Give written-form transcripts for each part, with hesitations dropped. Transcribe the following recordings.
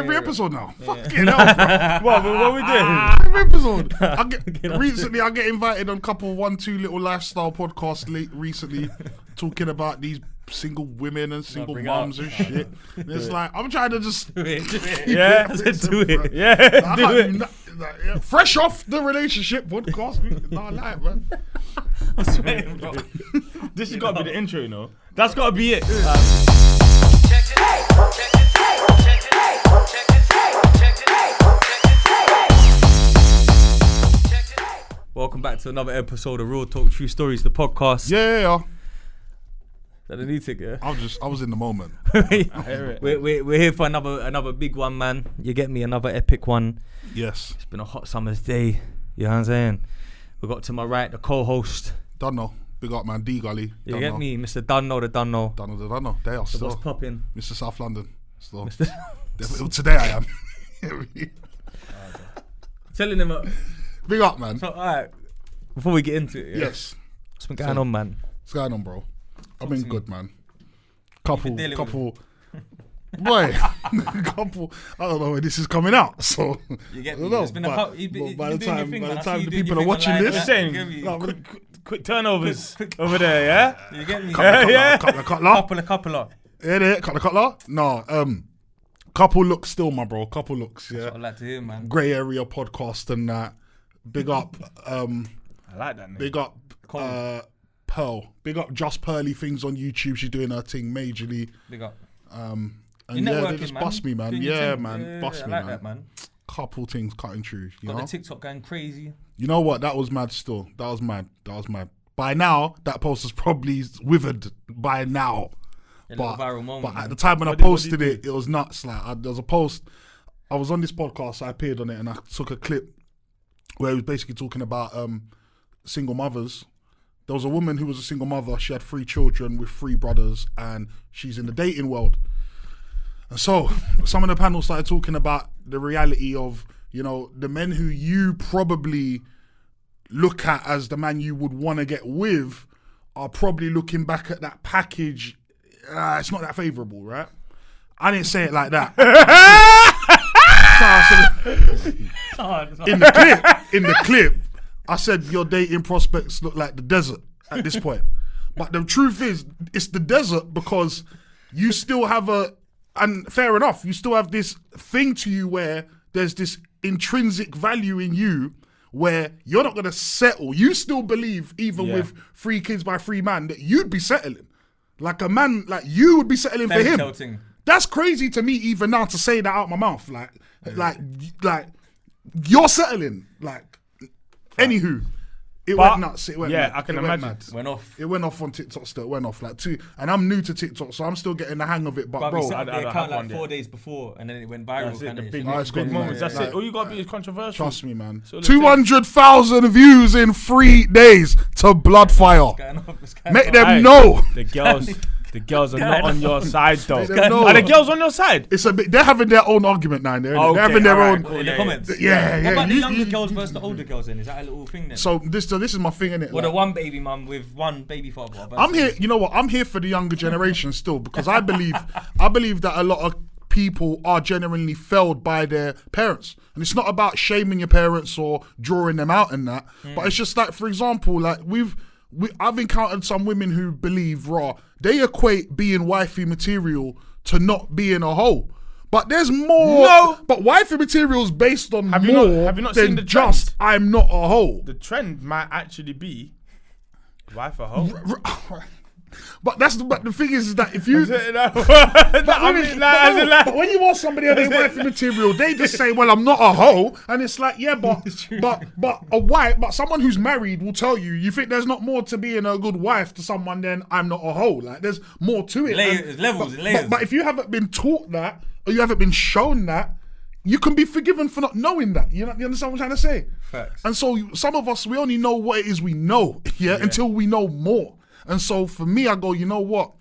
every episode now. Fucking hell, bro. What we doing? Every episode. I get invited on a couple 1-2 little lifestyle podcasts recently talking about these single women and single mums and shit. And it's like, I'm trying to just do it. Yeah, do it. Yeah, do it. Fresh off the relationship podcast. Nah, like, man. I'm sweating, bro. This has got to be the intro, you know. That's got to be it. Welcome back to another episode of Real Talk True Stories, the podcast. Yeah. Is that the new ticket? I was in the moment. We're here for another big one, man. You get me, another epic one. Yes. It's been a hot summer's day. You know what I'm saying? We got to my right the co-host. Dunno. Big up, man. Dee Gully. You get me, Mr. Dunno the Dunno. Dunno. They are still. What's popping? Mr. South London. Still. Today I am. Telling him. Big up, man. So, alright. Before we get into it. Yes. What's been going on, man? What's going on, bro? I've been good, man. Couple. Boy. Couple. I don't know when this is coming out, so. You get me? By the time the people are watching this, quick turnovers over there, yeah? You get me? Couple of. Yeah, couple. No, couple looks still, my bro. Couple looks, yeah. That's what I like to hear, man. Grey Area podcast and that. Big up. I like that name. Big up. Pearl. Big up Just Pearly Things on YouTube. She's doing her thing majorly. Big up. And yeah, they just bust me, man. Yeah, man. Bust me, I like that, man. Couple things cutting through. You know? The TikTok going crazy. You know what? That was mad still. That was mad. By now, that post is probably withered by now. Viral moment, but at the time when I posted it was nuts. Like, there was a post. I was on this podcast, so I appeared on it, and I took a clip where it was basically talking about single mothers. There was a woman who was a single mother. She had 3 children with 3 brothers, and she's in the dating world. And so some of the panel started talking about the reality of, you know, the men who you probably look at as the man you would want to get with are probably looking back at that package. It's not that favourable, right? I didn't say it like that. In the clip, I said your dating prospects look like the desert at this point. But the truth is, it's the desert because you still have and fair enough, you still have this thing to you where there's this intrinsic value in you where you're not going to settle. You still believe, even with 3 kids by 3 men, that you'd be settling. Like a man, like you would be settling for him. Tilting. That's crazy to me even now to say that out my mouth. Like you're settling. Like, anywho, it went nuts. It went mad. I can imagine. It went off on TikTok still. It went off like 2. And I'm new to TikTok, so I'm still getting the hang of it. But bro, we set up the account like 4 days before, and then it went viral. That's big moments. That's it. All you gotta be is controversial. Trust me, man. 200,000 views in 3 days to Bloodfire. Make them know. The girls are not on your side, though. Are the girls on your side? It's a bit. They're having their own argument now. They're having their own. Cool, in the comments. Yeah. What about the younger girls versus the older girls? Then is that a little thing then? So this is my thing, innit? Or the one baby mum with one baby father. I'm here. You know what? I'm here for the younger generation still because I believe that a lot of people are genuinely failed by their parents, and it's not about shaming your parents or drawing them out and that. But it's just like, for example, like I've encountered some women who believe they equate being wifey material to not being a hoe. But there's more. No. But wifey material is based on have you not than seen the just I'm not a hoe. The trend might actually be wife a hoe. But the thing is that if you but when you want somebody and they wifey material, they just say, well, I'm not a hoe, and it's like, yeah, but a wife, but someone who's married will tell you think there's not more to being a good wife to someone than I'm not a hoe. Like, there's more to it. Levels. But if you haven't been taught that or you haven't been shown that, you can be forgiven for not knowing that. You understand what I'm trying to say? Facts. And so some of us, we only know what it is we know, until we know more. And so for me, I go, you know what?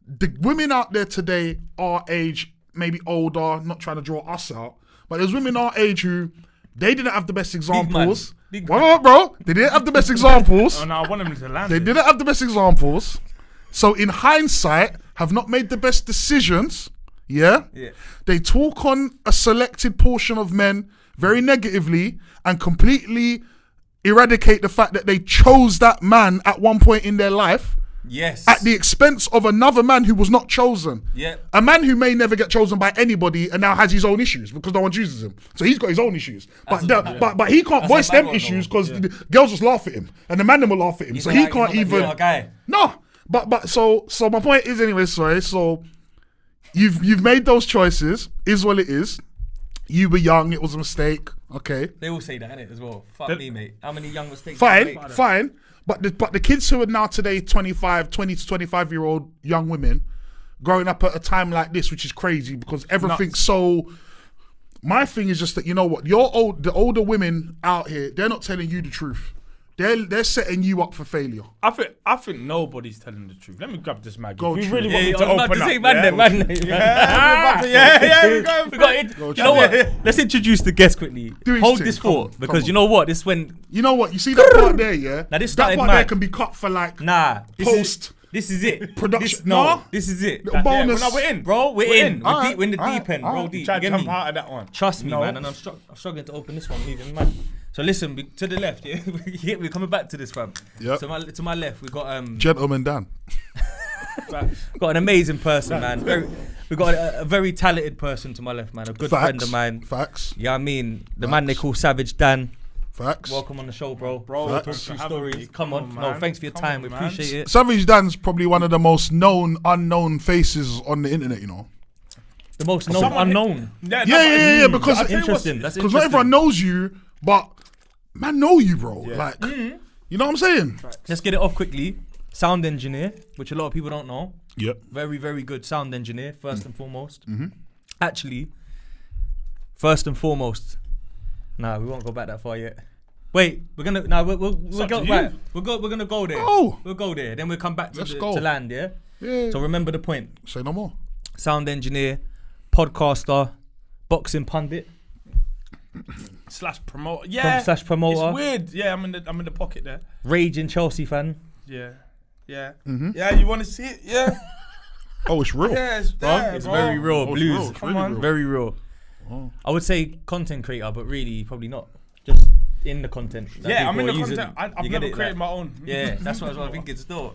The women out there today, our age, maybe older, not trying to draw us out, but there's women our age who, they didn't have the best examples. Big man. What, bro? They didn't have the best examples. Oh no, I want them to land. They didn't have the best examples. So in hindsight, have not made the best decisions. Yeah? Yeah. They talk on a selected portion of men very negatively and completely eradicate the fact that they chose that man at one point in their life Yes. at the expense of another man who was not chosen. Yeah. A man who may never get chosen by anybody and now has his own issues because no one chooses him. So he's got his own issues. But he can't voice them issues because the girls just laugh at him and the man them will laugh at him. So he can't even... No. But so my point is anyway, sorry. So you've made those choices. Is what it is. You were young. It was a mistake. Okay. They all say that, innit, as well. Fuck me, mate. How many young mistakes? Fine. But the kids who are now today 20 to 25-year-old young women growing up at a time like this, which is crazy because everything's so... My thing is just that, you know what, the older women out here, they're not telling you the truth. They're setting you up for failure. I think nobody's telling the truth. Let me grab this mag. Go we true. really Yeah, want me I to was about open to up. say, man. We got it. You know what? Let's introduce the guest quickly. Hold this thought because you know what? This when you know what you see that part there, yeah. Now this that started part mad. there can be cut for like This is it. production. This is it. Little bonus. No, we're in, Bro, we're in. Alright, We're in the deep end, bro. alright. Deep. Try You to get jump me? out of that one. Trust me, No. man, and I'm struggling to open this one even, man. So listen, to the left, yeah, we're coming back to this, fam. Yep. To my left, we got Gentleman Dan. got an amazing person, man. We got a very talented person to my left, man. A good friend of mine. Facts. Yeah, I mean the man they call Savage Dan. Facts. Welcome on the show, bro. Bro, Facts. thanks for True having stories. me. Come on. No, man. thanks for your Come time. on, We man. appreciate it. Savage Dan's probably one of the most unknown faces on the internet, you know. The most known Someone- unknown. Yeah, because I'll tell you what's- Interesting. That's because not interesting. everyone knows you, but man know you, bro. Like, you know what I'm saying? Let's get it off quickly. Sound engineer, which a lot of people don't know. Yep. Very, very good sound engineer, first and foremost. Actually, first and foremost. Nah, we won't go back that far yet. Wait, we'll go up to right. you. We're gonna go there. Oh. We'll go there. Then we'll come back Let's to go. land, yeah? Yeah. So remember the point. Say no more. Sound engineer, podcaster, boxing pundit, / promoter. Yeah. / promoter, It's weird. Yeah, I'm in the pocket there. raging Chelsea fan. Yeah. Yeah. Yeah, you want to see it? Yeah. Oh, it's real. Yeah, it's there, It's bro. very real. Oh, it's Blues. real. It's Come really on. real. Very real. Oh. I would say content creator, but really probably not. Just in the content. that Yeah, I'm people in the are using. content. I've You get never it, created like- my own. Yeah, that's what I was thinking still.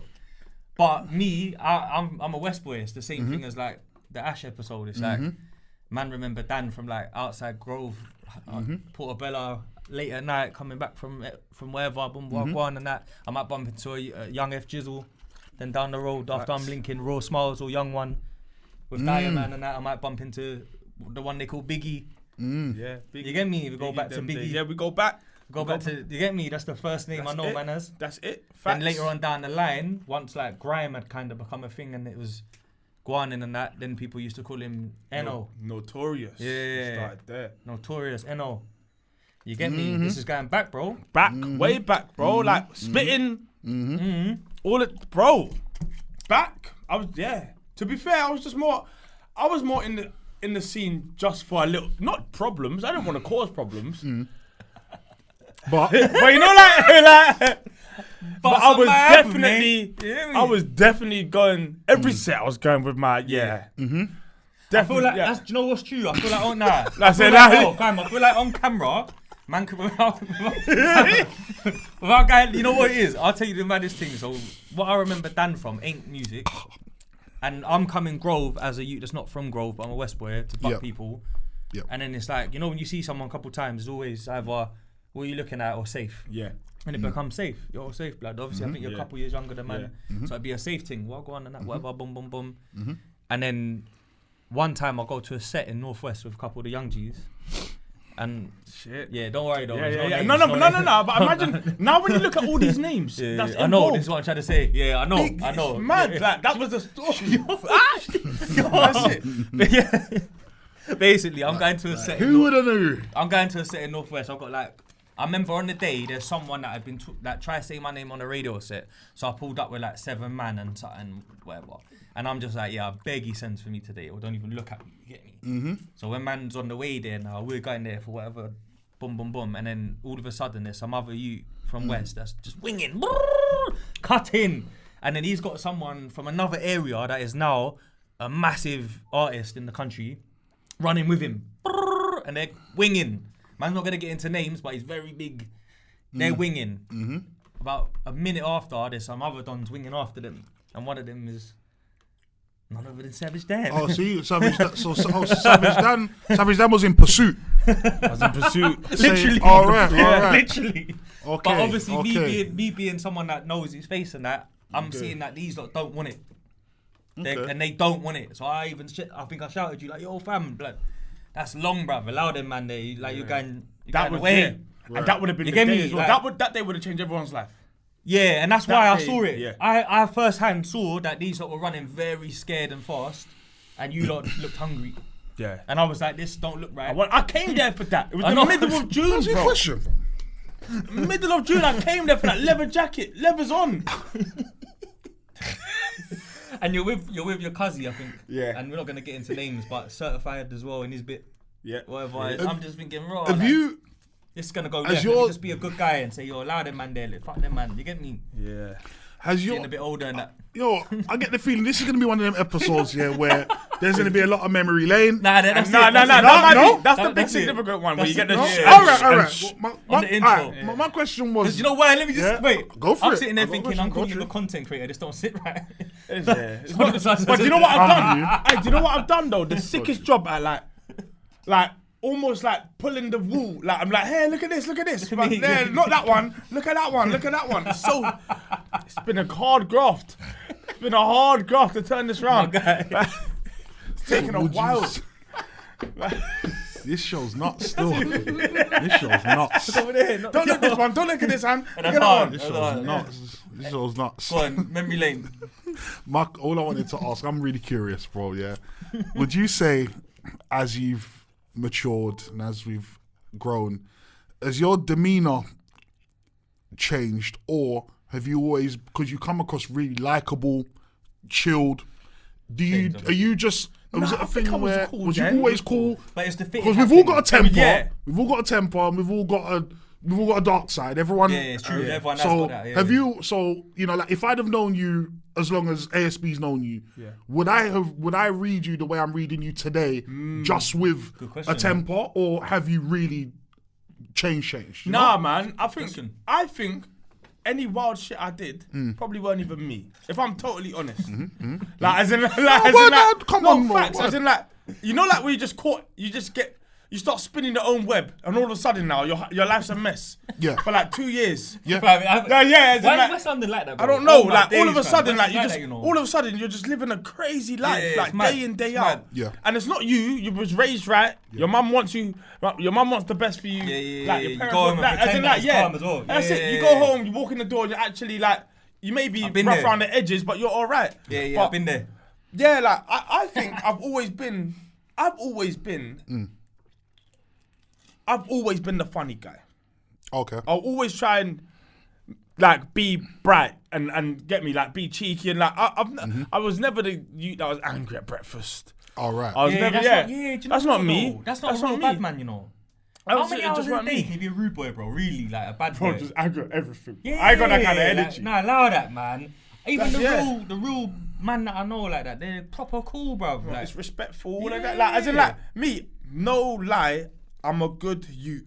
But me, I'm a West boy. It's the same thing as like the Ash episode. It's like, man, remember Dan from like outside Grove, Portobello, late at night, coming back from wherever, one and that. I might bump into a young F Jizzle. Then down the road, after I'm linking Raw Smiles or Young One with Diamond and that, I might bump into the one they call Biggie. Yeah. You get me? We go back to them Biggie. days. Yeah, we go back. Go back to, you get me? That's the first name I That's know, it. man, as. That's it. Then Facts. later on down the line, once like grime had kind of become a thing and it was Guanin and that, then people used to call him Eno. Notorious. Yeah. Started there. Notorious Eno. You get me? This is going back, bro. Back, way back, bro. Like spitting. All it, bro. Back. I was, yeah. To be fair, I was more in the scene just for a little, not problems. I don't want to cause problems. But But you know, like but I was something definitely, happened, mate. You hear me? I was definitely going every set. I was going with my I feel Definitely, like yeah. that's. Do you know what's true? I feel like on nah. That's I feel it, like, like- oh, fam, I feel like on camera, man, without guy. You know what it is? I'll tell you the maddest thing. So what I remember Dan from ain't music, and I'm coming Grove as a youth that's not from Grove, but I'm a West boy to fuck Yep. people. Yep. And then it's like, you know, when you see someone a couple times, it's always either what are you looking at or safe. Yeah. And it becomes safe. You're all safe, blood. Obviously, I think you're a couple years younger than man. So it'd be a safe thing. Well, go on and that, whatever, boom, boom, boom. And then one time I go to a set in Northwest with a couple of the young G's. And Shit. yeah, don't worry though. Yeah, there's yeah, yeah. names, No. names. But imagine now when you look at all these names. Yeah, That's I know, involved. this is what I'm trying to say. Yeah, I know, I know. It's mad. Yeah. Like, that was the story. That's it. But yeah, basically, I'm going to a set. who would have knew? I'm going to a set in Northwest. I've got like, I remember on the day there's someone that had been that tried to say my name on a radio set. So I pulled up with like 7 man and whatever. And I'm just like, yeah, I beg he sends for me today, or don't even look at me. You get me? So when man's on the way there now, we're going there for whatever, boom, boom, boom, and then all of a sudden there's some other youth from West that's just winging, cutting, and then he's got someone from another area that is now a massive artist in the country running with him, and they're winging. Man's not gonna get into names, but he's very big. They're winging. Mm-hmm. About a minute after, there's some other dons winging after them, and one of them is none other than Savage Dan. Oh, see, Savage Dan was in pursuit. I was in pursuit. Literally. All right. Literally. Okay. But obviously, me being someone that knows his face and that, I'm seeing that these lot don't want it. And they don't want it. So I think I shouted you like, yo fam, blood. That's long, bruv. Allow them, man. You're going away. Yeah. Right. And that would have been You the get day me? as well. Like- That day would have changed everyone's life. Yeah, and that's why I day, saw it. yeah. I first hand saw that these lot were running very scared and fast, and you lot looked hungry. Yeah. And I was like, this don't look right. I came there for that. It was I the know. middle of June, What's your bro. question? Middle of June, I came there for that leather jacket. Leather's on. And you're with your cousin, I think. Yeah. And we're not gonna get into names, but certified as well in his bit. Yeah. Whatever. it is. I'm just thinking, raw. Have like, you? This is gonna go As left. your- Let me just be a good guy and say, yo, allow them man there. Like, fuck them man. You get me? Yeah. Has Getting your? a bit older and that. Yo, I get the feeling this is gonna be one of them episodes here where there's gonna be a lot of memory lane. Nah, that's No, it. that's the big That's it. significant one where you get the That's it. shit. All right. On the intro. Alright, my question was. You know why? Let me just Yeah. wait. Go for I'm it. sitting there I've got a thinking, question. I'm Go calling you for a content creator. This don't sit right. It's not- but do you know what I've I'm done? Hey, do you know what I've done though? The sickest job at like almost like pulling the wool. Like I'm like, hey, look at this. But there, not that one. Look at that one. It's been a hard graft. It's been a hard graft to turn this round. It's taken a Would you while. s- This show's nuts still. This show's nuts. Over there. Don't look at this one. Don't look at this hand. Look at That's that hard. one. This show's nuts. This show's nuts. Go on, memory lane. All I wanted to ask, I'm really curious, bro, yeah. Would you say, as you've matured and as we've grown, has your demeanour changed, or have you always, because you come across really likeable, chilled, are you just, was it I a think thing I was where, cool was you then. always cool? But it's the fit. Because we've all got a temper, Yeah. we've all got a temper, and we've all got a dark side. Everyone, Yeah, it's true. Everyone has so got that. Yeah, have yeah. you? So like if I'd have known you as long as ASB's known you, would I read you the way I'm reading you today, just with question, a temper, or have you really changed? You Nah, know? man. I think any wild shit I did Hmm. probably weren't even me. If I'm totally honest, Mm-hmm, like as in like, come no, on, facts. word. As in like, you know, like when you start spinning your own web, and all of a sudden now your life's a mess. Yeah. For like 2 years. Yeah. As in, Why like, am I sounding like that, bro? I don't know. Oh, my Like all days, of a fam. sudden, Why like is you it just that, you know? all of a sudden you're just living a crazy life, it's like mad. day in day It's out. mad. Yeah. And it's not you. You was raised right. Your mum wants you. Your mum wants the best for you. Yeah. Like your You parents go home want and that. As pretend in, that like, it's yeah. calm as well. That's Yeah, it. You yeah, go yeah. home. You walk in the door. And you're actually like you may be rough been there. around the edges, but you're all right. Yeah, But, I've been there. Yeah, like I think I've always been the funny guy. Okay. I'll always try and like be bright and get me like be cheeky and like I was never the youth that was angry at breakfast. All right. I was never that's not, do you know that's what, not me. though? That's not a real bad man, you know. How many hours in a day can you be a rude boy, bro? Really, like a bad Bro, boy. just angry at everything. Yeah, I ain't got that kind of like, energy. nah, allow that, man. Even That's- the real man that I know like that, they're proper cool, bro. Like, It's respectful, like that. Like as in like me, no lie, I'm a good youth.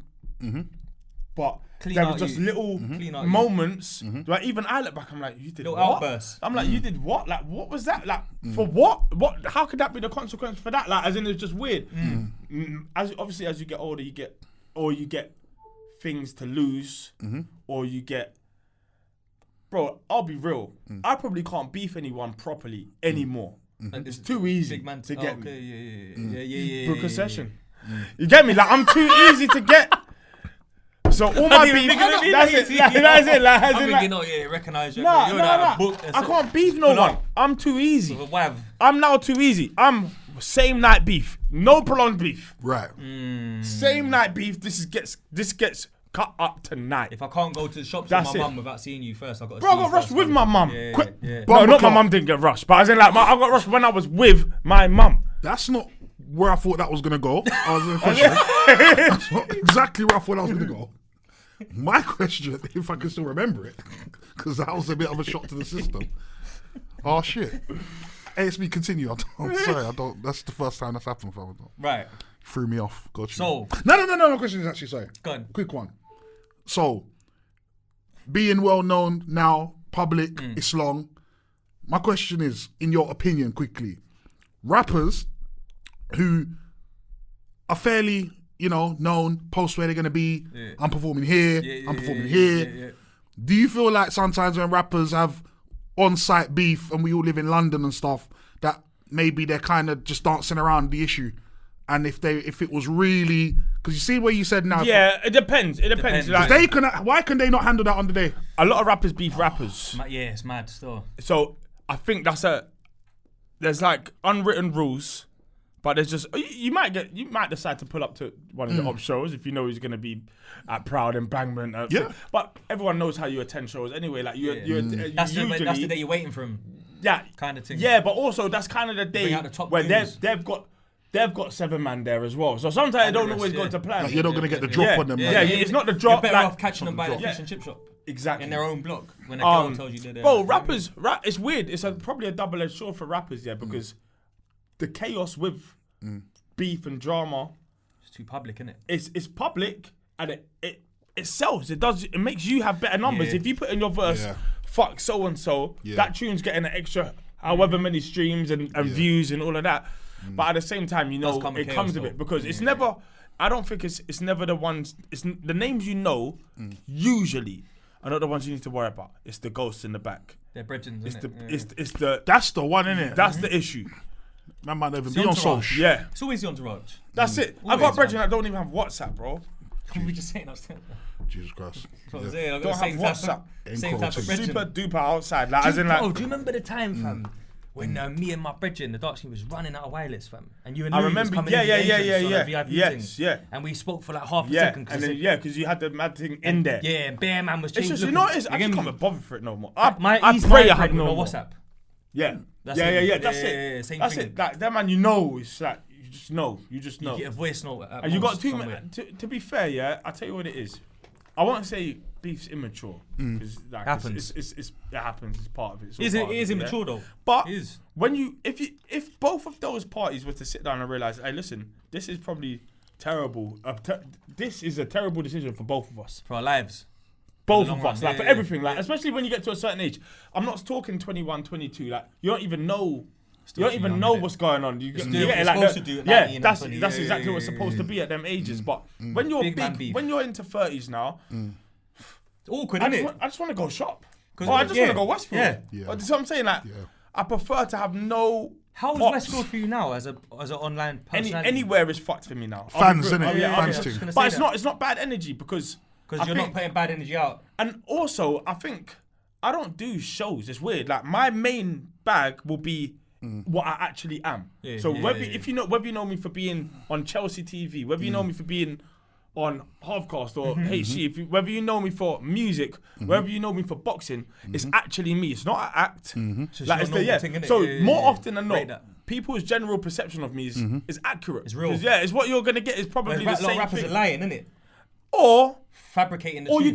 But Clean there out was just youth. little Clean out youth. moments. Like even I look back, I'm like, you did Little what? outbursts. I'm like, you did what? Like what was that? Like for what? What? How could that be the consequence for that? Like as in it's just weird. As obviously as you get older, you get things to lose, or you get. Bro, I'll be real. I probably can't beef anyone properly anymore. It's too easy big man to get okay, me. yeah. Book a session. You get me? Like I'm too easy to get. So all my beef. That's it. That's it. Like, as I'm in, like, thinking, oh yeah, recognise you. nah, You're nah, like a nah. book. I can't beef no one. I'm too easy. Wav. I'm now too easy. I'm same night beef. No prolonged beef. Right. Same night beef. This gets cut up tonight. If I can't go to the shops That's with my it. mum without seeing you first, I've got to Bro, see I you got rushed first, with bro. my mum. Yeah, Quick. yeah. No, not my mum didn't get rushed, but as in like I got rushed when I was with my mum. That's not where I thought that was gonna go. I was gonna question. That's not exactly where I thought I was gonna go. My question, if I can still remember it, because that was a bit of a shock to the system. Oh shit. ASB, continue. I'm sorry, I don't. That's the first time that's happened, fam. Right. Threw me off. Got you. So No. My question is actually, sorry. go on. Quick one. So, being well known now, public, it's long. My question is, in your opinion, quickly, rappers who are fairly, known, post where they're gonna be. Yeah. I'm performing here. I'm performing here. Yeah. Do you feel like sometimes when rappers have on-site beef and we all live in London and stuff, that maybe they're kind of just dancing around the issue? And if it was really, because you see where you said now, Yeah, it depends. It depends. Like, why can they not handle that on the day? a lot of rappers beef rappers. Yeah, it's mad still. So I think there's like unwritten rules, but there's just you might decide to pull up to one of the op shows if you know he's gonna be at Proud and Bangman. Yeah. But everyone knows how you attend shows anyway. Like you That's usually the day you're waiting for him. Yeah, kind of thing. Yeah, but also that's kind of the day out the top where goons. they've got 7 man there as well. So sometimes they don't always go to plan. Like you're not gonna get the drop on them. Yeah, man. it's not the drop. You're better like, off catching them by the fish and chip shop. Exactly. In their own block when a girl tells you they're there. Bro, rappers, it's weird. It's probably a double-edged sword for rappers, because the chaos with beef and drama, It's too public, isn't it? it's public and it sells. It makes you have better numbers. Yeah. If you put in your verse, fuck so and so, that tune's getting an extra however many streams and views and all of that. But at the same time, it comes with it because it's never. I don't think it's never the ones. It's the names usually are not the ones you need to worry about. It's the ghosts in the back. They're brethren, It's isn't it's the That's the one, innit? that's the issue. Man might not even It's be on entourage. social. Yeah, It's always the entourage. that's it. I Always, got brethren man. that don't even have WhatsApp, bro. We just saying that. Jesus Christ. Don't Don't have WhatsApp. Same type of brethren. Super duper outside, like as in like. Bro, do you remember the time, fam, when me and my brethren, the dark scene, was running out of wireless, fam, and you and I Louis remember, was coming yeah, in the entrance on the VIP yes, thing, yeah, and we spoke for like half a yeah, second. and then because you had the mad thing in there. Yeah, and Bear Man was It's changing. just, you know what it is? I just can't be bothered for it no more. My I East pray I Side have friend with no no more. WhatsApp. Yeah, That's yeah, it. that's Yeah, it. same That's thing. it. That man, it's like you just know, you know. You get a voice note. At And you got most too somewhere. many. To be fair, yeah, I tell you what it is. I won't say beef's immature because like Happens. it happens. It's part of it. It's all It part of is it, immature yeah. though. But It is. when if both of those parties were to sit down and realize, hey, listen, this is probably terrible. This is a terrible decision for both of us. For our lives. Both long of us, run, like yeah, for everything, like especially when you get to a certain age. I'm not talking 21, 22. Like you don't even know. Still You don't too even young, know innit? what's going on. You Still- get you're it like supposed that. to do it Yeah, 19 and that's 20. exactly Yeah, what's supposed to be at them ages. But when you're Big man big, beef. when you're into 30s now, It's awkward, I isn't just, it? I just want to go shop. 'Cause I just yeah, want to go Westfield. yeah. Yeah. That's what I'm saying. Like, I prefer to have no. How is pops. Westfield for you now as an online personality? Anywhere is fucked for me now. Fans, I'll be innit? real. yeah, Fans yeah, thing. just gonna But say it's not bad energy because because you're not putting bad energy out. And also, I think I don't do shows. It's weird. Like my main bag will be what I actually am. Yeah, So yeah, whether yeah, if you know whether you know me for being on Chelsea TV, whether you know me for being on Halfcast or HC, whether you know me for music, whether you know me for boxing, it's actually me. It's not an act. Just Like your it's the, normal thing, innit? So Yeah, more yeah, often than rate not, that. people's general perception of me is accurate. It's real. 'Cause, yeah, it's what you're gonna get is probably Whereas the a lot of same rappers thing. are lying, innit? Or Fabricating the or truth.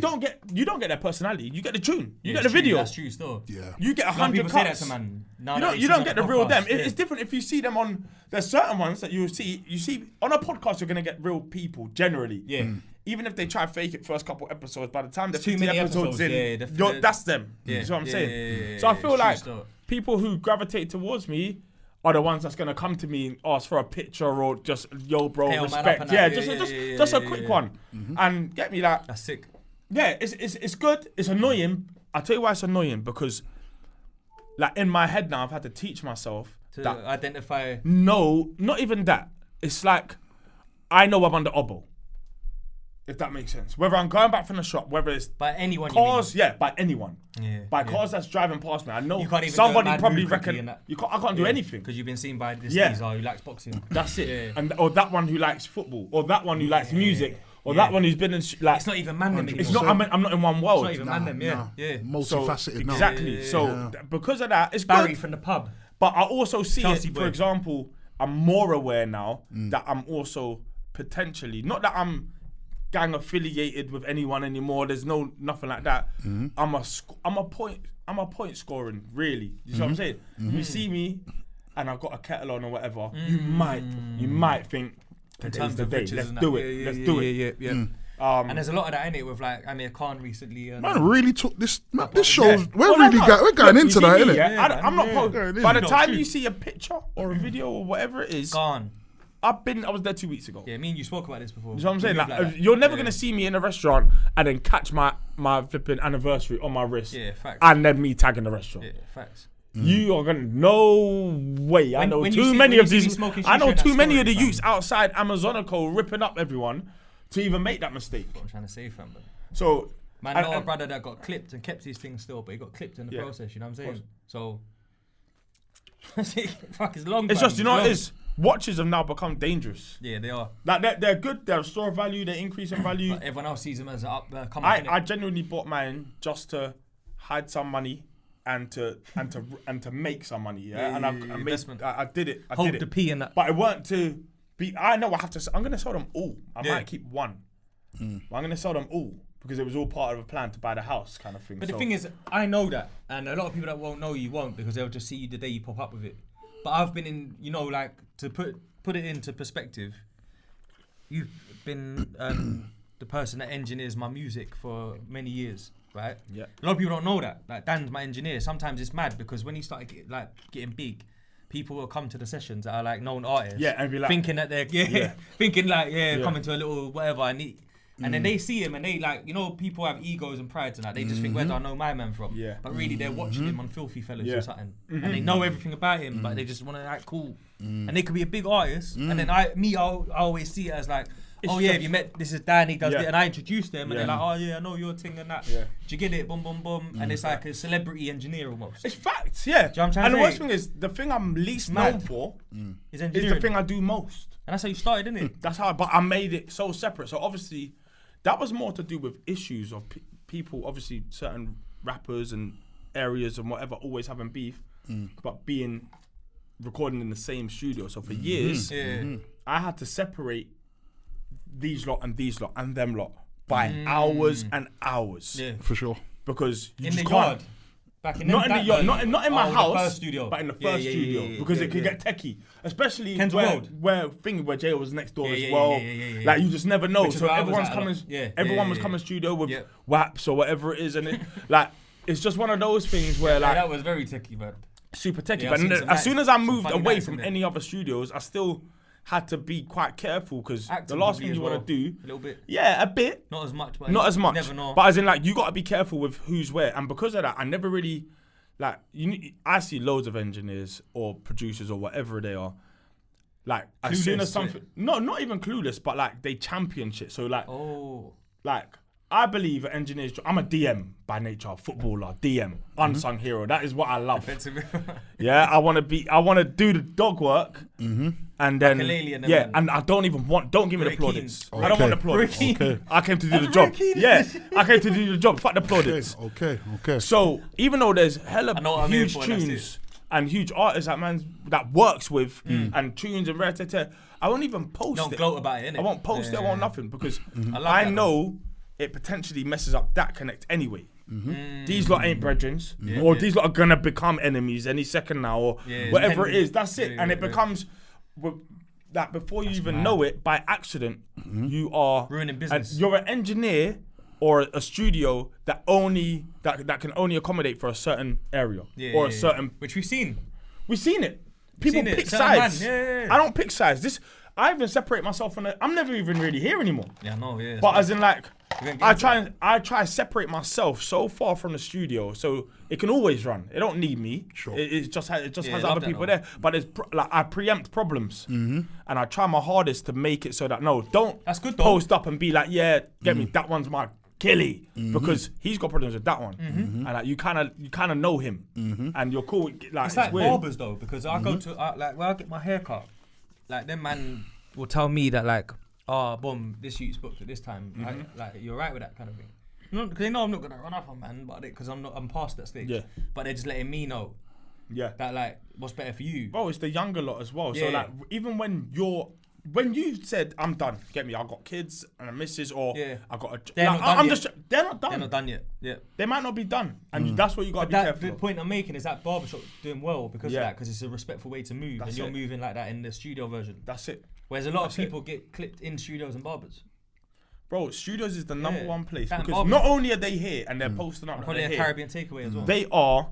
you don't get their personality. You get the tune. You Yeah, get the it's true, video. That's true still. Yeah. You get Some 100 people say that cuts. to man. You don't get the real them. It's different if you see them on. There's certain ones that you see on a podcast. You're gonna get real people generally. Yeah. Even if they try to fake it first couple episodes, by the time they're Too 50 many episodes in, episodes, yeah, that's them. Yeah, You see what I'm yeah, saying? yeah, yeah, So I yeah, feel it's like true still. people who gravitate towards me are the ones that's gonna come to me and ask for a picture or just yo bro Hey, yo, man, up respect. and Yeah, out. just a Yeah, quick yeah. one, and get me that. That's sick. Yeah, it's good. It's annoying. I'll tell you why it's annoying because, like in my head now, I've had to teach myself To that identify. no, not even that. It's like I know I'm under obo. If that makes sense. Whether I'm going back from the shop, whether it's By anyone cars, yeah, by anyone. Yeah, By yeah. cars that's driving past me. I know You can't even somebody do a mad probably move quickly reckon and that. I can't do anything. Because you've been seen by this Yeah. geezer who likes boxing. That's it. Yeah. And or that one who likes football, or that one who likes music, or that one who's been in like. It's not even man them anymore. It's not. I'm not in one world. It's not even man them, yeah. Yeah. Multifaceted now. Exactly. So because of that, it's Barry good. from the pub. But I also see Chelsea it, boy. for example, I'm more aware now that I'm also potentially, not that I'm gang affiliated with anyone anymore. There's nothing like that. I'm a point scoring, really. You see what I'm saying? You see me, and I've got a kettle on or whatever, you might think today's the day. Let's do it. Let's do it. Yeah. And there's a lot of that in it with like Amir Khan recently. And, man, really took this. Man, this shows we're going into that, innit? I'm not. By the time you see a picture or a video or whatever it is, gone. I was there 2 weeks ago. Yeah, me and you spoke about this before. You know what I'm saying? Like you're never gonna see me in a restaurant and then catch my flipping anniversary on my wrist. Yeah, facts. And then me tagging the restaurant. Yeah, facts. You are gonna no way. I know too many of these. I know too many of the youths outside Amazonico ripping up everyone to even make that mistake. What I'm trying to say, fam. So man, I know a brother that got clipped and kept his thing still, but he got clipped in the process. You know what I'm saying? So fuck, it's long. It's just you know what it is. Watches have now become dangerous. Yeah, they are. Like they're good. They're store value. They're increasing value. But everyone else sees them as up. I genuinely bought mine just to hide some money and to make some money. Yeah, and I did it. I Hold did the it. P in that. But it weren't to be. I know I have to. I'm gonna sell them all. I might keep one. But I'm gonna sell them all because it was all part of a plan to buy the house, kind of thing. But the thing is, I know that, and a lot of people that won't know you won't because they'll just see you the day you pop up with it. But I've been in, you know, like to put it into perspective. You've been the person that engineers my music for many years, right? Yeah. A lot of people don't know that. Like Dan's my engineer. Sometimes it's mad because when he started getting big, people will come to the sessions that are like known artists. Yeah, and be like thinking that they're coming to a little whatever and then they see him and they like, you know, people have egos and prides and that. They just think, where do I know my man from? Yeah. But really they're watching him on Filthy Fellas or something. And they know everything about him, but they just want to act cool. And they could be a big artist. And then I always see it as like, have you met, this is Dan, he does it. And I introduce them and they're like, oh yeah, I know your thing and that. Yeah. Do you get it? Boom, boom, boom. And it's like a celebrity engineer almost. It's facts, yeah. Do you know what I'm trying and to the say? worst thing is, the thing I'm least known for is the thing I do most. And that's how you started, isn't it? That's how, but I made it so separate. So obviously, that was more to do with issues of people, obviously certain rappers and areas and whatever always having beef, but being recording in the same studio. So for years, I had to separate these lot and them lot by hours and hours. Yeah, for sure. Because you in just the can't. yard. Back in Not in the yard, not in my house, the first studio. but in the first studio because it could get techie, especially Kent Road. where Jay was next door as yeah, well. yeah. Like you just never know. Which is So where I was everyone's at a coming. lot. Everyone was coming studio with WAPs or whatever it is, and it like it's just one of those things where like that was very techie, man. super techie. Yeah, but I've then seen as soon as I moved funny away nights from in there. any other studios, I still had to be quite careful because the Acting last probably thing as you well. want to do, A little bit. yeah, a bit. Not as much, but Not as much, You never know. but as in like you got to be careful with who's where, and because of that, I never really like I see loads of engineers or producers or whatever they are. Like as soon as Clueless, something, no, not even clueless, but like they champion shit. So like, Oh. like I believe an engineer's job. I'm a DM by nature, footballer, DM, unsung hero. That is what I love. Yeah, I want to do the dog work, and then Makelele and them yeah, man. and I don't even want. Don't give me the Roy plaudits. Keane. I don't want the Okay. plaudits. Roy Keane. Okay. I came to do the Roy job. Keane. Yeah, I came to do the job. Fuck the plaudits. Okay. So even though there's hella know what I'm here huge for, that's tunes and huge artists that works with and tunes and rare I won't even post Don't it. gloat about it, innit? I won't post it. I won't nothing because I love I that, know it potentially messes up that connect anyway. These lot ain't brethrens, or these lot are gonna become enemies any second now, or whatever it is. That's it, and it becomes that before you even know it, by accident, you are Ruining business. and you're an engineer or a studio that can only accommodate for a certain area or a certain. Which we've seen. We've seen it. People seen it. pick Certain sides. man, yeah. I don't pick sides. I even separate myself from it. I'm never even really here anymore. Yeah, no, yeah. But as in like, gonna get I try to separate myself so far from the studio so it can always run. It don't need me. Sure. It just has I love other that people though. there. But it's I preempt problems, and I try my hardest to make it so that don't That's good though. post up and be like, yeah, get me that one's my killie because he's got problems with that one, and like, you kind of know him, and you're cool. Like, It's like weird. barbers though, because I go to like when I get my hair cut, like them man will tell me that like, oh, boom, this shoot's booked at this time. Like you're right with that kind of thing. Because they know I'm not gonna run up on man, but because I'm past that stage. Yeah. But they're just letting me know Yeah. that like what's better for you. Bro, it's the younger lot as well. So Yeah. like, even when you're when you said I'm done, get me, I got kids and a missus, or I got a. They're not done yet. They're not done. They're not done yet. Yeah. They might not be done, and that's what you got to be careful. The point I'm making is that barbershop doing well because of that, because it's a respectful way to move, That's and you're it. moving like that in the studio version. That's it. Whereas a lot of people get clipped in studios and barbers. Bro, studios is the number one place That because not only are they here and they're posting up, Probably a Caribbean takeaway as well. they are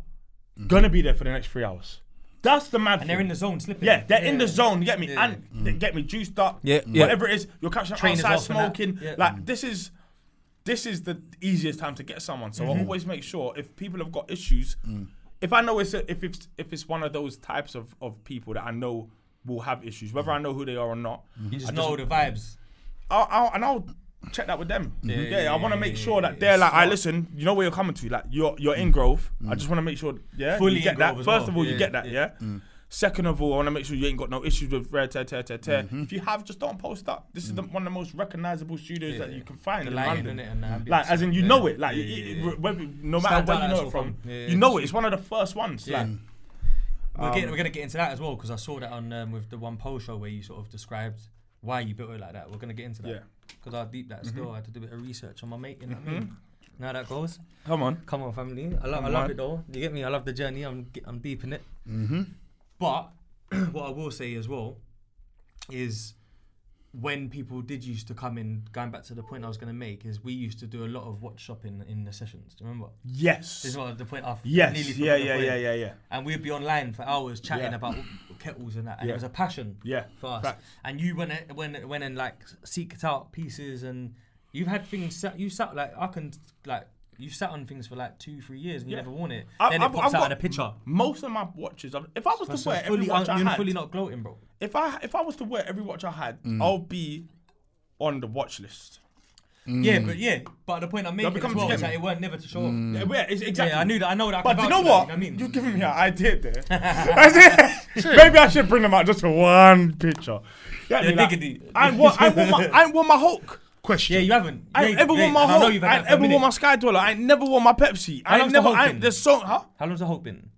gonna be there for the next 3 hours. That's the mad thing. And they're in the zone slipping. Yeah, they're in the zone. You get me? And they get me juiced up. Yeah. Whatever it is, you're catching Trainers outside off and that. smoking. Yeah. Like this is the easiest time to get someone. So I always make sure if people have got issues, if I know if it's one of those types of people that I know will have issues, whether I know who they are or not, You just know the vibes. I'll check that with them. I want to make sure that they're like, listen, you know where you're coming to. Like you're in Grove. I just want to make sure, Fully you get in that. Grove as First well. of all, you get that, yeah. Second of all, I want to make sure you ain't got no issues with red tear. If you have, just don't post up. This is one of the most recognizable studios that you can find in London. Like, as in, you know it. Like, no matter where you know it from, you know it. It's one of the first ones. Like, we're gonna get into that as well because I saw that on with the one post show where you sort of described why you built it like that. We're gonna get into that because I deep that still. I had to do a bit of research on my mate. You know what I mean? Now how that goes. Come on, family. I love it though. You get me? I love the journey. I'm deep in it. But what I will say as well is when people did used to come in, going back to the point I was going to make, is we used to do a lot of watch shopping in the sessions. Do you remember? Yes. This is what the point I've Yes. nearly Yeah. And we'd be online for hours chatting about kettles and that. And it was a passion for us. Fact. And you went and like seeked out pieces, and you've had things, you sat like, you sat on things for like 2-3 years and you never worn it. Then it pops out in a picture. Most of my watches, if I was to wear every watch I had, you're fully not gloating, bro. If I was to wear every watch I had, I'll be on the watch list. Yeah, but the point I'm making as well is that it weren't never to show off. Yeah, exactly. Yeah, I know that. But you know what? I mean, You're giving me an idea there. Maybe I should bring them out just for one picture. Yeah, diggity. I ain't worn my Hulk. Question. Yeah, you haven't. I ain't ever worn my Hulk. I ain't ever worn my Sky Dweller. I ain't never worn my Pepsi. How long's the Hulk been? There's so How long's the Hulk been?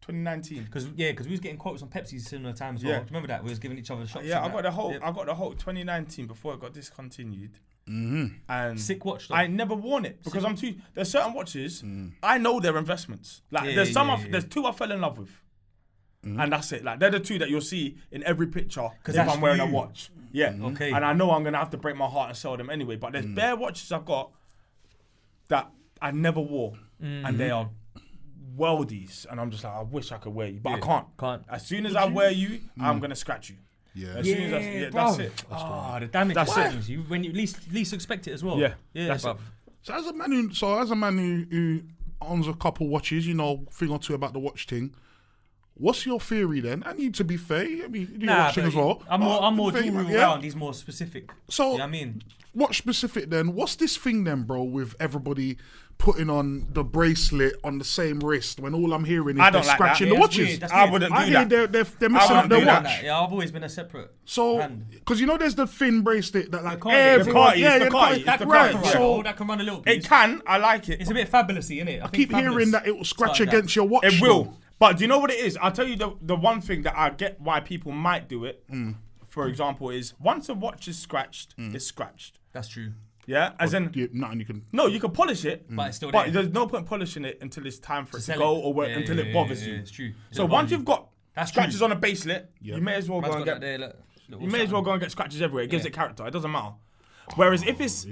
2019. Because we was getting quotes on Pepsi similar times. Well. Remember that we was giving each other shots. Yeah, I got the Hulk. I got the Hulk 2019 before it got discontinued. And sick watch though. I never worn it because there's certain watches I know they're investments. Like there's two I fell in love with. And that's it. Like they're the two that you'll see in every picture if I'm wearing a watch. Yeah. Okay. And I know I'm gonna have to break my heart and sell them anyway. But there's bare watches I've got that I never wore, and they are worldies. And I'm just like, I wish I could wear you, but I can't. Can't. As soon as I wear you, I'm gonna scratch you. Yeah. As soon as that's it. The damage That's happens. You when you least expect it as well. Yeah. That's it. So as a man who owns a couple watches, you know, thing or two about the watch thing. What's your theory then? I need to be fair. I mean, you're watching as well. I'm more jewelry around. He's more specific. So, you know what I mean, watch specific then. What's this thing then, bro, with everybody putting on the bracelet on the same wrist when all I'm hearing is they're scratching the watches? I wouldn't do that. They're missing out their watch. Yeah, I've always been a separate. So, because you know, there's the thin bracelet that like everyone, that can run a little bit. It can. I like it. It's a bit fabulousy, isn't it? I keep hearing that it will scratch against your watch. It will. But do you know what it is? I'll tell you the one thing that I get why people might do it, for example, is once a watch is scratched, it's scratched. That's true. Yeah? As in... Nothing you can... No, you can polish it. But it's still there. But there's no point polishing it until it's time for it to go or until it bothers you. It's true. So once you've got scratches on a bracelet, you may as well go and get... You may as well go and get scratches everywhere. It gives it character. It doesn't matter. Whereas if it's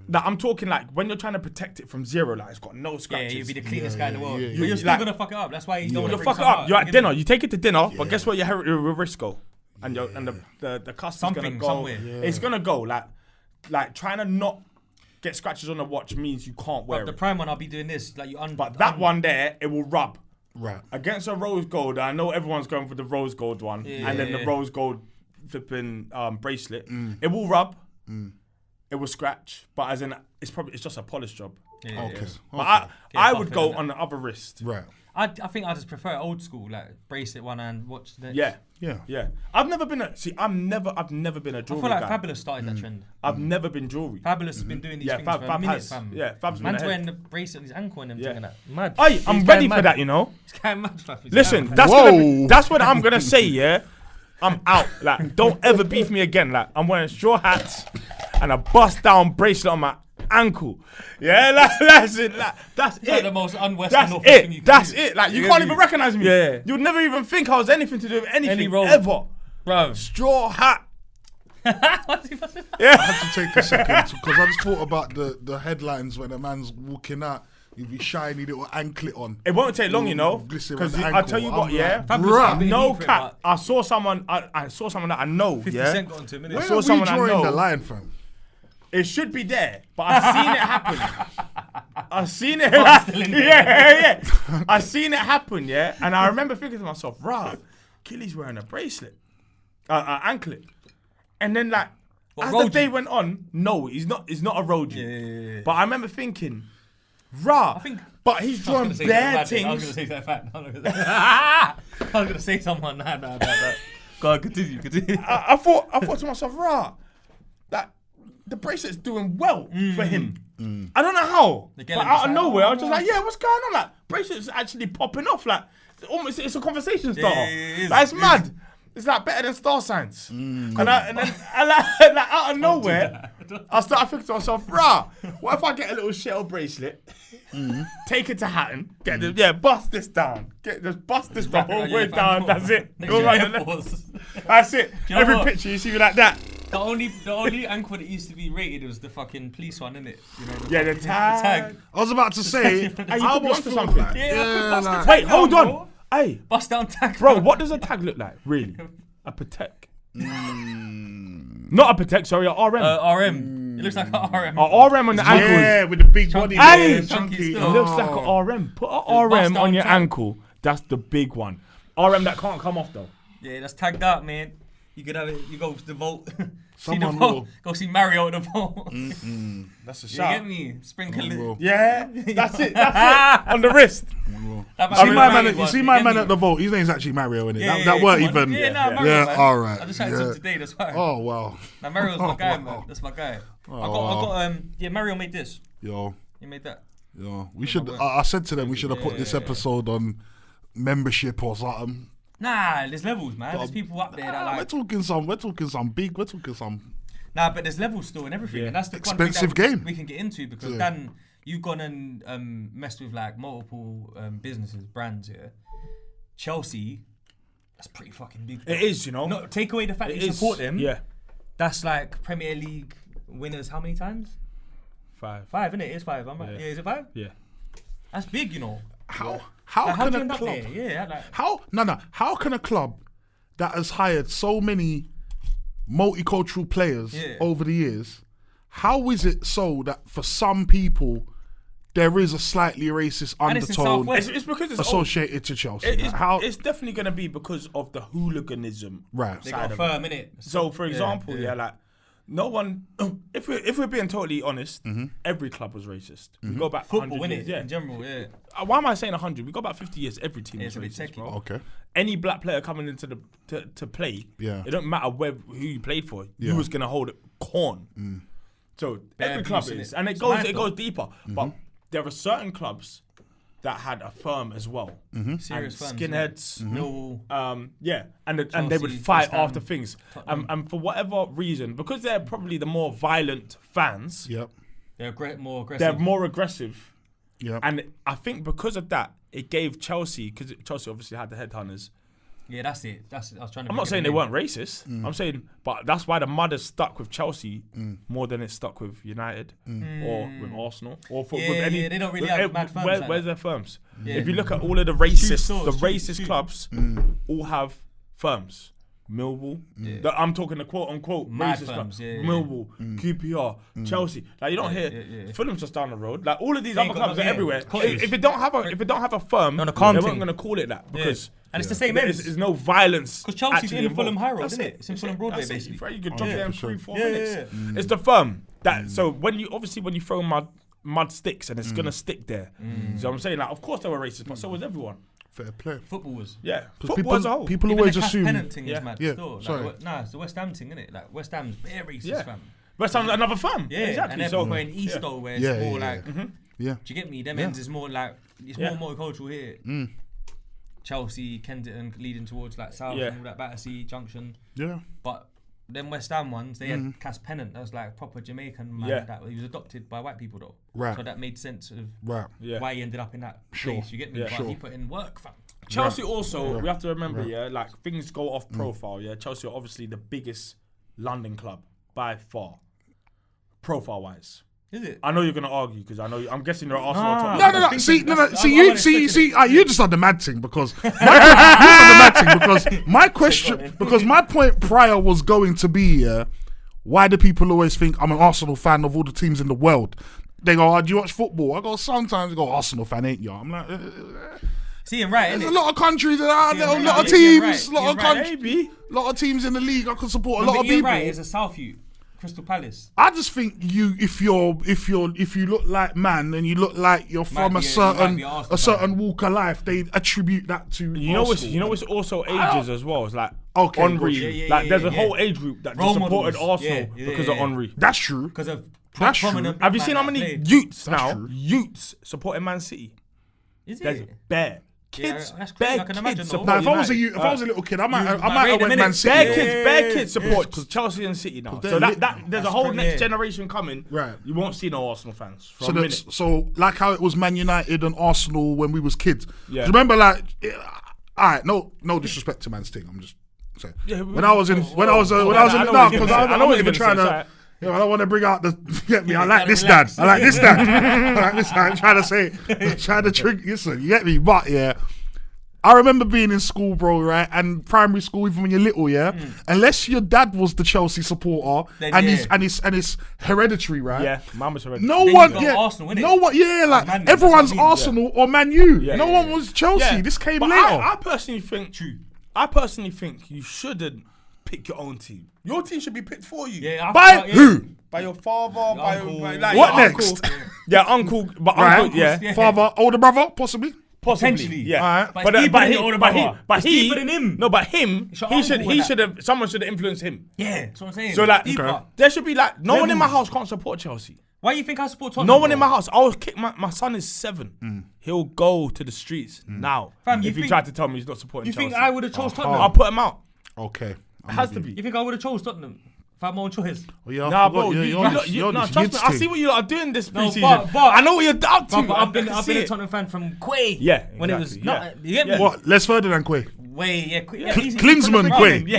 like I'm talking like when you're trying to protect it from zero, like it's got no scratches. Yeah, you'd be the cleanest guy in the world. But You're still gonna fuck it up. That's why you don't want to fuck it up. You're at dinner. You take it to dinner, but guess where your wrist go? And the customer's gonna go. Somewhere. It's gonna go like trying to not get scratches on the watch means you can't wear it. The prime one, I'll be doing this like you. But that one there, it will rub. Right. Against a rose gold, I know everyone's going for the rose gold one, and then the rose gold flipping bracelet. It will rub. It will scratch, but as in it's just a polish job. But I would go on the other wrist. Right. I think I just prefer old school, like bracelet one and watch the next. Yeah. I've never been a jewelry I feel like guy. Fabulous started that trend. I've never been jewelry. Fabulous has been doing these things for minutes, fam. Yeah, Fab's been Man's ahead. wearing the bracelet on his ankle and them thing and that. Mad. Hey, I'm ready for that, you know. He's kind of mad, fam. Listen, that's what I'm gonna say, yeah. I'm out. Like, don't ever beef me again. Like, I'm wearing straw hats and a bust down bracelet on my ankle. Yeah, like, that's it. Like, that's Like it. the most un-Western That's Norfolk thing you it. can That's do. it. Like, you get can't me? even recognize me. Yeah. You'd never even think I was anything to do with anything Any role. ever. Bro. Straw hat. What's he saying? Yeah. I had to take a second because I just thought about the headlines when a man's walking out with his shiny little anklet on. It won't take long, you know, Glisten because on the I'll ankle. tell you I'm what, yeah. like, Fabulous got a bit of No heat for it, cap. but I saw someone. I saw someone that I know. 50 Yeah. Cent got onto him, innit? Where saw are we someone I drawing know. the line from? It should be there, but I've seen it happen. I've seen it. Yeah. I've seen it happen, yeah. And I remember thinking to myself, "Rah, Killy's wearing a bracelet, anklet," and then like What, as the rolled day you? went on, no, he's not. He's not a road you. Yeah. But I remember thinking, "Rah," I think but he's I drawing was gonna say bare something bad, I was gonna things. say that fact. I was gonna say someone. Nah. Go on, continue. I thought to myself, "Rah, that the bracelet's doing well for him." I don't know how, but Again, I'm out just of like, nowhere, I was oh. just like, "Yeah, what's going on?" Like, bracelet's actually popping off. Like, it's a conversation starter. it is. Like, it's mad. It's like better than star signs. And then like, out of nowhere, I started thinking to myself, "Rah, what if I get a little shell bracelet, take it to Hatton, bust this down, just bust this the Wrap it whole around way your down. fan That's it. Next Go to your around Air the neck. Force. That's it. you know Every what? picture you see me like that. The only ankle that used to be rated was the fucking police one, innit? You know, Yeah, the tag. I was about to say, Hey, I you could be almost onto feel something. like, Yeah, I could bust the like, tag Wait, down, hold on. bro. Hey, Bust down tag. bro, what does a tag look like, really? A Patek? Not a Patek, sorry, a RM. RM. It looks like an RM. A RM on the ankles. yeah, with the big body. Hey! there, Chunky chunky. still. It looks like an RM. Put a bust RM down on your tag. ankle. That's the big one. RM that can't come off, though. Yeah, that's tagged out, man. You could have it. You go to the vault. See the Someone vault. will. Go see Mario at the vault. That's a You get me? Sprinkle Will. it. Yeah, that's it. That's it. On the wrist. That See might my be man, the you one, see you my get man me? at the vault. His name's actually Mario, innit? Yeah, that weren't come on. even. Yeah, nah, Mario, Yeah, man. all right. I just chatted to Yeah. him today. That's why. Oh wow. Now Mario's my guy, wow. man. That's my guy. I Oh. got. Yeah, Mario made this. Yo, He made that. we should. I said to them we should have put this episode on membership or something. Nah, there's levels, man. There's people up there that We're like. talking some big. We're talking some. Nah, but there's levels still and everything. Yeah. And that's the one Expensive thing that game. we can get into because Yeah. Dan, you've gone and messed with like multiple businesses, brands here. Chelsea, that's pretty fucking big. It is, you know. No, take away the fact that It you is. support them. Yeah. That's like Premier League winners how many times? 5. 5, innit? It's 5. I'm right. Yeah. Yeah, is it 5? Yeah. That's big, you know. How Like, how can do you a end up club? there? Yeah, like, How can a club that has hired so many multicultural players Yeah. over the years, how is it so that for some people there is a slightly racist And it's in undertone Southwest. It's because it's associated to Chelsea? It's, How? it's definitely going to be because of the hooliganism. Right. they side got a of firm, innit? So, for example, like, no one, if we're being totally honest, every club was racist. We go back Football, 100 innit? years. Yeah. In general, yeah. Why am I saying 100? We go back 50 years. Every team Yeah, was it's a bit racist, techie. bro. Okay. Any black player coming into to play, Yeah. it don't matter who you played for. Yeah. You was gonna hold it corn. So Bare every club abuse, is, innit? and it It's goes mad, it though. goes deeper. But there are certain clubs that had a firm as well. Serious And firms, skinheads. Millwall. Yeah, and they would Chelsea, fight West Ham, after things, and for whatever reason, because they're probably the more violent fans, Yep. They're more aggressive. they're more aggressive, Yep. and I think because of that, it gave Chelsea, because Chelsea obviously had the headhunters. Yeah, that's it. I was trying to. I'm not think saying of they the weren't racist. I'm saying, but that's why the mud has stuck with Chelsea Mm. more than it's stuck with United or with Arsenal or with Yeah, any. yeah, they don't really with have mad firms like where's that. their firms? Yeah. If you look at all of the racist clubs, all have firms. Millwall, I'm talking the quote unquote Mad racist firms, clubs. yeah, yeah. Millwall, QPR, Chelsea. Like you don't hear yeah. Fulham's just down the road. Like all of these Ain't other got clubs no- are yeah. everywhere. Cottage. If it don't have a firm, No, the they calm weren't thing. gonna call it that because. And it's the same There's, ends. there's no violence. Because Chelsea's actually in Fulham involved. High Road, That's isn't it? It's in Fulham Broadway, That's it. basically. You can drop there in 100%. 3-4 Yeah, minutes. yeah. It's the firm that. So when you throw mud sticks and it's gonna stick there. So I'm saying like, of course they were racist, but so was everyone. Fair play. Football was. Yeah, 'Cause football as a whole. people Even always the Cass assume. Pennant thing Yeah. is mad. Yeah, Still. sorry. Like, it's the West Ham thing, isn't it? Like West Ham's very racist, Yeah. fam. But some another firm. Yeah, exactly. and they're So going east though, where it's Yeah, more yeah, like. Yeah. Do you get me? Them ends is more like it's Yeah. more multicultural here. Chelsea, Kensington leading towards like South and all that Battersea Junction. Yeah. But them West Ham ones, they had Cass Pennant. That was like proper Jamaican man. That he was adopted by white people though. Right. So that made sense of Why he ended up in that place. You get me? But he put in work, fam. Chelsea also, we have to remember, like things go off profile. Chelsea are obviously the biggest London club by far, profile wise. Is it? I know you're gonna argue because I'm guessing you're Arsenal. No. See, you just on the mad thing because my question, because my point prior was going to be, why do people always think I'm an Arsenal fan of all the teams in the world? They go, do you watch football? I go, sometimes. They go, Arsenal fan, ain't you? I'm like, see him right. There's a lot of countries that are, a lot of teams, lot of teams in the league I can support. A lot of people. people. Right, it's a South Youth. Crystal Palace. I just think if you look like man and you look like you're from a certain walk of life, they attribute that to Arsenal. It's also ages as well. It's like Henry, there's a whole age group that just supported Arsenal because of Henry. That's true. Because of prominent. Have you seen how many youths now? Youths supporting Man City. Is There's it? bare kids, that's crazy. I can imagine. If I was a little kid, I might have went Man City. Bare kids support Chelsea and City now. So that there's a whole next generation coming. Right. You won't see no Arsenal fans for a minute. So like how it was Man United and Arsenal when we was kids. Yeah. Do you remember alright, no disrespect to Man's thing. I'm just saying. Yeah, I know even trying to. I don't want to bring out the. Get me? I like this dad. I like this dad. I'm trying to say, trying to trick. Listen, you get me? But I remember being in school, bro, right, and primary school, even when you're little, unless your dad was the Chelsea supporter, and it's hereditary, right? Yeah, mama's hereditary. No one, everyone's Arsenal or Man U. No one was Chelsea. This came later. I personally think you shouldn't pick your own team. Your team should be picked for you. Yeah, by who? By your father. By what next? Uncle. But uncle, father, older brother, possibly. Potentially, yeah. But he, but him. No, but him. He should have. Someone should have influenced him. Yeah, that's what I'm saying. So there should be no one in my house can't support Chelsea. Why do you think I support Tottenham? No one in my house. I was kick. My son is 7. He'll go to the streets now. Fam, if you tried to tell me he's not supporting Chelsea. You think I would have chose Tottenham? I'll put him out. Okay. It has to be. You think I would have chose Tottenham? If I had my own choice? Nah, bro. Trust me. I see what you are doing this preseason. But I know what you're up to. I've been a Tottenham fan from Quay. Yeah. When it was not. You get me? What? Less further than Quay. Klinsmann Quay. Quay.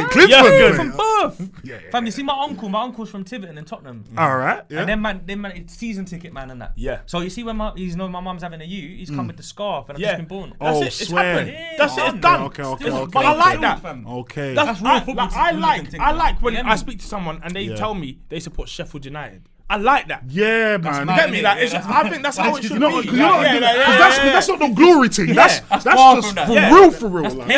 Klinsmann from birth. Fam, you see my uncle. My uncle's from Tiverton in Tottenham. All right. And then man, it's season ticket man and that. Yeah. So you see when my mum's having a he's come with the scarf and I've just been born. Oh, it's happened. That's it. It's done. Okay. But I like that. Okay. That's real football. I like when I speak to someone and they tell me they support Sheffield United. I like that. Yeah, man. You get me? I think that's how it should be. That's not the glory thing. That's just for real.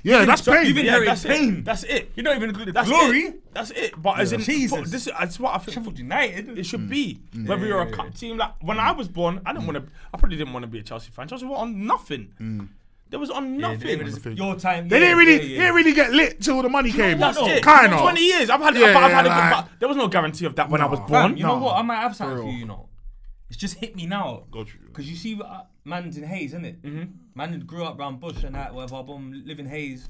Yeah, that's pain. That's pain. That's it. You don't even include the glory. That's it. But as in, Jesus, this is what I think. Sheffield United. It should be. Whether you're a cup team, like when I was born, I probably didn't want to be a Chelsea fan. Chelsea were on nothing. They was on nothing. Your time. They didn't really get lit till the money came. That's it. Kind of. 20 years. I've had but there was no guarantee of that when I was born. You know what? I might have something for you. It's just hit me now. Because you see, man's in Hayes, isn't it? Man grew up around Bush and that, whatever. Boom, live in Hayes.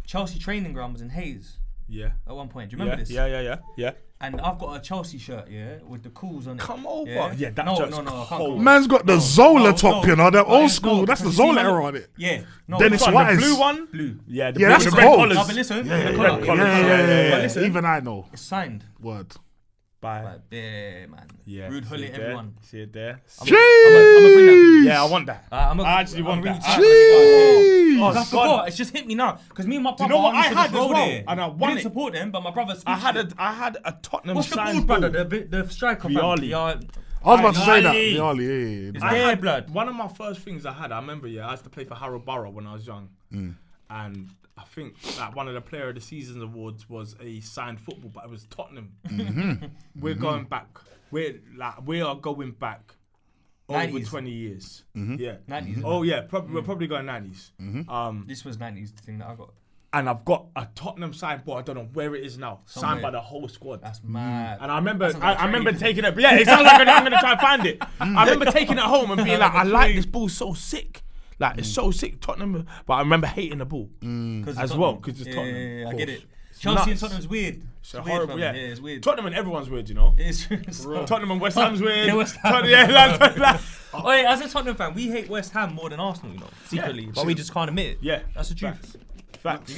Chelsea training ground was in Hayes. Yeah. At one point. Do you remember this? Yeah. And I've got a Chelsea shirt, with the cools on it. Come over. Yeah, that no, shirt's I can't cold. go. Man's got the Zola top, you know, the old school. That's the Zola era on it. Yeah. No, Dennis Wise. The blue one? Blue. Yeah, that's red cold. collars. No, but listen. Yeah. Listen. Even I know. It's signed. Word. By there, man. Yeah. Rude Hullet, everyone. See it there? I'm gonna bring that. Yeah, I want that. I actually want that. That's God. It's just hit me now. Because me and my brother, you know what I had as well? There. And I We won didn't it. support them, but my brother. I had a Tottenham What's the signed bald brother? The striker. Viali. I was about to say that. It's their blood. One of my first things I remember, I used to play for Harrow Borough when I was young. And I think that one of the Player of the Season awards was a signed football, but it was Tottenham. We're going back. We are going back over 90s. 20 years. Yeah. 90s. Oh yeah, we're probably going 90s. This was 90s thing that I got. And I've got a Tottenham signed ball. I don't know where it is now. Signed by the whole squad. That's mad. And I remember taking it. Yeah, it sounds like I'm going to try and find it. I remember taking it home and being like, I like this ball so sick. Like it's so sick. Tottenham, but I remember hating the ball as well because it's Tottenham. Yeah, I get it. It's Chelsea nuts. and Tottenham's weird. It's It's horrible. weird, Yeah, it's weird. Tottenham and everyone's weird, you know. It's Tottenham and West Ham's weird. Yeah, West Ham. Oh, wait, as a Tottenham fan, we hate West Ham more than Arsenal, you know, secretly, but we just can't admit it. Yeah, That's the truth. Facts.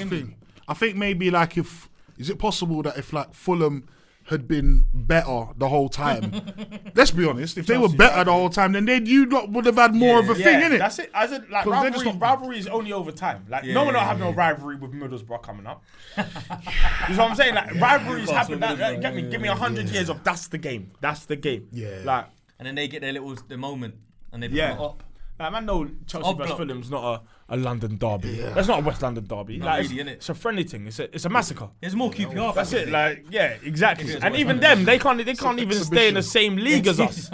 I think maybe like is it possible that if like Fulham had been better the whole time, let's be honest, if they were better the whole time, then you lot would have had more of a thing, innit? That's it. As in, like rivalry is only over time. Like no one will have no rivalry with Middlesbrough coming up. You know what I'm saying? Like rivalries happen. Give me 100 years of that's the game. That's the game. Yeah. Like And then they get the moment and they become up. Like, man, no, Chelsea vs Fulham's not a London derby. Yeah. That's not a West London derby. Not Like, really, innit? it's a friendly thing. It's a massacre. There's more QPR. That's it. Like, yeah, exactly. If it was And West even London, them, they can't even stay in the same league as us.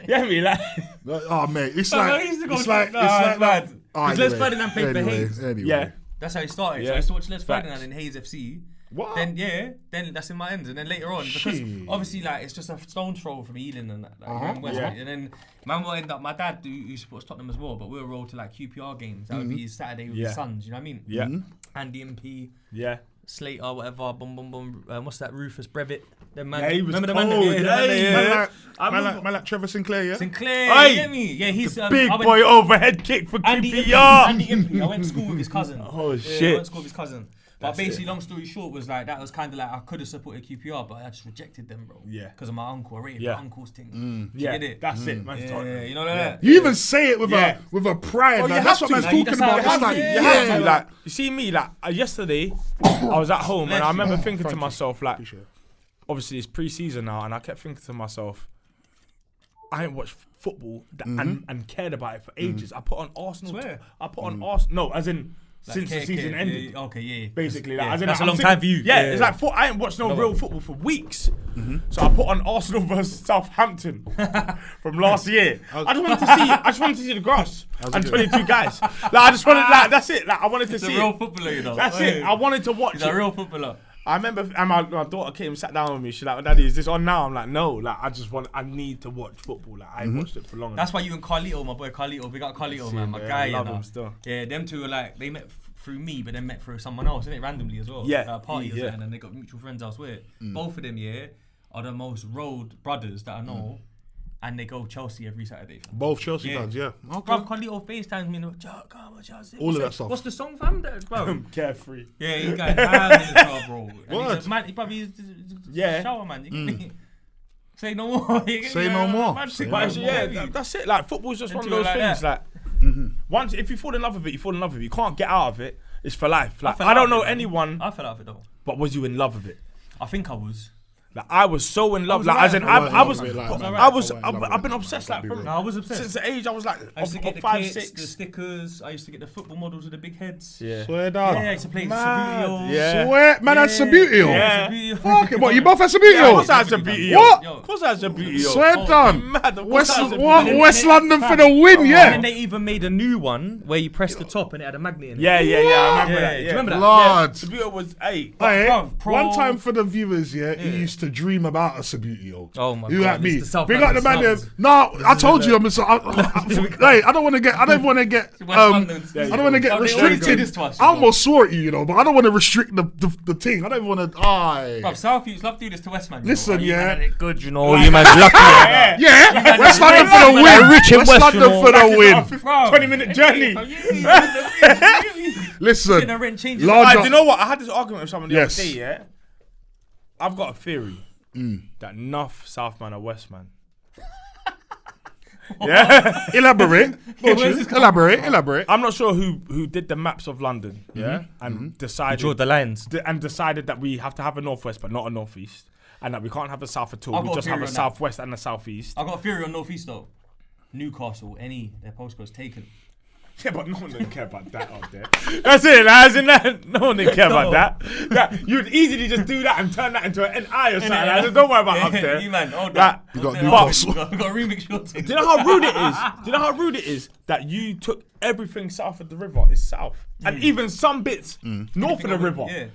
Yeah, me like. Oh mate, it's I like used to go it's like mad. Oh, Because Les Ferdinand played for Hayes. Anyway. Yeah. That's how he started. So Yeah. I used to watch Les Facts. Ferdinand in Hayes FC. What? Then that's in my ends. And then later on, because Shit. obviously like it's just a stone's throw from Ealing and that. Like, West, Yeah. And then man will end up. My dad who supports Tottenham as well, but we'll roll to like QPR games. That would be his Saturday with his sons. You know what I mean? Yeah. Andy MP, Yeah. Slater, whatever. Boom, boom, boom. What's that? Rufus Brevitt. Them man. Yeah, he was remember cold. the man? Yeah. Man like Trevor Sinclair, yeah? Sinclair, Aye. you get me? Yeah, he's Big boy overhead kick for Andy Impey. QPR. Andy Impey. I went to school with his cousin. Oh, Yeah, shit. I went to school with his cousin. But basically, long story short, was like that was kind of like I could have supported QPR, but I just rejected them, bro. Yeah. Because of my uncle. I rated Yeah. my uncle's thing. Yeah, Get it? that's it. Man's Yeah, Tottenham. you know that. You even say it with Yeah. a pride. Oh, like, you that's have what to. man's Like, you talking just about. have It's to. like, Yeah. Yeah, yeah. like you see me, like yesterday, I was at home and I remember thinking to myself, like, obviously it's pre-season now, and I kept thinking to myself, I ain't watched football and cared about it for ages. I put on Arsenal. Swear. I put on Arsenal. No, as in Like, since the season ended. Yeah, okay, yeah. Basically, Yeah, like, as in, that's like, a long I'm time thinking- for you. Yeah, Yeah. it's like I ain't watched no real football for weeks. So I put on Arsenal versus Southampton from last year. I just wanted to see the grass and 22 guys. Like I just wanted, like that's it. Like I wanted to He's see a real it. footballer, you know. That's it. I wanted to watch He's it. a real footballer. I remember, and my daughter came, sat down with me. She's like, "Daddy, is this on now?" I'm like, "No, like I need to watch football. Like I ain't watched it for long." That's why you and Carlito, my boy Carlito, big up Carlito, man, my yeah, guy. I love you know. him still. Yeah, them two were like they met through me, but then met through someone else, innit? Randomly as well. Yeah, At a party or yeah. something, and they got mutual friends elsewhere. Both of them, yeah, are the most road brothers that I know, and they go Chelsea every Saturday. Both Chelsea Yeah. fans, yeah. Okay. Bro, Carlito FaceTimes me and go, come on, Chelsea. All of that stuff. What's the song, fam? Bro. Carefree. Yeah, he got ham in the car, bro. And What? he's a man, he probably is Yeah. shower man. You get me? Say no more. Say no more. Man, Say say But no it's, more, yeah, baby. that's it. Like football's just one of Into it those like things. that. Like once, if you fall in love with it, you fall in love with it. You can't get out of it. It's for life. Like fell I out don't of know it, man. anyone, I fell out of it though. but was you in love with it? I think I was. Like I was so in love. was Like alright, as in, I was alright. I've been obsessed. Like from No, I was obsessed. since the age I was like I used to get of the 5, kits, 6. the stickers. I used to get the football models with the big heads. Yeah. Swear Yeah, I down. used to play Mad. Sabutio. Yeah. Swear, man, that's Sabutio. Yeah. Fuck it, what, you both had Yeah, of Sabutio? course I had to beat you. What? Of course I had to beat you. Swear down. Mad. Of course West, I had to beat what? you. West London for the win, And yeah. then they even made a new one where you press the top and it had a magnet in it. Yeah. I remember Yeah, that. do Yeah. you remember that? Lord. Sabutio was 8. Hey, Bruv, pro- one time for the viewers, yeah, he used to dream about a Sabutio. Oh my You God, at me? it's the South Big up the man London there. slums. No, I told you, hey, I don't want to get. I don't want to get. West I London. don't want to get Oh, they already did restricted. this to us, I almost swore at you know, but I don't want to restrict the thing. I don't even want to. Bruv, South East love to do this to West Man. Listen, you know. yeah. You man, good, you know. You man's lucky. Yeah, West London for the win. rich in West West, London you know. for the win. 20-minute journey. Listen, The rent changes. large. Do you know what? I had this argument with someone the Yes. other day, yeah? I've got a theory that enough South man are West man. Yeah? Elaborate. Elaborate. I'm not sure who did the maps of London, yeah? And decided Draw the lines. decided that we have to have a northwest but not a northeast. And that we can't have a south at all. I've We got a just have theory a on that. southwest and a southeast. I got a theory on North East though. Newcastle, their postcode's taken. Yeah, but no one didn't care about that out there. That's it, as in that. No one didn't care about that. You'd easily just do that and turn that into an NI or something. Like, just don't worry about up there. You man, hold That- that. You got Got Newcastle. to remix your thing. Do you know how rude it is? Do you know how rude it is that you took everything south of the river is south, and even some bits north of the river. Yeah.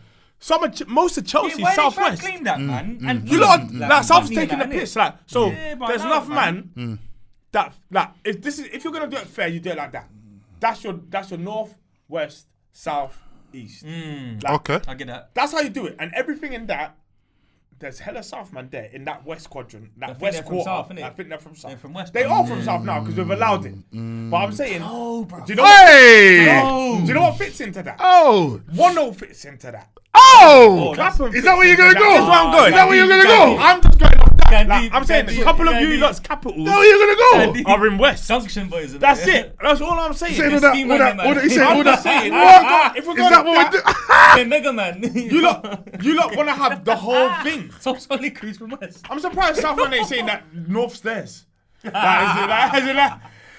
Most of Chelsea's Why southwest. they claim that, man? And You lot, like, South's fuck me taking the that, innit? piss. Like, so Yeah, but there's I know, enough man. that like if you're gonna do it fair, you do it like that. that's your north, west, south, east. Okay. I get that. That's how you do it, and everything in that. There's hella South man there in that west quadrant, that west they're from quarter. South, innit? I think they're from South. They're from West. They are from South now because we've allowed it. But I'm saying, Oh, bro. do you know? Hey! Do you know what fits into that? Oh! 1-0 fits into that. Oh! Clapham Is that where you're fits gonna into go? that. That's where I'm going. Is that where you're gonna go? I'm just going off that. Can Like, be- I'm saying can a be- couple of can you be- lot's capitals Is that where you're gonna go? are in West. Junction boys. That's it. That's all I'm saying. Saying all This that, scheme all man, that, all that, he man. said I'm all just that. saying. What? If we're Is going that off what we're that, doing? Mega Man. you lot want to have the whole thing. So Solly Cruz from West. I'm surprised Southman ain't saying that North's theirs.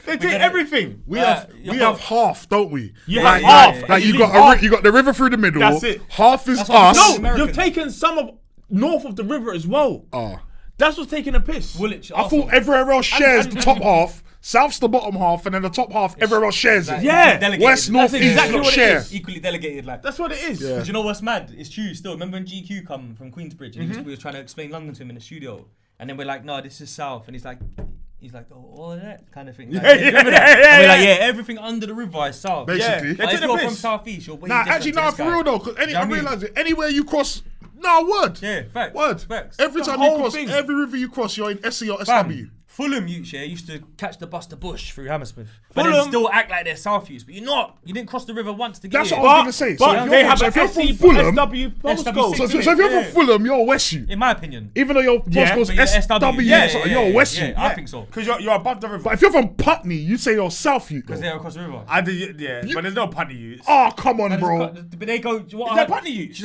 They take everything. We have half, don't we? You like, have half. Like you You got leave half. you got the river through the middle. That's it. Half is That's what us. I'm No, American. you've taken some of north of the river as well. Oh. That's what's taking a piss. Woolwich. I thought everywhere else shares the top half. South's the bottom half, and then the top half everywhere else shares it. Yeah. West, north, That's east, exactly what it share. is. Equally delegated, like. That's what it is. Yeah. Do you know what's mad? It's true still. Remember when GQ come from Queensbridge and we were trying to explain London to him in the studio, and then we're like, no, this is South, and he's like, oh, all of that kind of thing. Like, remember that? And we're like, yeah, everything under the river is South. Basically. Yeah. But if the you're piss. from South East, you're way Nah, different actually, to nah, this for guy. real though, because Do you know I what I mean? realise it. Anywhere you cross, word. Yeah, facts. Word. Facts. Every The time you whole cross, thing. every river you cross, you're in SC or SW. Fam, Fulham youths, yeah, used to catch the bus to Bush through Hammersmith. But then Fulham- still act like they're South youths. But you're not. You didn't cross the river once to get That's here. what I was going to say. So But if they you're have from- a if you're SC, from Fulham, SW postcode. so if Yeah. you're from Fulham, you're a West you. In my opinion. Even though your Yeah, postcode's But you're SW, Yeah, so yeah, you're a yeah, West yeah, you. I think so. Because you're above the river. But if you're from Putney, you say you're South you. Because they're across the river. But there's no Putney youths. Oh, come on, bro. But they go. What Is I there heard- Putney youths?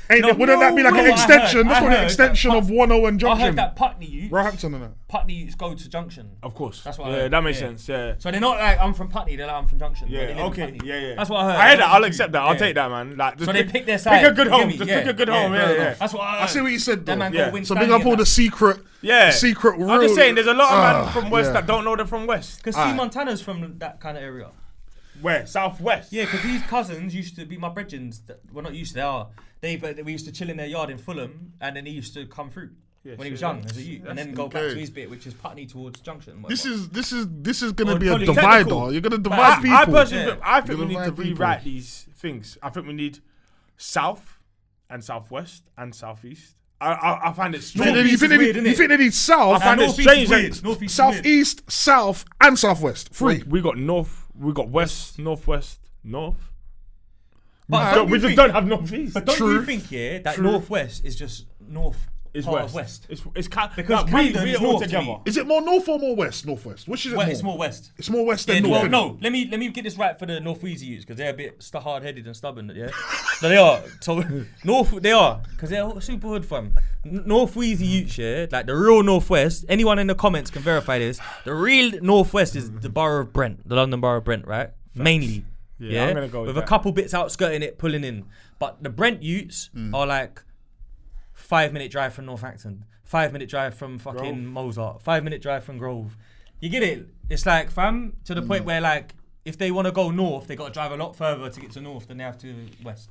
Wouldn't that be like no, an I extension? heard- That's I what an heard extension that of 101 I Junction. heard that Putney youths. Roehampton and that. Putney youths go to Junction. Of course. That's what I Yeah, heard. that makes Yeah. sense. Yeah. So they're not like I'm from Putney. They're like I'm from Junction. but they Yeah, live in okay, Putney. yeah. That's what I heard. I heard that. I'll accept that. I'll Yeah. take that, man. Like, just So they pick their side. Pick a good You get home. me? Just Yeah, pick a good home. fair Yeah, enough. yeah. That's what I heard. I see what you said, That though. man Yeah. go win So big up all the secret real. I'm just saying, there's a lot of men from West that don't know they're from West. Because see, Montana's from that kind of area. Where? Southwest. Yeah, because these cousins used to be my brethrens. Well, not used to, they are. We used to chill in their yard in Fulham, and then he used to come through when he was young as a youth, and then go back to his bit, which is Putney towards Junction. This is gonna Or be a probably divider. technical. You're gonna But divide people. I personally, Yeah. I think You're we need to gonna divide people. rewrite these things. I think we need South and Southwest and Southeast. I find it strange. You think they need South, I find it strange. Southeast, South, and Southwest. Three. We got North, we got West, Northwest, North. But We just don't have Northeast. But don't True. you think, that Northwest is just north It's part West. of West? It's kind Because like, Camden we is all north to together. me. Is it more North or more West? Northwest. Which is it Well, more? it's more West. It's more West Yeah, than North. well, innit? no, let me get this right for the North Wheezy youths because they're a bit hard-headed and stubborn. Yeah, no, they are. So they are because they're super hood fam. North Wheezy youths, yeah, like the real Northwest. Anyone in the comments can verify this. The real Northwest is the borough of Brent, the London borough of Brent, right? Mainly. Yeah, I'm gonna go with a that. couple bits outskirting it, pulling in. But the Brent youths are like 5-minute drive from Northampton, 5-minute drive from fucking Mozart, 5-minute drive from Grove. You get it? It's like, fam, to the point where like, if they want to go north, they got to drive a lot further to get to north than they have to west.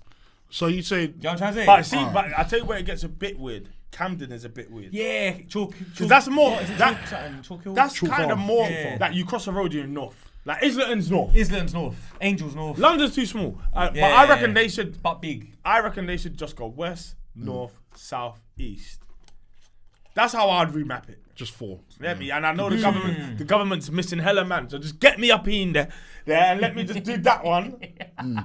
So you say Do you know what I'm trying to say? But see, but I tell you where it gets a bit weird. Camden is a bit weird. Yeah, chalk. That's more. What is it, That, Chalk Hill? that's Chalk kind of Farm. more Yeah. like you cross the road, you're in North. Like Islington's North. Island's north, Angels north, London's too small. But Yeah. I reckon they should. but big. I reckon they should just go west, north, south, east. That's how I'd remap it. just four. Let me, and I know the government's missing hella man, so just get me up in there, and let me just do that one,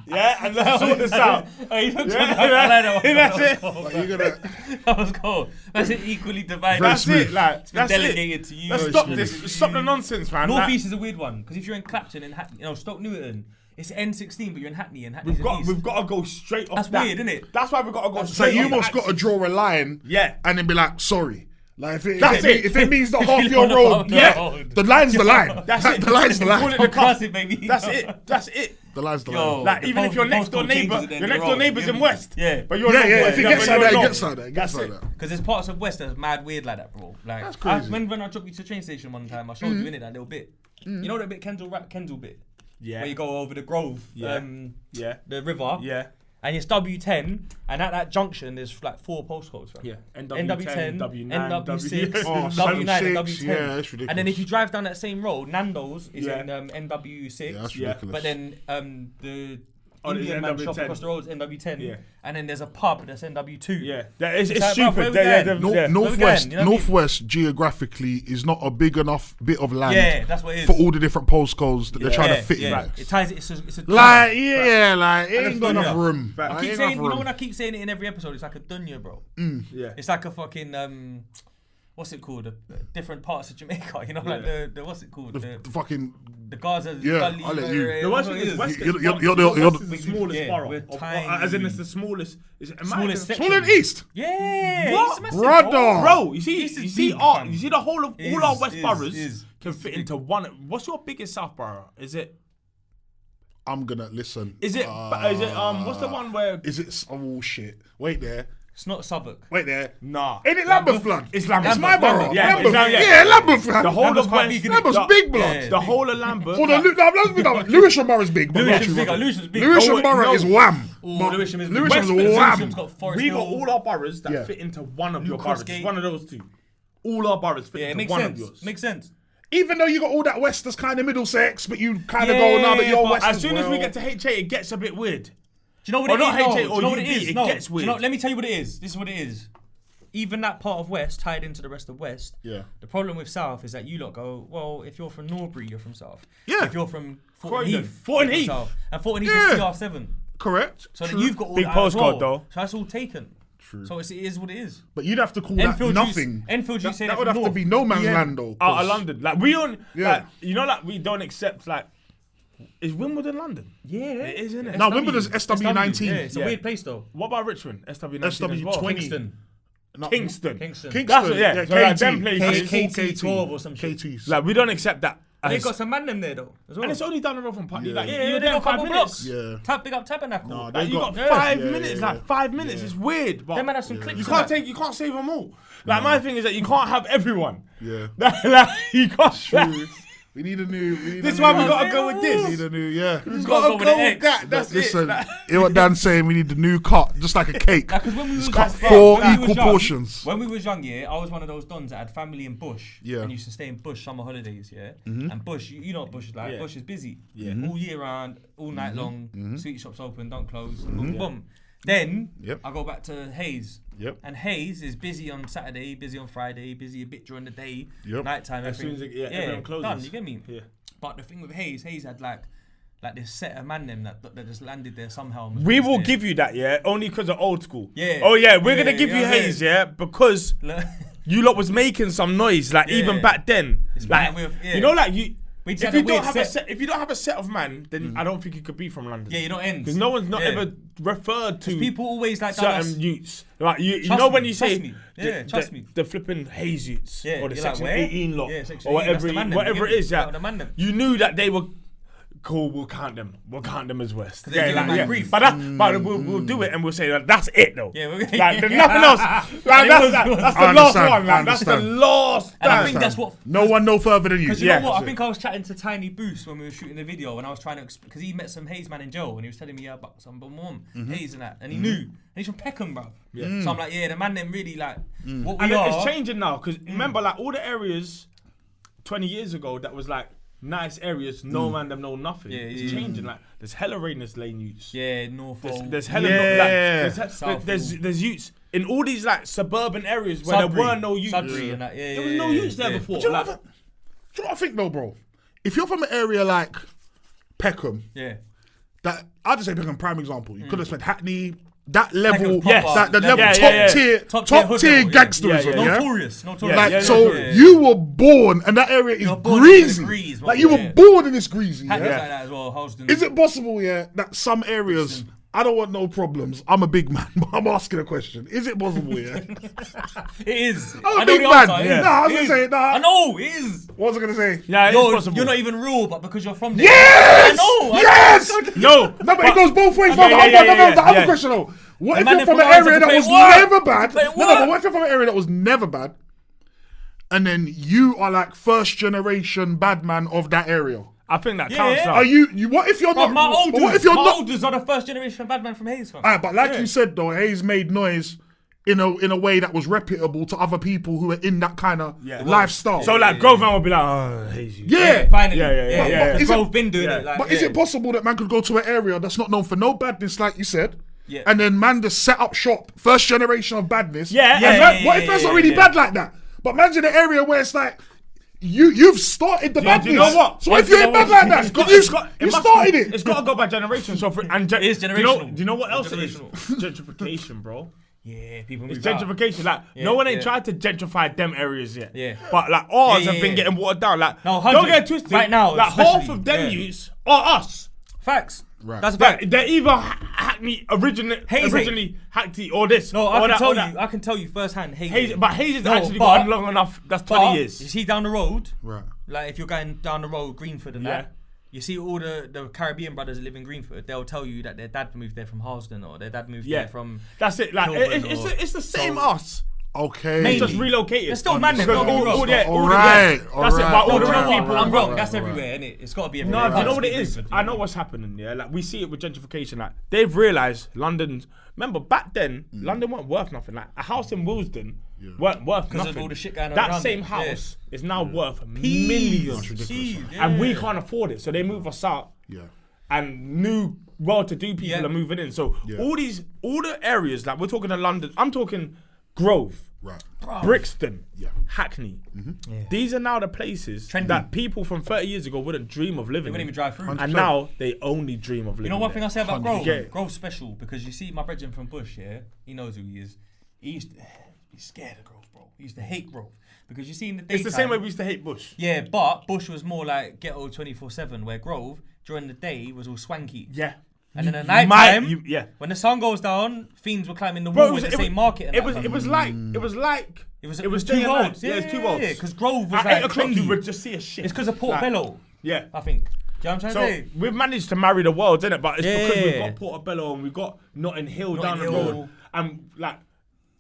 yeah, and let's sort this out. Oh, you looked Yeah, I like that one. that's it. Like, you're gonna. That was cool. That's it, equally divided. That's smooth. it, like It's been that's delegated it. to you. Let's Very stop smooth. this. Stop the nonsense, man. North Like, East is a weird one because if you're in Clapton and Stoke Newton, it's N16, but you're in Hackney and Hackney's we've got to go straight off. That's that. weird, isn't it? That's why we've got to go So straight. you off almost the got to axis. draw a line, Yeah. and then be like, sorry. Like That's it. if it means that half you your wanna road, follow the yeah, road. the line's the line. That's Like, it. the line's the Call line. it the Cross it, baby. That's it. That's it. The line's the Yo. line. Like The even if your postcode next door changes neighbour, at the end your of next the door road, neighbour's you in get me? West. Yeah. But you're Yeah, not yeah. West. If it Yeah, gets but like you're that, it not. gets like that. It gets That's like it. that. Because there's parts of West that's mad weird like that, bro. Like That's crazy. when I dropped you to the train station one time, I showed you in it that little bit. You know that bit Kendall bit? Yeah. Where you go over the Grove, Yeah. Yeah. the river. Yeah. and it's W10, and at that junction there's like 4 postcodes. Fam. Yeah, NW10, W9, NW6, Oh, W9, and W6, W10. yeah, that's ridiculous. And then if you drive down that same road, Nando's is Yeah. in NW6. Yeah, that's Yeah. ridiculous. But then the Oh, there's Indian man NW10. shop across the road is NW10. Yeah. And then there's a pub that's NW2. Yeah, it's like, bruv, stupid. where we Yeah, going? yeah, Northwest, you know what I mean? Northwest geographically is not a big enough bit of land Yeah, that's what it is. for all the different postcodes that they're trying to fit in. It ties it. It's a Like, yeah, like, it And ain't got it's enough dunya. room. Fact. I Like, keep ain't saying, enough you know room. when I keep saying it in every episode, it's like a dunya, bro. Yeah. It's like a fucking what's it called? Different parts of Jamaica. You know, like the what's it called? The fucking The Gaza. Yeah, Gully, I'll let you. The worst thing is West You're West is the the- smallest Yeah, borough. we're Of- as in, it's the smallest. Smallest section. smaller than East. Yeah. What? it's massive, Brother. Bro, you see, East is you see, big, our, fam. you see the whole of all our West boroughs is can fit into one. What's your biggest South borough? Is it? I'm gonna listen. Is it? What's the one where? Is it? Oh shit! Wait there. It's not Southwark. Wait there. Nah. Ain't it Lambeth blood? It's Lambeth. It's my borough. Yeah, Lambeth. it's- Yeah, Lambeth blood. The whole Lambeth's of quite West. big, innit? Lambeth's the- big blood. Yeah. The whole of Lambeth. Hold on, Lewisham is big. Lewisham's big. Lewisham's big. Lewisham Oh, wait, Borough no. is wham. Oh, Lewisham is big. Lewisham's Westford, wham. Lewisham's got Forest We got Hill. all our boroughs that Yeah. fit into one of New your boroughs. Crossgate. It's one of those two. All our boroughs fit Yeah, it into makes one sense. of yours. Makes sense. Even though you got all that West that's kind of Middlesex, but you kind of Yeah, go now that you're but West As soon as we well. get to HA, it gets a bit weird. Do you know what Or it not is? No, HA, do you or know what it UB, is? it No. gets Do you know, weird. let me tell you what it is. This is what it is. Even that part of West tied into the rest of West. Yeah. The problem with South is that you lot go, well, if you're from Norbury, you're from South. Yeah. If you're from Croydon. Heath, Thornton you're Heath. from South. And Thornton Heath Yeah. is CR7. Correct. So then True. you've got all Big that as postcode, well. though. So that's all taken. True. So it is what it is. But you'd have to call that Enfield nothing. Enfield, you say That would have to north. be no man's Yeah. land though. Out 'cause- of London. Like, we don't, Yeah. like, you know, like, we don't accept, like, is Wimbledon London? Yeah. It is, isn't it? No, Wimbledon's SW19. Yeah, it's a Yeah. weird place though. What about Richmond? SW19 as well. SW20. Kingston. No, Kingston. Kingston. Kingston. That's what- yeah. So, like, them places. KT12 or some shit. KTs. Like, we don't accept that. They as- got some man them there though. As well. and it's only down the road from Putney. Yeah. Like, Yeah, you're they there got in a couple 5 blocks. minutes. Yeah. Big up Tabernacle. No, Like, they you got- got 5 yeah, minutes. yeah, Like, 5 minutes. yeah. It's weird. But Them man have some clicks. you and can't that. you can't save them all. Like, my thing is that you can't have everyone. Yeah. Like, you can't. We need a new. This is why we gotta go with We this. need a new. Yeah. We gotta gotta go with go the with X. that. That's it. Listen, Like- hear what Dan's saying. We need the new cut, just like a cake. Because when we was Cut young- four when we equal was young- portions. When we was young, yeah, I was one of those dons that had family in Bush. Yeah. And used to stay in Bush summer holidays, yeah. And Bush, you know what Bush is like. Yeah. Bush is busy. Yeah. All year round, all night long. Sweet shops open, don't close. Boom, boom. Then Yep. I go back to Hayes. Yep. And Hayes is busy on Saturday, busy on Friday, busy a bit during the day. Yep. Nighttime, As soon everything. as everyone closes. Done. You get me? Yeah. But the thing with Hayes had like this set of man them that just landed there somehow. and was We always will there. give you that, yeah, only because of old school. Yeah. Oh yeah, we're Yeah, gonna give you you know what I Hayes, mean? yeah, because you lot was making some noise, like even Yeah. back then. man Like with- yeah. you know, like you. We just If had you a don't weird have a set. set, if you don't have a set of man, then I don't think you could be from London. Yeah, you don't end. Because no one's not Yeah. ever referred to People always like done us. certain youths. Like you Trust know me, when you trust say me. Yeah, trust me. the flipping Hayes youths Yeah, or the you're like, Section where? 18 lot Yeah, Section or 18, that's whatever the man them, whatever you it get is. me? Yeah, The man them. you knew that they were cool. We'll count them. We'll count them as West. they give them, like, brief. But we'll do it and we'll say that that's it though. Yeah, like there's nothing else. Like, that's I the last understand, one. I Like, that's the understand. last. And I time. think that's what. No one no further than you. Because you Yeah. know what? I That's think I was chatting to Tiny Boost when we were shooting the video, and I was trying to because he met some Hayes man in Joe, and he was telling me about some mom Hayes and that, and he knew, and he's from Peckham, bro. Yeah. So I'm like, yeah, the man them really like what we And are. it's changing now because remember, like all the areas 20 years ago that was like nice areas, no man them know nothing. Yeah, It's yeah, changing. Like there's hella Rainers Lane youths. Yeah, Norfolk. There's hella Yeah. there's youths in all these like suburban areas where Sudbury. there were no youths. Sudbury and that. Yeah, There was no youths there before. Do you know Like, what I think though, bro? If you're from an area like Peckham, Yeah. that I'll just say Peckham prime example. You could have spent Hackney, that level, Peckham's that the proper. level Yeah, top yeah, yeah. tier, Top top tier tier hood level, gangsterism. yeah, Yeah, Notorious. Notorious. Like yeah, so, yeah. you were born, and that area is You're born in the greasy. grease, Like you yeah. were born in this greasy. Hackney's Yeah? like that as well. Houston. Is it possible, yeah, that some areas? I don't want no problems. I'm a big man, but I'm asking a question. Is it possible, yeah? It is. I'm a I know big the man. answer. Yeah. Nah, I was gonna say, nah. I know it is. What was I gonna say? yeah, it's possible. You're not even real, but because you're from there. Yes! I know. Yes! No, No, but it goes both ways. Yeah, No, yeah, I have yeah. a question though. What The if man you're from from an Ireland area to that play was what? never bad? To play No, what? but what if you're from an area that was never bad? And then you are like first generation bad man of that area. I think that counts. Are you? What if you're Bro, not? my olders, What if you're my not? olders are the first generation of bad man from Hayes, fam. But like you said though, Hayes made noise in a way that was reputable to other people who were in that kind of lifestyle. So like Grove man would be like, oh, Hazy. Finally. Yeah. Because Grove been doing it. Like, But is it possible that man could go to an area that's not known for no badness, like you said? Yeah. And then man just set up shop, first generation of badness. Yeah. What if man's not really bad like that? But man's in an area where it's like you've started the badness. Do you know what? So if you ain't bad like that, you started it. It's got to go by generation. So it is generational. Do you know what else it is? Generational. Gentrification, bro. Yeah, people move It's out. gentrification. Like no one ain't tried to gentrify them areas yet. Yeah. But like ours have been getting watered down. Like No, don't 100. get it twisted. Right now, like half especially, of them youths are us. Facts. Right. That's a fact. They're either Hackney originally Hackney or this. No, or I can that, tell or you. that. I can tell you firsthand. Hayes. But Hayes has No, actually but- gone long enough. That's 20 years. You see down the road, Right. like if you're going down the road, Greenford and that, you see all the Caribbean brothers that live in Greenford. They'll tell you that their dad moved there from Harlesden or their dad moved there from. That's it. Like Kilburn it's the same so- us. Okay. It's just relocated. There's still man there, Because don't get me wrong. Alright. That's it. But all No, the do you know right what? people. I'm wrong. right, That's right. everywhere, innit? It's got to be No, everywhere. do you know what it Can't is? just be I know Greenford, what's happening. Yeah, like we see it with gentrification. Like they've realised London's. Remember back then, London weren't worth nothing. Like a house in Willesden weren't worth 'Cause nothing. of all the shit going on that around same it. house is now worth Peas. millions, Jeez, and we can't afford it. So they move us out. Yeah. And new well-to-do people are moving in. So all the areas, like we're talking in London, I'm talking Grove, Right. Brixton, Yeah. Hackney. These are now the places that people from 30 years ago wouldn't dream of living They wouldn't in. even drive through. And now they only dream of living You know one there. thing I say about Grove? Yeah. Grove's special because you see my brethren from Bush, he knows who he is. He used to be scared of Grove, bro. He used to hate Grove because you see in the daytime. It's the same way we used to hate Bush. Yeah, but Bush was more like ghetto 24/7, where Grove during the day was all swanky. Yeah. And then at night time, yeah. when the sun goes down, fiends were climbing the Bro, wall in the same market. And It was like It was day two and night. roads. Yeah, it's two roads. Yeah, because Grove was At like 8 o'clock, trendy. you would just see a shit. It's because of Portobello, Yeah. I think. Do you know what I'm So trying to say? we've managed to marry the worlds, innit? But it's because we've Yeah. got Portobello and we've got Notting Hill Notting down the Hill. road. And like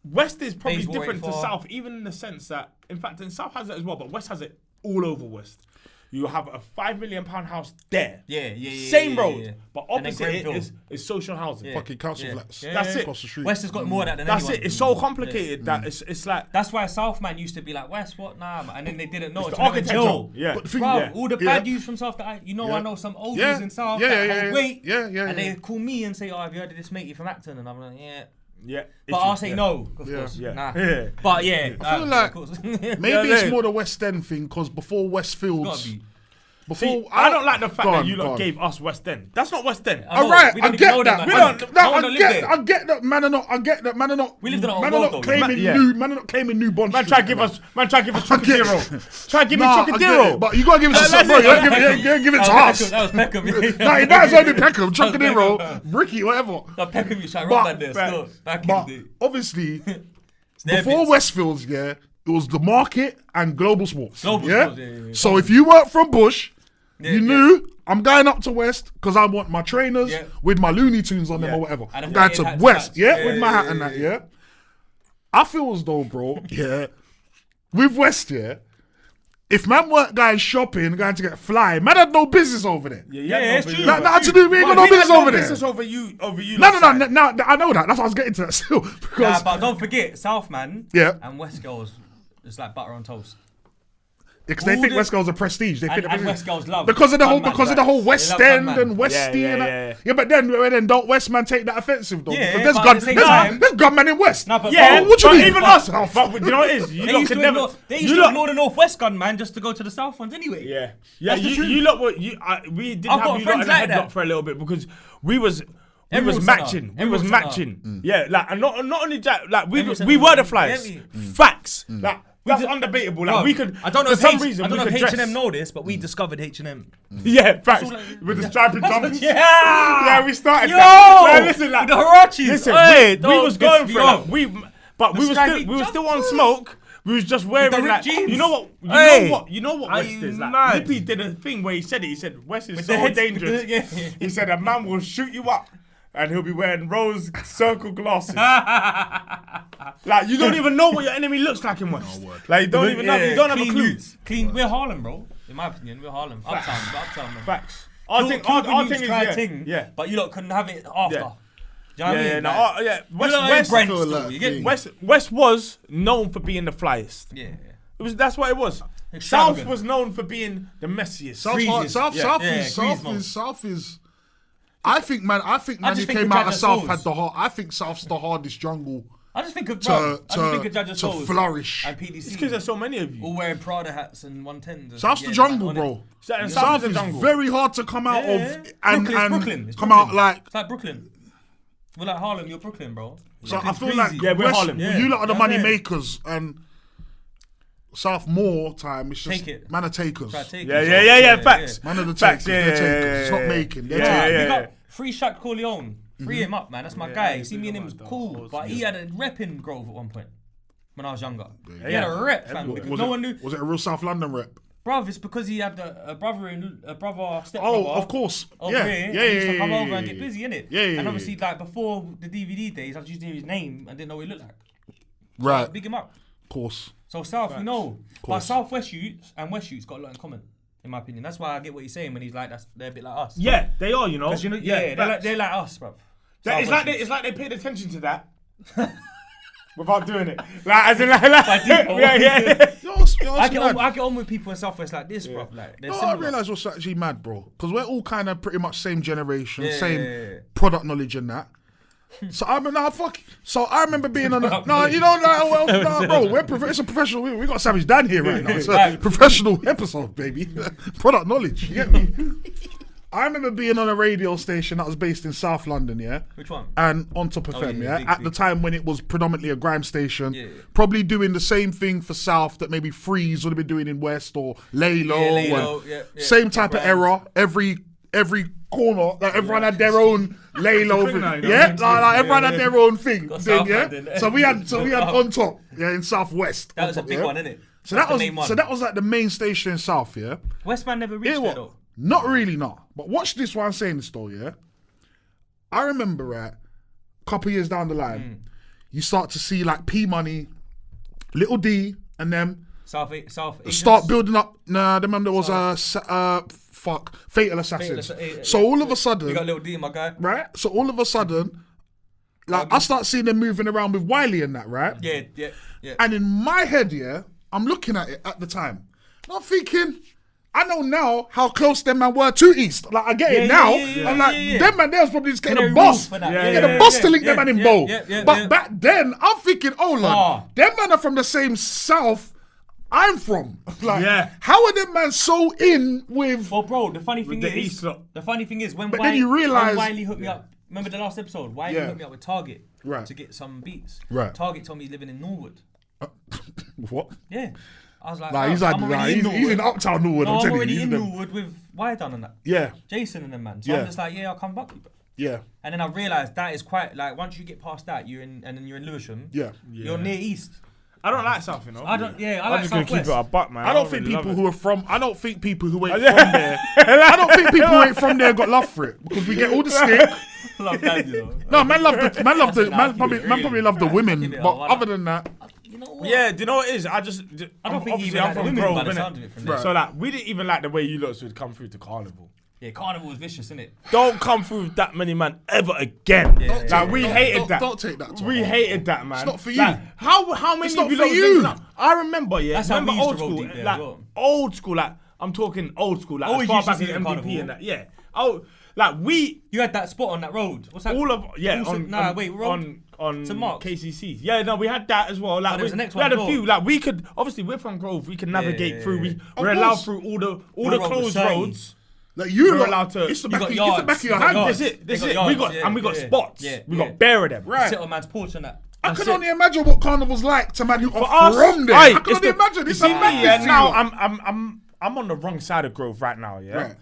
West is probably Bayswater different to 84. South, even in the sense that, in fact, in South has it as well, but West has it all over West. You have a £5 million house there. Yeah. Same yeah, road. yeah. But And then opposite it Grenfell. is social housing. Yeah. Fucking council Yeah. flats. Yeah, That's it. Across the street. West has got more of that than That's anyone. it. It's so complicated that it's like That's why Southman used to be like, West, what? Nah, man. And then they didn't know. the It's never architecture. until- Yeah. But the thing- Bro, yeah. all the bad youths from South that I know some old Yeah. dudes in South Yeah, that yeah, hold yeah. weight. Yeah. And they call me and say, oh, have you heard of this matey from Acton? And I'm like, yeah. Yeah. But I'll say no, of Yeah. course. Yeah. Nah. Yeah. But yeah. I feel of like course. maybe Yeah, it's yeah. more the West End thing because before Westfields. Gotta be. Before See, I don't like the fact Go that on, you go lot on. gave us West End. That's not West End. I know, Alright, we I don't even know get that. them, We man. don't- No one live there. I get that. Man are not. I get that. Man are not. We lived in an old Man are world, not though, claiming yeah. new. Man are not claiming new Bond Man, Street. try to give us Trocadero. Try to give me Nah, I get Trocadero. it, but you gotta give it to some, bro. You don't give it to us. That was Peckham. Nah, it might as well be Peckham, Trocadero, Bricky, whatever. That Peckham used to run But- that there still. Back in But the day. obviously, their before bits. Westfields, yeah, it was the market and Global Sports. Global yeah? Sports, yeah. So if you weren't from Bush, Yeah, you yeah. knew I'm going up to West because I want my trainers Yeah. with my Looney Tunes on them Yeah. or whatever. And I'm a going fitted to hat to West, match. yeah, Yeah, with my yeah, hat yeah, and that, yeah. yeah. I feel as though, bro, yeah, with West, yeah, if man weren't going shopping, going to get fly, man had no business over there. Yeah, it's true. Nothing to do, we ain't got no business over there. business over you. No, I know that. That's why I was getting to that still. Nah, Because, but don't forget, Southman Yeah. and West Girls, it's like butter on toast. because they all think the- West Girls are prestige. They think And West Girls love because of the whole gunman, West they love End gunman. and Westy Yeah, and yeah, that. yeah. Yeah, but then don't West man take that offensive though? Yeah, because but at the same time- there's gunmen in West. Nah, but Yeah, what you but mean? even us. But you know what it is? You They lot used could to never. ignore, they used you to lot- ignore the Northwest gunman just to go to the South ones anyway. Yeah, That's the you, truth. you lot were we did I've have got you lot friends in a like headlock that. for a little bit because we was Emerald matching. Centre. We was Emerald matching. Centre. Yeah, like and not only that, like we Emerald we Centre. were the flyers. Yeah, Facts. Like that's undebatable. Like Bro, we could. I don't know for if some H- reason I don't we know if could dress. H&M know this, but we discovered H&M. Yeah, facts. all like- With the striped jumpers. Yeah. Yeah, we started. Yo! that. Like, listen, like the Hirachis. listen, Hey, we don't was piss going me for it. off. Like, but The we stripy were still on jumpers. smoke. We was just wearing the ripped like jeans. you know what Hey. you know what Are West you is like. mad? Nippy did a thing where he said it. He said West is With so the head- dangerous. Yeah. He said a man will shoot you up. And he'll be wearing rose circle glasses. Like you don't even know what your enemy looks like in West. Like you don't even know. You don't have a Clean clue. roots. Clean. We're Harlem, bro. In my opinion, we're Harlem. Uptown, man. Facts. Our thing is thing, yeah. but you lot couldn't have it after. Yeah. Do you know what I mean? West was known for being the flyest. Yeah. That's what it was. South was known for being the messiest. South is. I think man who came out of South had the hard. I think South's the hardest jungle. I just think of to flourish. And PDC. It's because there's so many of you. All wearing Prada hats and 110s. South's the jungle, bro. South is very hard to come out of and Brooklyn. Come out like. It's like Brooklyn. We're like Harlem, you're Brooklyn, bro. So I feel like we're Harlem. You lot are the money makers and South more time. It's just man are takers. Yeah. Facts. Man are the takers. They're takers. It's not making. We got free Shaq Corleone. Free him up, man. That's my guy. You see, me and him was cool, but he had a rep in Grove at one point when I was younger. He had a rep, fam. No one knew. Was it a real South London rep? Bruv, it's because he had a brother stepbrother. Oh, of course. Yeah. He used to come over and get busy, innit? Yeah. And obviously, like before the DVD days, I just knew his name and didn't know what he looked like. Right. So big him up. Of course. So South, you know, but Southwest Youths and West Youths got a lot in common, in my opinion. That's why I get what he's saying when he's like, they're a bit like us. Yeah, they are, you know. They're like us, bruv. It's like they paid attention to that without doing it. Like as in like yeah. I get on with people in Southwest like this, bro. Like I realise what's actually mad, bro. Because we're all kind of pretty much same generation, same product knowledge and that. So I remember being on the bro. It's a professional. We got Savage Dan here right now. It's a professional episode, baby. Product knowledge. You get me? I remember being on a radio station that was based in South London, yeah? Which one? And on Top FM, yeah? At the time when it was predominantly a grime station. Yeah. Probably doing the same thing for South that maybe Freeze would have been doing in West or Laylo. Same type of era. Every corner, like everyone had their own Laylo thing. Like everyone had their own thing, yeah? So we had on Top, in Southwest. That was a big one, innit? So that was like the main station in South, yeah? Westman never reached it though. Not really, no. But watch this while I'm saying this though, yeah? I remember, right, a couple years down the line, you start to see like P Money, Little D, and them South start building up. Nah, remember there was Fatal Assassins. So all of a sudden, you got Little D, my guy. Right? So all of a sudden, like I start seeing them moving around with Wiley and that, right? Yeah. And in my head, I'm looking at it at the time. And I'm thinking, I know now how close them man were to East. Like I get it now. I'm like, them man, they was probably just getting a bus. Getting a bus to link them man in Bow. But back then, I'm thinking, Lord, them man are from the same South I'm from. Like, how are them man so in with? Well, bro, the funny thing is, when then you realize, Wiley hooked me up. Remember the last episode? Wiley hooked me up with Target to get some beats. Right. Target told me he's living in Norwood. What? Yeah. I was like, he's in Uptown Norwood. No, I'm already in Norwood with Wyrdon and that. Yeah. Jason and them, man. So I'm just like, I'll come back. Yeah. And then I realised that is quite like once you get past that, and then you're in Lewisham. Yeah. You're near East. I don't like South, you know. I like I'm just gonna keep it a buck, man. I don't think people who ain't from there. I don't think people who ain't from there got love for it because we get all the stick. Love that, you know. No, man probably love the women, but other than that. You know what? Yeah, do you know what it is? I don't think even like from the women Grove, by the sound of it from there. So like, we didn't even like the way you lot would come through to Carnival. Yeah, Carnival was vicious, innit? Don't come through with that many man ever again. We hated that. Don't take that. We hated that, man. It's not for you. Like, how many of you? I remember, That's how we used to roll deep there as well. Old school, like I'm talking old school, like as far back as MVP and that. Yeah. Oh, like You had that spot on that road. What's that? Road? On St. Mark's? KCC. Yeah, no, we had that as well. Like there was the next we had one a few. Like we could obviously we're from Grove. We can navigate through. We're allowed through all the closed roads. Like you're allowed to. It's the back of your hand. That's it. We got spots. We got bare of them. Right. Sit on man's porch and that. I can only imagine what Carnival's like to man who are from there. I can only imagine. It's a madness. Now I'm on the wrong side of Grove right now. Yeah. Right.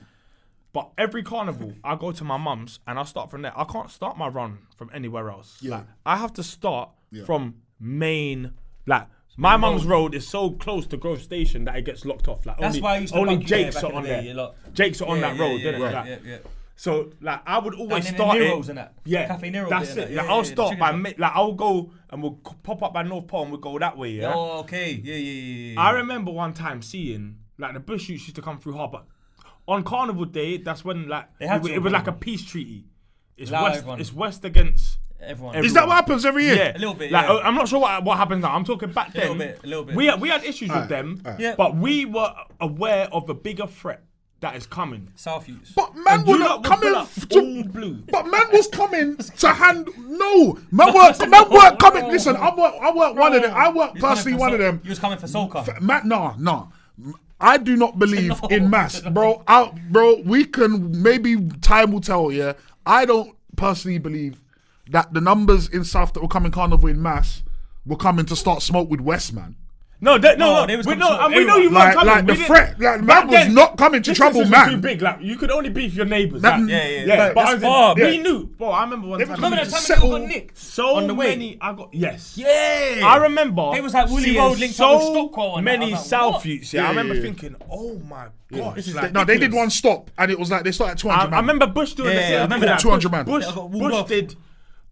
But every carnival, I go to my mum's and I start from there. I can't start my run from anywhere else. Yeah. Like, I have to start from main. Like my mum's road is so close to Grove Station that it gets locked off. Like that's why I used to only Jake's are on there. Jake's are on that road. Yeah. So like I would always start Nero's in that. Yeah, Cafe Nero. That's it. Like I'll start by I'll go and we'll pop up by North Pole and we'll go that way. Yeah. Oh, okay. Yeah. I remember one time seeing Like the bush youths used to come through hard, but on Carnival Day, that's when like it was like a peace treaty. It's West against everyone. Is that what happens every year? Yeah, a little bit. Like Yeah. I'm not sure what happens now. I'm talking back then. A little bit. We had issues with them, Yeah. but we were aware of the bigger threat that is coming. South youths. But man You was lot was coming all blue. But man was coming to hand. No, man weren't coming. Listen, I work one of them. I work personally one of them. You was coming for soca. Man, no. I do not believe No. in mass, bro. We can, maybe time will tell. Yeah, I don't personally believe that the numbers in South that were coming Carnival in mass were coming to start smoke with West, man. No, they was we coming know, to and we know you weren't coming. Like the threat, like man was not coming to trouble, was man. too big. Like you could only beef your neighbours. That- Like, Yeah. but That's far. we knew. Bro, I remember one time. Remember that to time settle- we got nicked? So on the way? many. Yes. Yeah. I remember. It was like Woolly seeing Road linked up with so Stockwell and that. I many was like, South what? youths. Yeah, I Yeah, remember yeah. thinking, oh my gosh. This is like, No, they did ridiculous. one stop, and it was like they started at 200 I man. remember Bush doing the Yeah, same. I remember thing. that. 200 man. Bush, Yeah, I got walled off.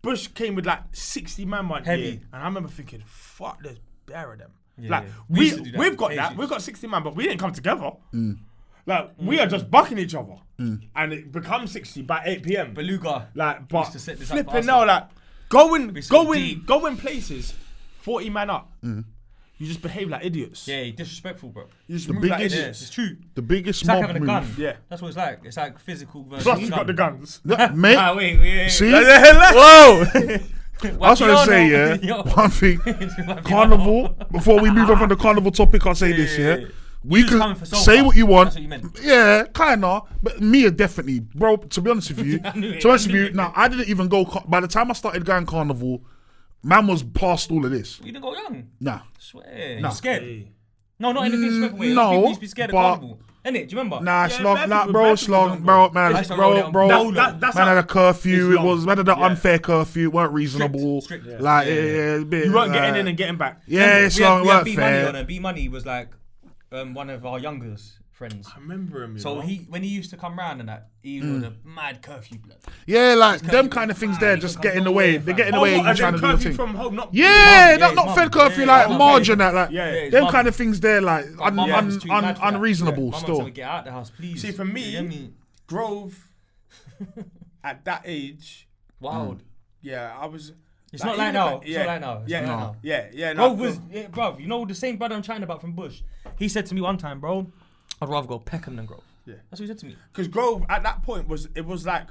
Bush came with like 60 man one Heavy. year, and I remember thinking, fuck, there's bare of them. Yeah, Like yeah. We used to do that. we've got that, Ages. we've got 60 man, but we didn't come together. Like we are just bucking each other, and it becomes 60 by 8 p.m. Beluga. Like, used but to set this up flipping for now, us. like so deep. going places, 40 man up. You just behave like idiots. Yeah, disrespectful, bro. You just The move like biggest- Yeah, idiots. it's true. The biggest It's like mob having a gun. move. Yeah. That's what it's like. It's like physical versus Plus, you got the guns. Mate, Ah, wait. see? Whoa! I was trying to say, yeah, one thing. Carnival, before we move on from the Carnival topic, I'll say this, yeah. We was coming can for say soca. what you want. That's what you meant. Yeah, kinda. But me, definitely. Bro, to be honest with you, I knew it, to be honest I with knew you, it. now, I didn't even go, by the time I started going Carnival, man was past all of this. You didn't go young. Nah. I swear. Nah. You scared? No, not in a disrespectful way. no, People used to be scared of but- Carnival. Innit? Do you remember? Nah, Yeah, slong, bad nah, people- bro, bad people slong, don't bro, go. man, I used to roll bro, down. bro. That's Man how- had a curfew. It's It was man had an Yeah. unfair curfew. It weren't reasonable. Strict. Yeah. Like, Yeah. a bit, You weren't getting like- in and getting back. Yeah, it's we had long, weren't B Money fair. on it. B Money was like one of our youngest friends. I remember him. So when he used to come round and that, he was a mad curfew blood. Yeah, like Curfew them was kind of things mad. there You just couldn't get come in the no way. way, They fam. get in the way. You and trying then to do your curfew thing. from home, not Yeah, his not mum. fed curfew, Yeah, like his Marge mum. and that, like Yeah, his them mum. kind of things there, like My mum was too mad for that. unreasonable My mum still. told me, get out the house, please. See, for You hear me, Grove, at that age, wild. yeah, I was. It's not like even now. if I- It's not like now. It's Yeah, not like no. now. Yeah. Bro No, was, bro, you know the same brother I'm chatting about from Bush. He said to me one time, bro, I'd rather go Peckham than Grove. Yeah. That's what he said to me. because Grove at that point was like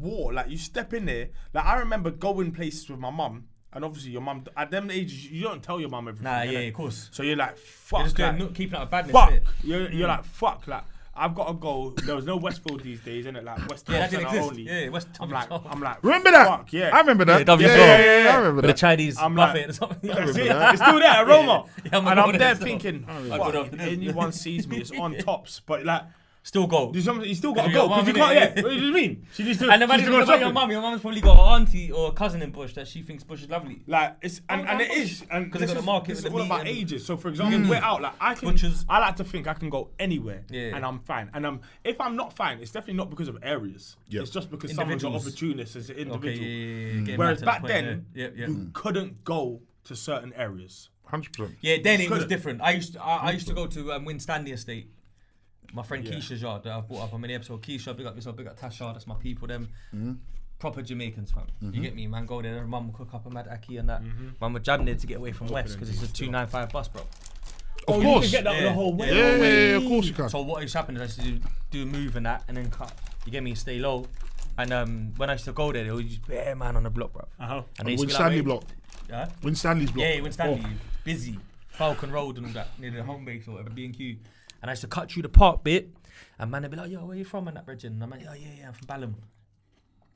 war. Like you step in there. Like I remember going places with my mum, and obviously your mum at them ages you don't tell your mum everything. Nah, innit? yeah, of course. So you're like fuck. You're just like, doing, keeping out of badness. fuck. innit? You're like fuck. Like I've got to go. There was no Westfield these days, innit? Like West Yeah, that Ham didn't Centre exist. only. Yeah, West I'm Ham like, Centre. Remember that? Fuck, yeah. I remember that. Yeah, W12. I remember With a that. Chinese I'm buffet like- or something. That's it. It's still there, aroma. Yeah, I'm and gonna I'm go there there thinking, still. fuck, I'll go if there. anyone sees me, it's on tops. But like, Still go. you still got to You go got because you one can't. minute, Yeah, what do you mean? She needs to. And then she's when to you go about your shopping. mum's probably got an auntie or a cousin in Bush that she thinks Bush is lovely. Like it's and Oh, it Bush. is and 'Cause they this got is, the market this with is the all meat about and- ages. So for example, we're out. Like Butchers. I like to think I can go anywhere Yeah. and I'm fine. And if I'm not fine, it's definitely not because of areas. Yep. It's just because someone's an Individuals. opportunist as an individual. Getting Whereas back back to that then, point, yeah. you couldn't go to certain areas. 100%. Yeah, then it was Couldn't. different. I used to go to Winstanley Estate. My friend Keisha's yard that I've brought up on many episodes. Keisha, big up yourself, big up Tasha, that's my people, them. Proper Jamaicans, fam. You get me, man? Go there, mum will cook up a mad ackee and that. Mum would jam there to get away from West because it's a 295 bus, bro. Of You course. can get that Yeah. the whole way. Yeah, of course you can. So what used to happen is I used to do a move and that and then cut. You get me? Stay low. And when I used to go there was just bare man on the block, bro. Uh-huh. And they used to be Winstanley like, block. yeah? Winstanley's block. Yeah, Winstanley, busy, Falcon Road and all that, near the home base or whatever, B&Q. And I used to cut through the park bit, and man, they'd be like, yo, where you from? And that bridge. And I'm like, oh, yeah, I'm from Balham.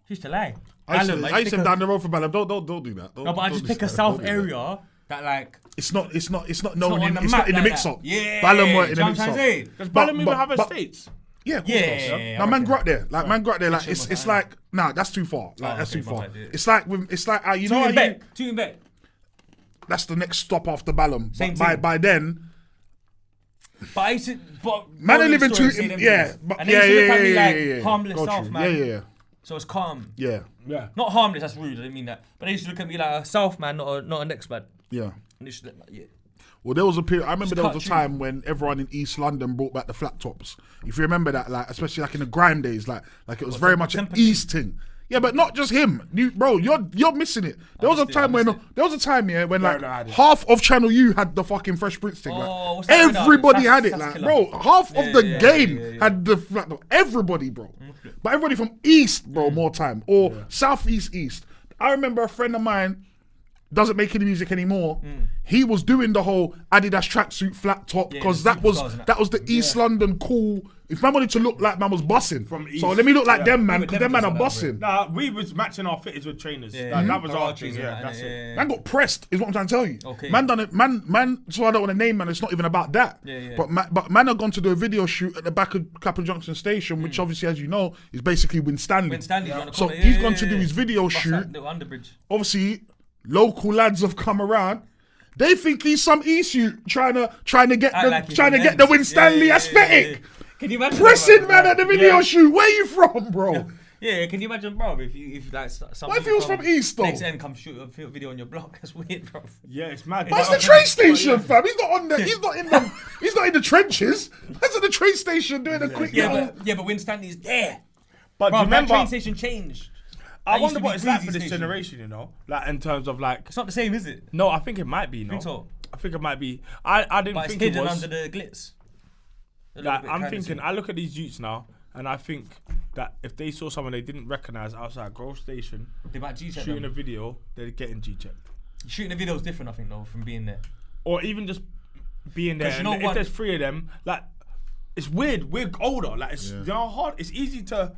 She used to lie. I used Balham, to pick them down the road for Balham. Don't do that. No, but I just pick a south area that like, It's not known. it's It's not not on in the the map like mix that. up. Yeah. Balham weren't in Do the you know mix what I'm up. trying to say? Does Balham even have estates? Yeah, of course it does. Yeah. Now I man reckon. grew up there. Like man grew up there. Like Kitchen it's was like nah, that's too far. Like that's okay, too my far. bad, yeah. It's like you know how you, Two in back. that's the next stop after Balham. Same But thing. by then, But I used to, man, they live in two. stories, say them Yeah, things. but and yeah, they used to yeah, look at me yeah, like yeah, yeah. harmless Got South you. man. Yeah. So it's calm. Yeah. Yeah. Not harmless, that's rude, I didn't mean that. But they used to look at me like a South man, not a next man. Yeah. And they used to look like, yeah. Well, there was a period. I remember there was a cut time when everyone in East London brought back the flat tops. If you remember that, like especially like in the grime days, like it was very much an East thing. Yeah, but not just him. You're missing it. There was a time when like half of Channel U had the fucking Fresh Prince thing. Oh, Like, what's that everybody had it, That's like killer. bro. Half of the game had the flat top. Everybody, bro. But everybody from East, bro, more time or Southeast East. I remember a friend of mine doesn't make any music anymore. He was doing the whole Adidas tracksuit flat top because that was the East London cool. If man wanted to look like man was bussing, From East. so let me look like them man Yeah, because but them man are them does bussing. Nah, we was matching our fitteds with trainers. Like, that was our thing. Yeah, that's it. Man got pressed, is what I'm trying to tell you. Okay. Man done it, man. So I don't want to name man. It's not even about that. Yeah. But man have gone to do a video shoot at the back of Clapham Junction Station, which obviously, as you know, is basically Win Stanley. When Stanley's on the So corner, he's gone to do his video Bust shoot. that little underbridge. Obviously, local lads have come around. They think he's some East youth trying to get the Win Stanley aesthetic. Can you imagine Pressing man at the video shoot. Where you from, bro? Yeah, can you imagine, bro? If like someone What if he was from East, though? Next end come shoot a video on your block. That's weird, bro. Yeah, it's mad. That's the train station, fam. He's not on the. He's not in the. He's not in the trenches. That's at the train station doing a quick. But Win Stanley's there. But do Bro, you remember? that train station changed. I That used wonder to be what it's like Breezy for this station. generation, you know? Like, in terms of, like... It's not the same, is it? No, I think it might be, no? Think so? I think it might be. I didn't But it's think it hidden was. under the glitz. Like, I'm thinking, I look at these youths now, and I think that if they saw someone they didn't recognise outside Grove Station They might G-check shooting a them. video, they're getting G-checked. Shooting a video is different, I think, though, from being there. Or even just being there. 'Cause you know And what? if there's 3 of them, like, it's weird. We're older. Like, it's you know hard. It's easy to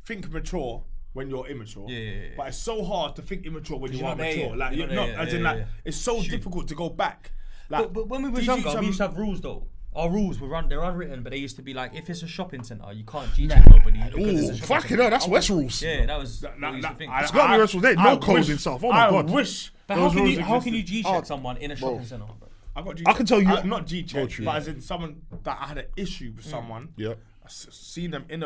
think mature when you're immature. Yeah. But it's so hard to think immature when you you're are not there mature. yet. Like, You're you're not not, there yet. as in, Yeah, like, yeah. it's so difficult to go back. Like, But when we were these younger, youths we used to are- have rules, though. Our rules were they're unwritten, but they used to be like, if it's a shopping centre, you can't G-check nobody. because it's Ooh, a shopping fucking centre. hell, that's West rules. Yeah, that was what we used to think. It's gotta be West rules. There ain't no code wish- in South. Oh my God. I wish. But those rules how can you existed. G-check someone in a shopping centre? I got G. I can tell you- Not G Go check, through. but as in someone that I had an issue with someone. Yeah. I seen them in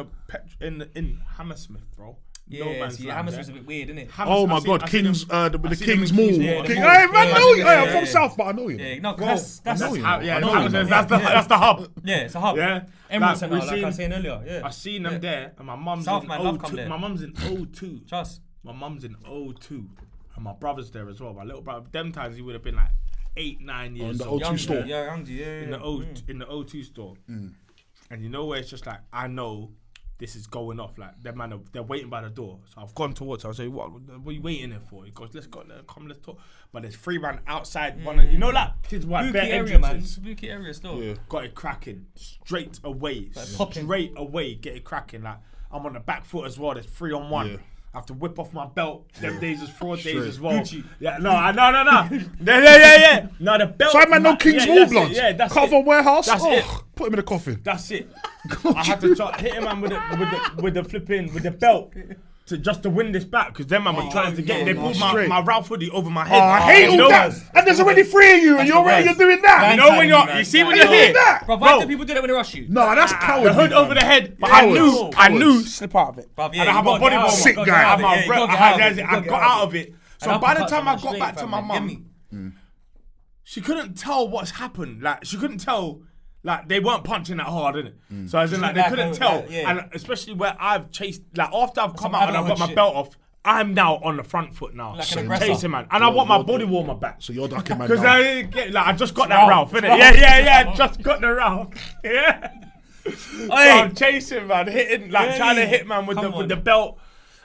in Hammersmith, bro. Yeah, see, Hammersmith's a bit weird, isn't it? Oh my God, Kings, with the Kings Mall. Yeah, the King, mall. hey man, Yeah, know you. yeah, I'm from yeah. South, but I know you. Yeah, no, that's I know you. Yeah, I know you. that's the hub. yeah, it's a hub. Yeah. Emerald Centre, we like I was seen- saying earlier. Yeah, I seen them there, and my mum's South in man love come 02. there. My mum's in 02. Trust. My mum's in 02, and my brother's there as well. My little brother. Them times he would have been like 8, 9 years the old. O2 store. Yeah, yeah. in the O2 store, and you know where it's just like I know this is going off. Like that man, they're waiting by the door. So I've gone towards. I say, what are you waiting there for? He goes, let's go, come, let's talk. But there's 3 man outside. One, you know that kids white Spooky bare area, man. entrances. Spooky area still. Yeah. Got it cracking straight away. popping. Straight away, get it cracking. Like I'm on the back foot as well. There's 3 on 1. Yeah. I have to whip off my belt. Them days is fraud days Straight. as well. Gucci. Yeah, no. Yeah. No, the belt. So man, no Kings Mall that's it, bloods. Yeah, that's Cover it. warehouse. That's it. Put him in a coffin. That's it. I had to try, hit him man with the belt to win this back because them man were trying to get. They pulled straight. my Ralph hoodie over my head. I hate all that. And there's already 3 of you, and you're doing that. You know when you see when you're here. Bro, why do people do that when they rush you? No, that's The cowardly. hood over the head, but Cowards. I knew slip out of it. Bruv, yeah, And I had you my gotta body get out warmer. of it. Sick You guy. gotta I get out of it. You gotta get I out got out of it. So And by the uppercuts time on I my got straight, back to fam, my man, get mum, me. she couldn't tell what's happened. Like she couldn't tell. Like they weren't punching that hard, innit? So as in like they Like, couldn't tell. like, yeah. And especially where I've chased, like after I've come Some out and I've got adulthood my shit. belt off, I'm now on the front foot now. Like an So aggressor. chasing man, and I want my body warmer back. So you're ducking man Because down. I just got that Ralph, innit? Yeah, just got the Ralph. Yeah. So I'm chasing man, hitting like trying to hit man with the belt.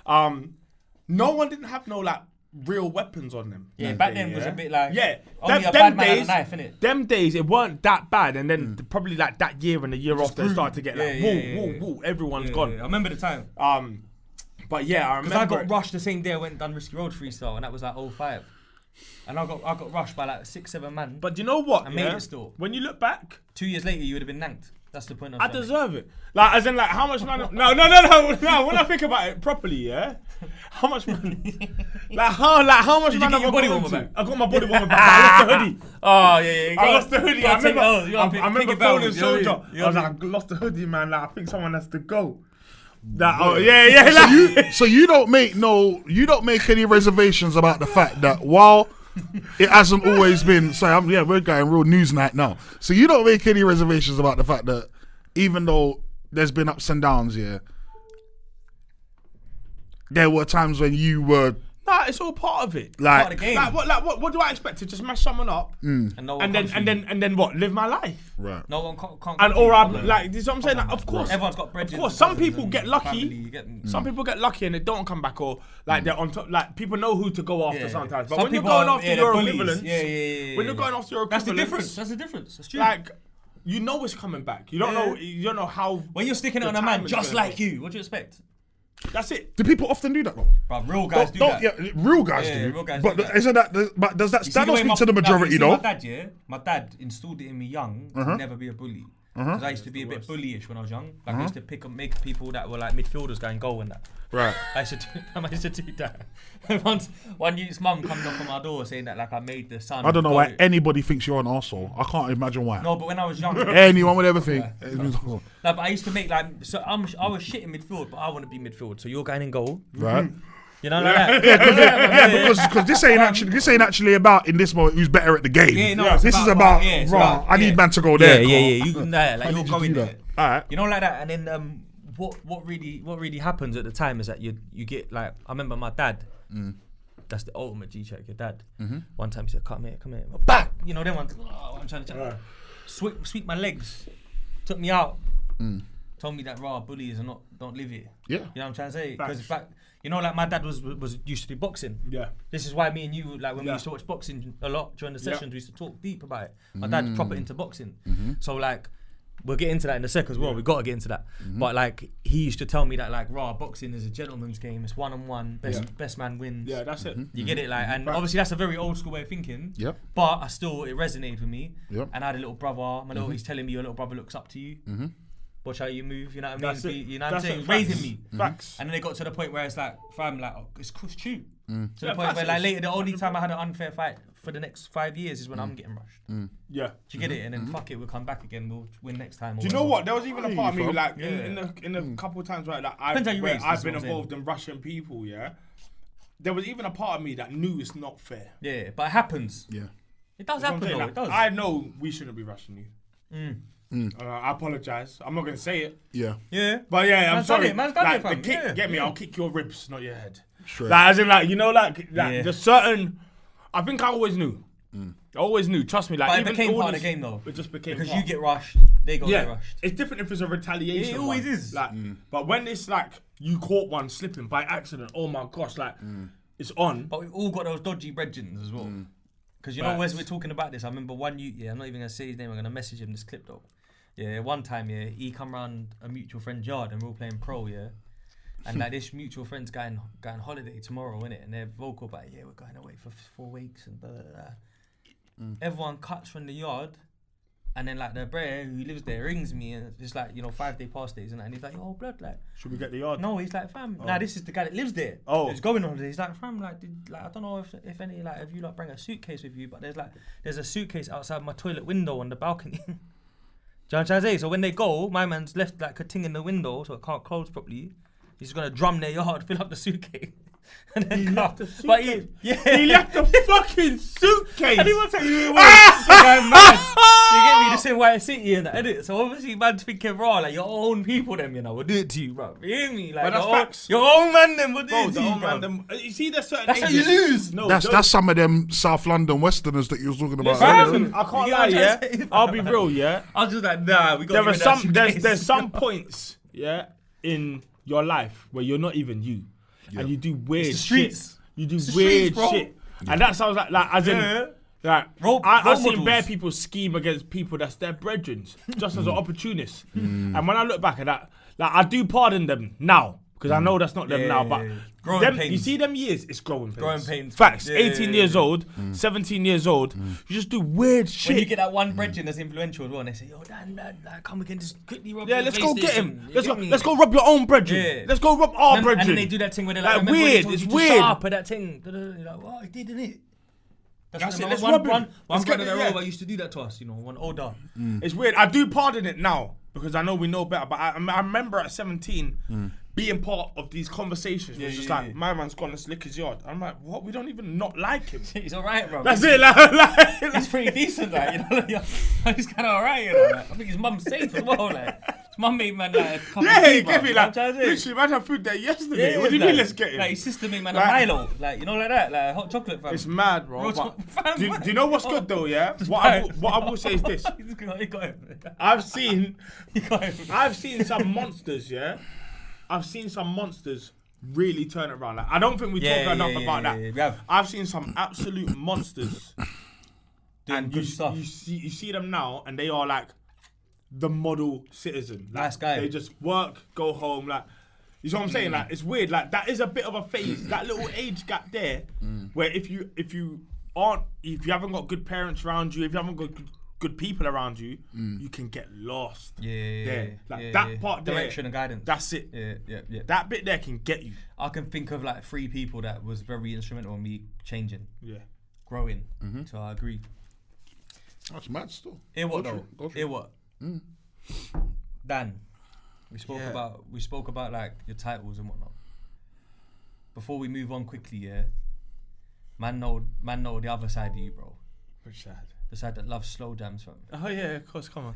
No one didn't have no like real weapons on them. Yeah, that back day, then was a bit like Them only a bad man days, had a knife, innit? them days it weren't that bad, and then probably like that year and the year after it started to get like woo, everyone's gone. I remember the time. But yeah, I Because I remember. got rushed the same day I went and done Risky Road freestyle, and that was like 05. And I got rushed by like 6-7 man. But you know what? I made it still. When you look back, 2 years later, you would have been nanked. That's the point of I it. deserve it. Like, as in, like, how much money? No. When I think about it properly, yeah, how much money? how much Did you money get your body I got warmer into? back? I got my body warmer back. I lost the hoodie. Oh, yeah. I lost the hoodie. I remember it phoning Soldier. I was like, I lost the hoodie, man. Like, I think someone has to go. Like, So you don't make any reservations about the fact that while it hasn't always been. So we're going real news night now. So you don't make any reservations about the fact that even though there's been ups and downs, there were times when you were. Nah, it's all part of it. Part of the game. What do I expect to just mash someone up and then what? Live my life. Right. No one can't. And or I'm like, this is what I'm saying. Like, of course, everyone's got bread. Of course, some people get lucky. Some people get lucky and they don't come back, or like they're on top. Like people know who to go after sometimes. But Some when you're people going are- after your they're bullies. equivalents, Yeah. when you're going after your That's the equivalents, difference. That's the difference. That's true. like you know it's coming back. You don't know. You don't know how. When you're sticking it the on a man timing's just gonna like be. you, what do you expect? That's it. Do people often do that though? Bruv, real guys do Don't- that. Yeah, real guys Yeah, do. real guys but do that. isn't that? But does that You see stand the or way speak to the majority you see though? My dad instilled it in me young to never be a bully. Because I used to be a bit bullyish when I was young. Like I used to make people that were like midfielders go and goal and that. Right. I used to do that. Once one youth's mum come knock on my door saying that like I made the son. I don't know go. why anybody thinks you're an arsehole. I can't imagine why. No, but when I was young. Anyone would ever think. No, but I used to make like I was shit in midfield, but I want to be midfield. So you're going in goal, Right. you know, like that. Because this ain't actually about in this moment who's better at the game. Yeah, no, it's this about- is it's about. about- I need man to go there. Yeah. You like I you're need to going do there. that. All right. You know, like that, and then what really happens at the time is that you get like I remember my dad. That's the ultimate G check. Your dad. One time he said, "Come here." Back. You know, then one. Oh, I'm trying to sweep my legs. Took me out. Told me that raw bullies don't live here. Yeah. You know what I'm trying to say? Because back, you know, like my dad was used to do boxing. Yeah. This is why me and you, like when we used to watch boxing a lot during the sessions, we used to talk deep about it. My dad's proper into boxing. So like, we'll get into that in a sec as well. We got to get into that. But like, he used to tell me that like, raw boxing is a gentleman's game. It's 1-on-1. Best man wins. Yeah, that's it. You get it, like, and obviously that's a very old school way of thinking. Yep. But it resonated with me. Yep. And I had a little brother. He's telling me your little brother looks up to you. Watch how you move. You know what I mean? That's it. You know what I'm That's saying? it. Raising Facts. me. Facts. And then it got to the point where it's like, fam, like, it's true. To the Yeah, point where facts. like later, the only time I had an unfair fight for the next 5 years is when I'm getting rushed. Yeah. Do you get it? And then fuck it, we'll come back again. We'll win next time. Do you know what? There was even a part of me, fam. like, in a couple of times where like, Depends how you raise, I've that's been what I'm involved in Russian people, there was even a part of me that knew it's not fair. Yeah, but it happens. Yeah. It does You know what I'm happen saying? though. Like, It does. I know we shouldn't be rushing you. I apologize. I'm not going to say it. Yeah. Yeah. But yeah, I'm Man's done sorry. it, man's done like, it, fam. the kick, Yeah. get me, I'll kick your ribs, not your head. Straight. Like, as in, like, you know, like Yeah. there's certain. I think I always knew. I always knew. Trust me. Like, But it even became all part of this- the game though. It just became Because part. you get rushed, they go get rushed. It's different if it's a retaliation. It always one. is. Like, but when it's like you caught one slipping by accident, oh my gosh, like it's on. But we've all got those dodgy brethrens as well. Because you know, as we're talking about this, I remember one youth, I'm not even going to say his name, I'm going to message him this clip though. Yeah, one time, he come round a mutual friend's yard and we were playing pro, and like this mutual friend's going holiday tomorrow, innit? And they're vocal about, we're going away for 4 weeks and blah, blah, blah. Everyone cuts from the yard. And then like the brer who lives there rings me and it's like, 5 day past days and he's like, yo, blood, like. Should we get the yard? No, he's like, fam. Nah, this is the guy that lives there. Oh. He's going on holiday. He's like, fam, like I don't know if any, like, if you like bring a suitcase with you, but there's a suitcase outside my toilet window on the balcony. Do you know what I'm trying to say? So when they go, my man's left like a thing in the window so it can't close properly. He's gonna drum their yard, fill up the suitcase. And then He left the suitcase. But He left the fucking suitcase. And he wants to say, you mad. You get me? This in White City and that, innit? So obviously, man's thinking raw, like your own people, them, we'll do it to you, bro. You hear me? Like, But that's facts. your own man, them, will do Bro, it to the you, old man, bro. you see, there's certain. That's how you ages- lose. No, That's some of them South London Westerners that you was talking about. Fam. earlier. Listen, I can't You lie, get what I'm trying to say, I'll be real, I was just like, nah, we got There are some, there's some points, in your life where you're not even you, and you do weird It's the streets. shit. You do It's the weird streets, bro. shit, and that sounds like as in. Yeah. Like, Role I've seen models. bare people scheme against people that's their brethren, just as an opportunist. And when I look back at that, like I do pardon them now because I know that's not them now. But Growing them, pains. you see them years, it's growing pains. Growing pains. Facts. Yeah, 18 yeah, years old, 17 years old, you just do weird shit. When you get that one brethren that's influential as well, and they say, yo, Dan, like, come, we can just quickly rob Yeah, your let's go get PlayStation. him. You Let's get go. me? Let's go rob your own brethren. Yeah. Let's go rob our And brethren. then they do that thing where they're like, Like, remember when weird, they told it's you to weird. shut up at that thing. You're like, what? I did, innit? That's it, One let's rob him. one Let's brother get it, that yeah. Rover used to do that to us, one older. It's weird. I do pardon it now because I know we know better. But I remember at 17 being part of these conversations was just like, my man's gone, let's lick his yard. I'm like, what? We don't even not like him. He's alright, bro. That's it. Like, He's pretty decent, like, you know. He's kind of alright, you know. Like, I think his mum's safe as well, like. His mum made man like a cup of tea, he gave me like, literally, man had food there yesterday. What do you mean, let's get him? Like, his sister made man a Milo, like, you know, like that, like hot chocolate, fam. It's mad, bro. Do you know what's good though, yeah? What I will say is this. He got him. I've seen some monsters, yeah? I've seen some monsters really turn it around. Like, I don't think we talk enough about that. Yeah. I've seen some absolute monsters. Doing good stuff. You see them now, and they are like the model citizen. Like, nice guy. They just work, go home. Like, you know what I'm saying? Like, it's weird. Like, that is a bit of a phase. That little age gap there, where if you haven't got good parents around you, if you haven't got good people around you, you can get lost. That part there, direction and guidance. That's it. Yeah. That bit there can get you. I can think of like 3 people that was very instrumental in me changing, growing. So I agree. That's mad still. Hear what though? Hear what? Dan, we spoke about like your titles and whatnot. Before we move on quickly, man know the other side of you, bro. Which side? The side that loves slow jams, fam. Oh yeah, of course. Come on.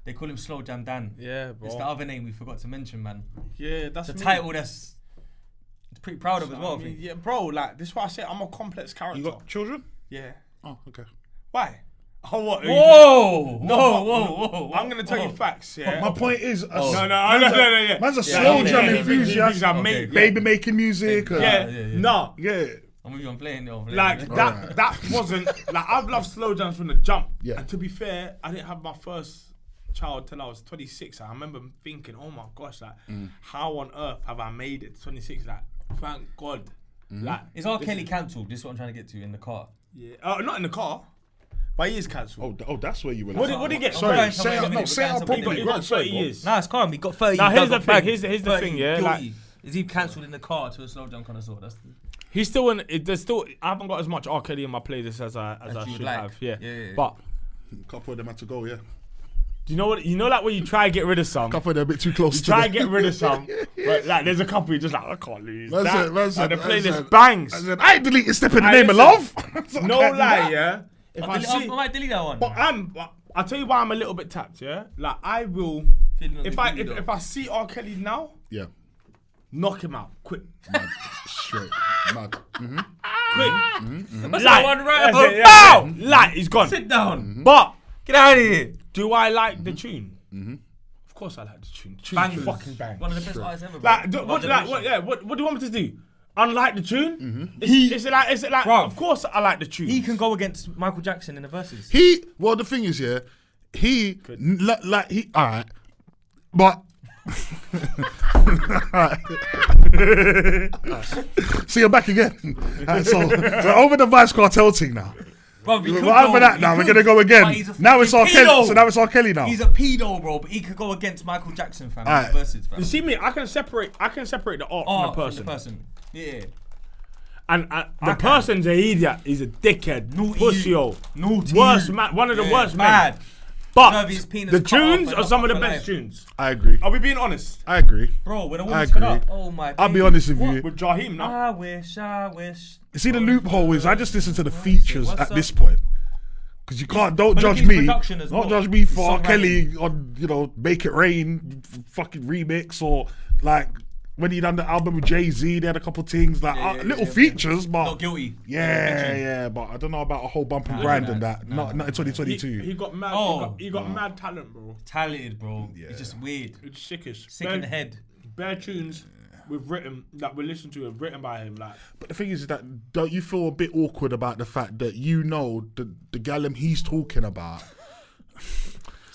They call him Slow Jam Dan. Yeah, bro. It's the other name we forgot to mention, man. Yeah, that's the me. title that's pretty proud of as well. I mean, yeah, bro. Like, this is why I say I'm a complex character. You got children? Yeah. Oh, okay. Why? Oh, what? Whoa! I'm gonna tell you facts. Yeah. My point is, No. Yeah. Man's a slow jam enthusiast. Okay. Baby making music. No. Yeah. I'm playing. Like that wasn't like I've loved slow jams from the jump. Yeah. And to be fair, I didn't have my first child till I was 26. I remember thinking, oh my gosh, like how on earth have I made it to 26? Like, thank God. Like, is R. Kelly cancelled? This is what I'm trying to get to in the car. Yeah. Not in the car. But he is cancelled. Oh, that's where you were. What did he get? Sorry, say out properly. He got 30 years. Nah, it's calm. He got 30. Now here's the thing. Here's the thing. Yeah. Like, is he cancelled in the car to a slow jam connoisseur? That's he's still in. There's still. I haven't got as much R. Kelly in my playlist as I should have. Yeah. But a couple of them had to go. Yeah. Do you know what? You know, like when you try to get rid of some. A couple of them a bit too close. You try to get rid of some. But like, there's a couple you just like, I can't lose. That's that. it. The playlist bangs. I ain't deleting Step in the Name of Love. No lie, yeah. If I might delete that one. But I'll tell you why I'm a little bit tapped, yeah? Like, I will. If I see R. Kelly now, yeah, knock him out quick. Mad. Straight. Mad. Quick. That's that one right. Bow! Like, he's gone. Sit down. But Get out of here. Do I like the tune? Of course I like the tune. Bang. Fucking bang. One of the best artists ever. Like, what do you want me to do? Unlike the tune? Is it like Bro, of course I like the tune. He can go against Michael Jackson in the verses. Well, the thing is, yeah, alright, but see, you're back again. Right, so we're over the Vice Cartel thing now. Bro, we're over that now. We're gonna go again. Now it's R. Kelly. So now it's R. Kelly now. He's a pedo, bro, but he could go against Michael Jackson, fam. In the verses, fam. You see me? I can separate the art from the person. Yeah. And the person's an idiot. He's a dickhead. Pussyo. Naughty. Worst man. One of the worst men. But the tunes are some of the best tunes. I agree. Are we being honest? I agree. Bro, when a woman's fed up, oh my God. I'll be honest with you. With Jaheim now. I wish. You see, the loophole is I just listen to the features at this point. Because you can't, don't judge me. Don't judge me for R. Kelly on, Make It Rain, fucking remix, or like when he done the album with Jay-Z, they had a couple things like little features, but not guilty. Yeah, but I don't know about a whole bump and grind and that. Not in 2022. He got mad. He got mad talent, bro. Talented, bro. Yeah. It's just weird. It's sickish. Sick in the head. Bare tunes we've written that we listen to have written by him. Like, but the thing is that don't you feel a bit awkward about the fact that the gallum he's talking about?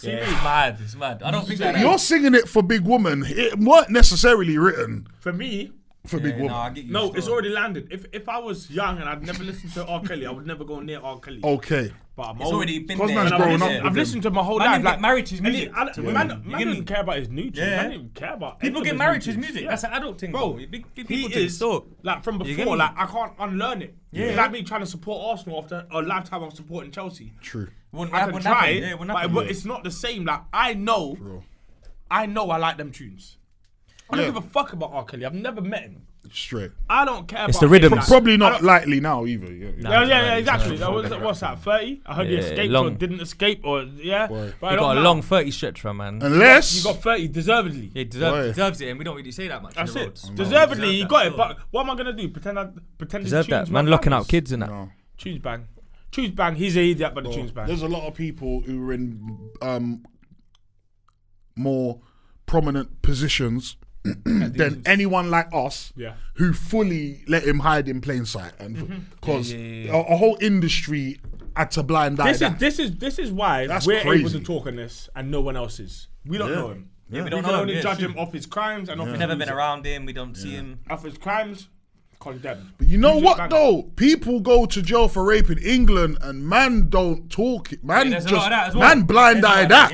Yeah, it's mad. I don't think that. You're singing it for Big Woman. It weren't necessarily written for me. For Big Woman. No, it's already landed. If I was young and I'd never listened to R. Kelly, I would never go near R. Kelly. Okay. But it's already been there. I've listened to my whole life. Like, married to his music. Man didn't care about his new tunes. Man didn't care about people get married to his music. That's an adult thing, bro. He is like from before. Like I can't unlearn it. It's like me trying to support Arsenal after a lifetime of supporting Chelsea. True. I can try it, but it's not the same. Like I know I like them tunes. I don't give a fuck about R. Kelly. I've never met him. Straight. I don't care It's about the rhythm. him. Probably not lightly now either. Yeah, exactly. What's that, 30? I heard he escaped or didn't escape or, yeah. Boy. But He got a long 30 stretch from, man. Unless You got 30 deservedly. He deserves it, and we don't really say that much. That's in the it. roads. Deservedly, he Deserve got that it. But what am I going to do? Pretend the Deserve that. tune's Man not locking bangers? out kids and that. no. Tunes bang. Tunes bang. He's an idiot, but the tunes bang. There's a lot of people who are in more prominent positions than anyone like us, Yeah. who fully let him hide in plain sight, and because a whole industry had to blind eye that. This is why That's we're able crazy. to talk on this and no one else is. We don't know him. Yeah, we We don't can know only him. judge him off his crimes and off his We've never been music. around him. We don't see him. Off his crimes, condemned. But you know Music what banger. though? People go to jail for rape in England, and man don't talk it. Man There's a just lot of that as well. man blind eye that.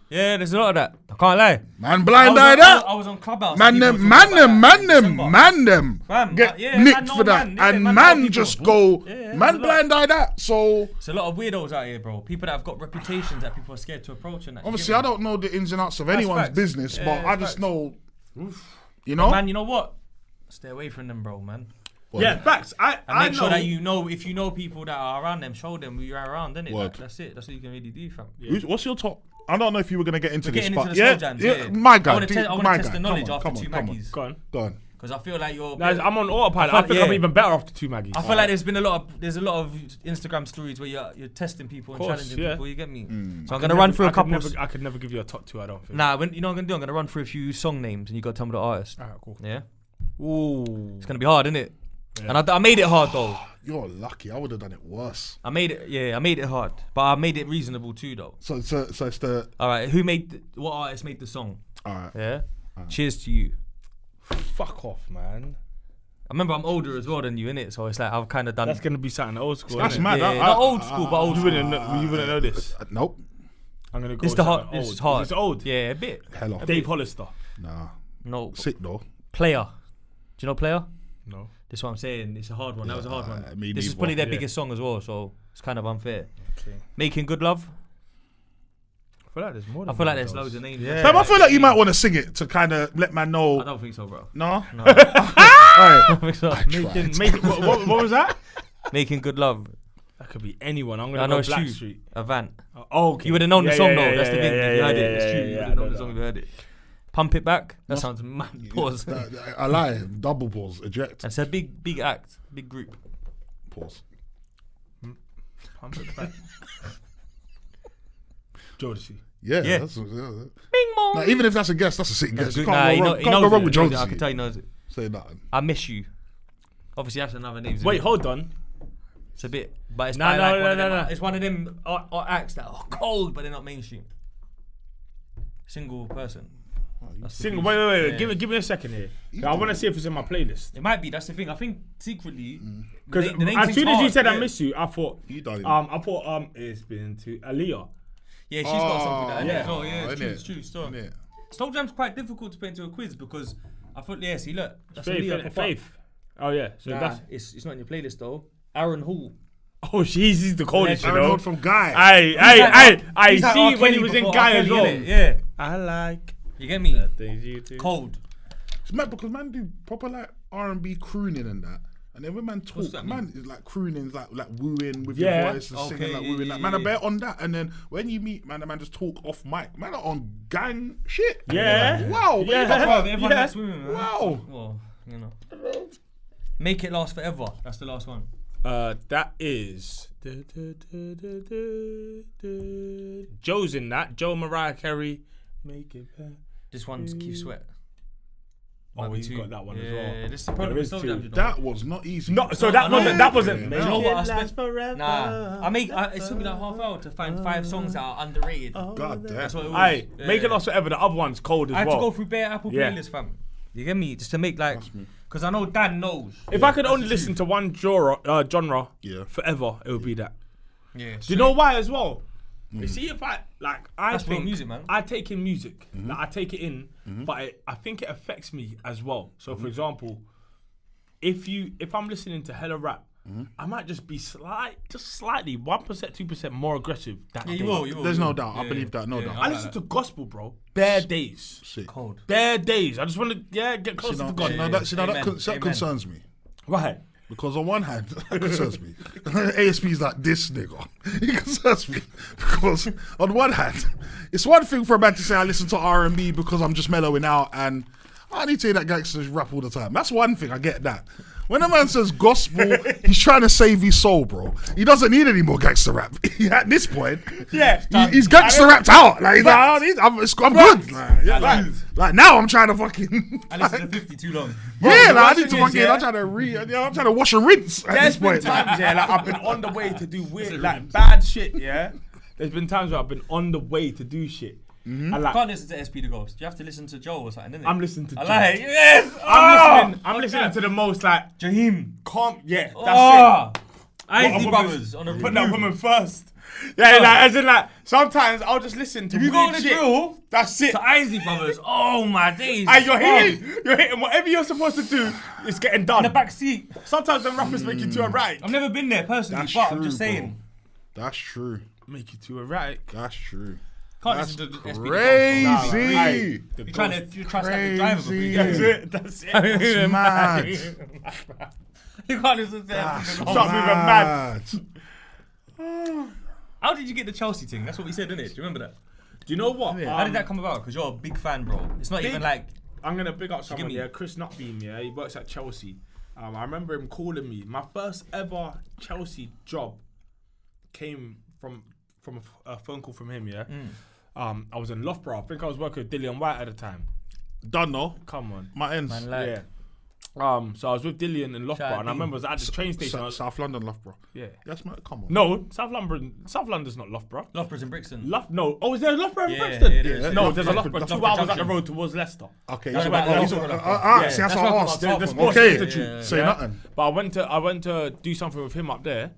Yeah, there's a lot of that. I can't lie. Man blind eye that. I was on Clubhouse. Man people them, were man talking them, about man that in them, December. man them Fam, get yeah, nicked man know for that, man, yeah, and man man know just people. go, Yeah, man there's a lot. blind eye that. So It's a lot of weirdos out here, bro. People that have got reputations that people are scared to approach and that. obviously, I don't know the ins and outs of anyone's facts. business, Yeah, but I just facts. know, you know, Man, you know what? Stay away from them, bro, man. Yeah, facts. And I make know. sure that you know, if you know people that are around them, show them who you're around, innit? Word. Like, that's it. That's what you can really do, fam. what's your top? I don't know if you were gonna get into We're this, getting but into the yeah, slow jams, yeah, my guy, I want to test my the guy. knowledge Come on, after come two on, come on. Maggies. Go on. Go on. Because I feel like you're... Guys, I'm on autopilot. I I feel- think yeah. I'm even better after 2 Maggies. I feel like there's a lot of Instagram stories where you're testing people and Course, challenging yeah. people. You get me? So I'm gonna run through a couple. I could never give you a top 2. I don't think. Nah, you know what I'm gonna do? I'm gonna run through a few song names and you gotta tell me the artist. Alright, cool. Yeah, Ooh. it's gonna be hard, innit? And I made it hard though. You're lucky. I would have done it worse. I made it hard, but I made it reasonable too, though. So it's the All right, what artist made the song? all right. Yeah. Cheers to you. Fuck off, man. I remember I'm older as well than you, innit? So it's like I've kind of done. That's gonna be something old school. That's innit? mad. Yeah, not old school, but old You school. wouldn't know this. Nope. I'm gonna go. This with the something hard. old. This is hard. It's old. Yeah, a bit. Hell off. Dave Hollister. Nah. No. Sick though. Player. Do you know Player? No. This is what I'm saying. It's a hard one. That was a hard one. me This is neither. probably their Yeah. biggest song as well, so it's kind of unfair. Okay. Making Good Love. I feel like there's more. I Than feel like one there's of those. loads of names. Yeah. Fam, I feel like you might want to sing it to kind of let man know. I don't think so, bro. No. No. Alright. I think so. What was that? Making Good Love. That could be anyone. I'm I gonna know go it's Black true. Street. Avant. Oh, okay. You would have known the Yeah, song yeah, though. yeah, That's the yeah, thing. yeah, You heard yeah, it. It's yeah, true. yeah, You would I have known know the song that. if you heard it. Pump It Back. That sounds mad. Pause. I lie. Double pause. Eject. It's a big act, big group. Pause. Pump it back. Jodeci. Yeah. Yeah. That's, Bing bong. now, even if that's a guess, that's a sitting guess. You Nah, can't he go know- wrong, he can't go knows wrong it, with he knows it. Jonesy. I can tell he knows it. Say nothing. I Miss You. Obviously, that's another name. Wait, hold on. It's a bit, but it's No, by no, like no, one of no, them. no. It's one of them acts that are cold, but they're not mainstream. Single person. That's the Sing. piece. Wait. Yeah. Give me a second here. I want to see if it's in my playlist. It might be. That's the thing. I think secretly, Because the name as thing's soon as you hard, said yeah. I miss you, I thought. You done it. I thought it's been to Aaliyah. Yeah, she's got something like that. yeah. As well. Yeah, it's innit? true. It's true. Still, Innit? Slow Jam's quite difficult to put into a quiz because I thought, yeah, see, look, that's Aaliyah pop up. Faith. Oh yeah. So Nah, that's. it's not in your playlist though. Aaron Hall. Oh, he's the coldest, you Aaron know. Hall from Guy. I He's like see R. when Kelly he was in before Guy R. as Kelly, well. innit? Yeah, I like you get me. things you do. Cold. It's mad because man do proper like R&B crooning and that. And then when man What's talk, that man is like crooning, like wooing with Yeah. your voice and Okay, singing like yeah, wooing. yeah, Like, man, I yeah. bet on that. And then when you meet man, the man just talk off mic. Man are on gang shit. Yeah. Like, wow. Yeah. Everyone Yeah. likes women, man. Wow. Well, you know. Make It Last Forever. That's the last one. That is Joe's in that. Joe Mariah Carey. Make it back. This one's Keith Sweat. Oh, Might be he's two. got that one as Yeah, well. this is the problem with is Slow two. Jams, you know. That was not easy. No, so No, that I know. wasn't. That wasn't. Yeah. Make You know it what? I last spent. forever. Nah, it took me like half hour to find 5 songs that are underrated. God damn. That's what it was. Aye, Yeah. Make It Last Forever. The other one's cold as I had well. to go through bare Apple Yeah. playlists, fam. You get me? Just to make like, because I know Dan knows. If I could only listen to one genre Yeah. forever, it would be that. Yeah. Do you know why as well? You see, if I That's real think music, man. I take in music, like, I take it in, but I think it affects me as well. So, for example, if I'm listening to hella rap I might just be slightly 1%, 2% more aggressive. That Yeah, day. you will. There's no doubt. I believe that. No doubt. I listen to gospel, bro. Bare days. Sick. Cold. Bare days. I just want to get closer to God. That concerns me. Right. Because on one hand, that concerns me. ASB is like this nigga. He concerns me because on one hand, it's one thing for a man to say I listen to R&B because I'm just mellowing out and I need to hear that gangster rap all the time. That's one thing. I get that. When a man says gospel, he's trying to save his soul, bro. He doesn't need any more gangster rap. At this point, he's gangster rapped out. Like, I'm good. Like now, I'm trying to fucking. I listened to 50 too long. Bro, I need to fucking. I'm trying to wash and rinse. There's been times, like I've been on the way to do weird, like bad shit. Yeah. There's been times where I've been on the way to do shit. You can't listen to ASB Dee Gully. You have to listen to Joe or something, innit? I'm listening to Joe. Yes! I'm listening to the most like Jaheim. calm. Yeah, that's it. ASB Brothers on a Put that woman first. Yeah, like as in like sometimes I'll just listen to If you go on the shit. drill, That's it. to ASB Brothers, oh my days. And you're hitting whatever you're supposed to do. It's getting done. in the back seat. Sometimes them rappers make you too erratic. I've never been there personally, but I'm just saying. That's true. Make you too erratic. That's true. Can't That's listen to ASB Dee Gully. crazy. You're trying to slap the driver for Crazy. free. That's it. That's mad. You can't listen to ASB Dee Gully. Stop moving mad. How did you get the Chelsea thing? That's what we said, didn't it? Do you remember that? Do you know what? How did that come about? Because you're a big fan, bro. It's not even like... I'm gonna big up someone. me. Yeah, Chris Nutbeam. Yeah, he works at Chelsea. I remember him calling me. My first ever Chelsea job came from a phone call from him. Yeah. I was in Loughborough. I think I was working with Dillian White at the time. Done though. Come on. My ends. Yeah. So I was with Dillian in Loughborough, and I remember I was at the train station. South London, Loughborough. Yeah. Yes, man. Come on. No, South London's not Loughborough. Loughborough's in Brixton. No. Oh, is there a Loughborough in Yeah, Brixton? yeah, there is. No, there's a Loughborough. Loughborough 2 Loughborough hours up the Junction. road towards Leicester. Okay. That's so about that- Loughborough. see, that's That's what I what asked. I'm The from. Sports Okay. Institute. Say nothing. But I went to do something with him up there.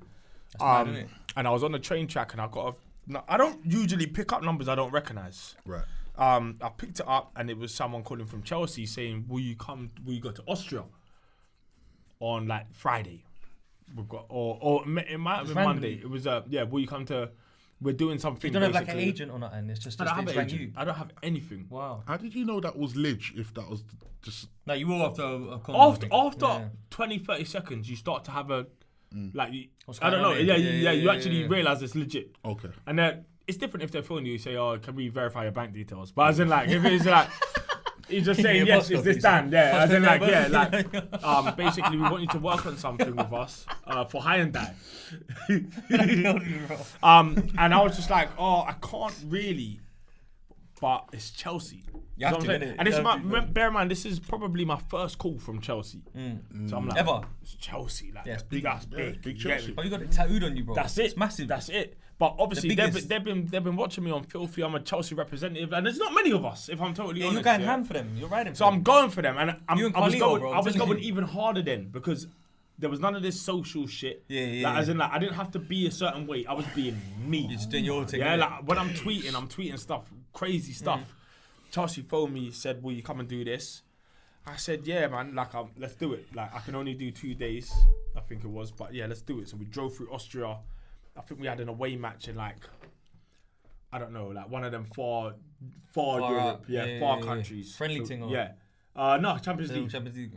mad, innit? And I was on the train track, and I don't usually pick up numbers I don't recognise. Right. I picked it up, and it was someone calling from Chelsea saying, will you go to Austria on like Friday? We've got, or it might have been randomly. Monday. It was will you come to? We're doing something. You don't have like an basically. agent or nothing. It's just I don't have they an rang agent. you. I don't have anything. Wow. How did you know that was Lidge? If that was just No, you were after a convo, I think. After 20, 30 seconds, you start to have a like. What's I don't going know. on Yeah, here? you actually realise it's legit. okay. And then it's different if they're phoning you, say, "Oh, can we verify your bank details?" But as in, like, if it's like, he's just saying, Yeah, "Yes, post is this office. Dan?" Yeah, as in, like, Post yeah, office. like, basically, we want you to work on something with us for Hyundai. And I was just like, "Oh, I can't really," but it's Chelsea. You have know to, what I'm saying? innit? And You it's have to, bear in mind, this is probably my first call from Chelsea. So I'm like, Ever? It's Chelsea, like, Yeah, it's big. That's big. big You get Chelsea. me? But you got it tattooed on you, bro. That's it. It's massive. That's it. But obviously The they've biggest. been watching me on Filthy. I'm a Chelsea representative, and there's not many of us. If I'm totally honest, You're going hand for them. You're riding for So them. I'm going for them, and You and I was Carlito, going. bro, I was I'm telling going you. even harder then because there was none of this social shit. Yeah. Like, as in, like, I didn't have to be a certain way. I was being me. You're just doing your thing. Yeah, innit? like when I'm tweeting stuff, crazy stuff. Chelsea phoned me, said, "Will you come and do this?" I said, "Yeah, man. Like, let's do it. Like, I can only do 2 days, I think it was, but yeah, let's do it." So we drove through Austria. I think we had an away match in like, I don't know, like one of them far Europe, up. far countries. Friendly thing or- Yeah. No, Champions League. Champions League.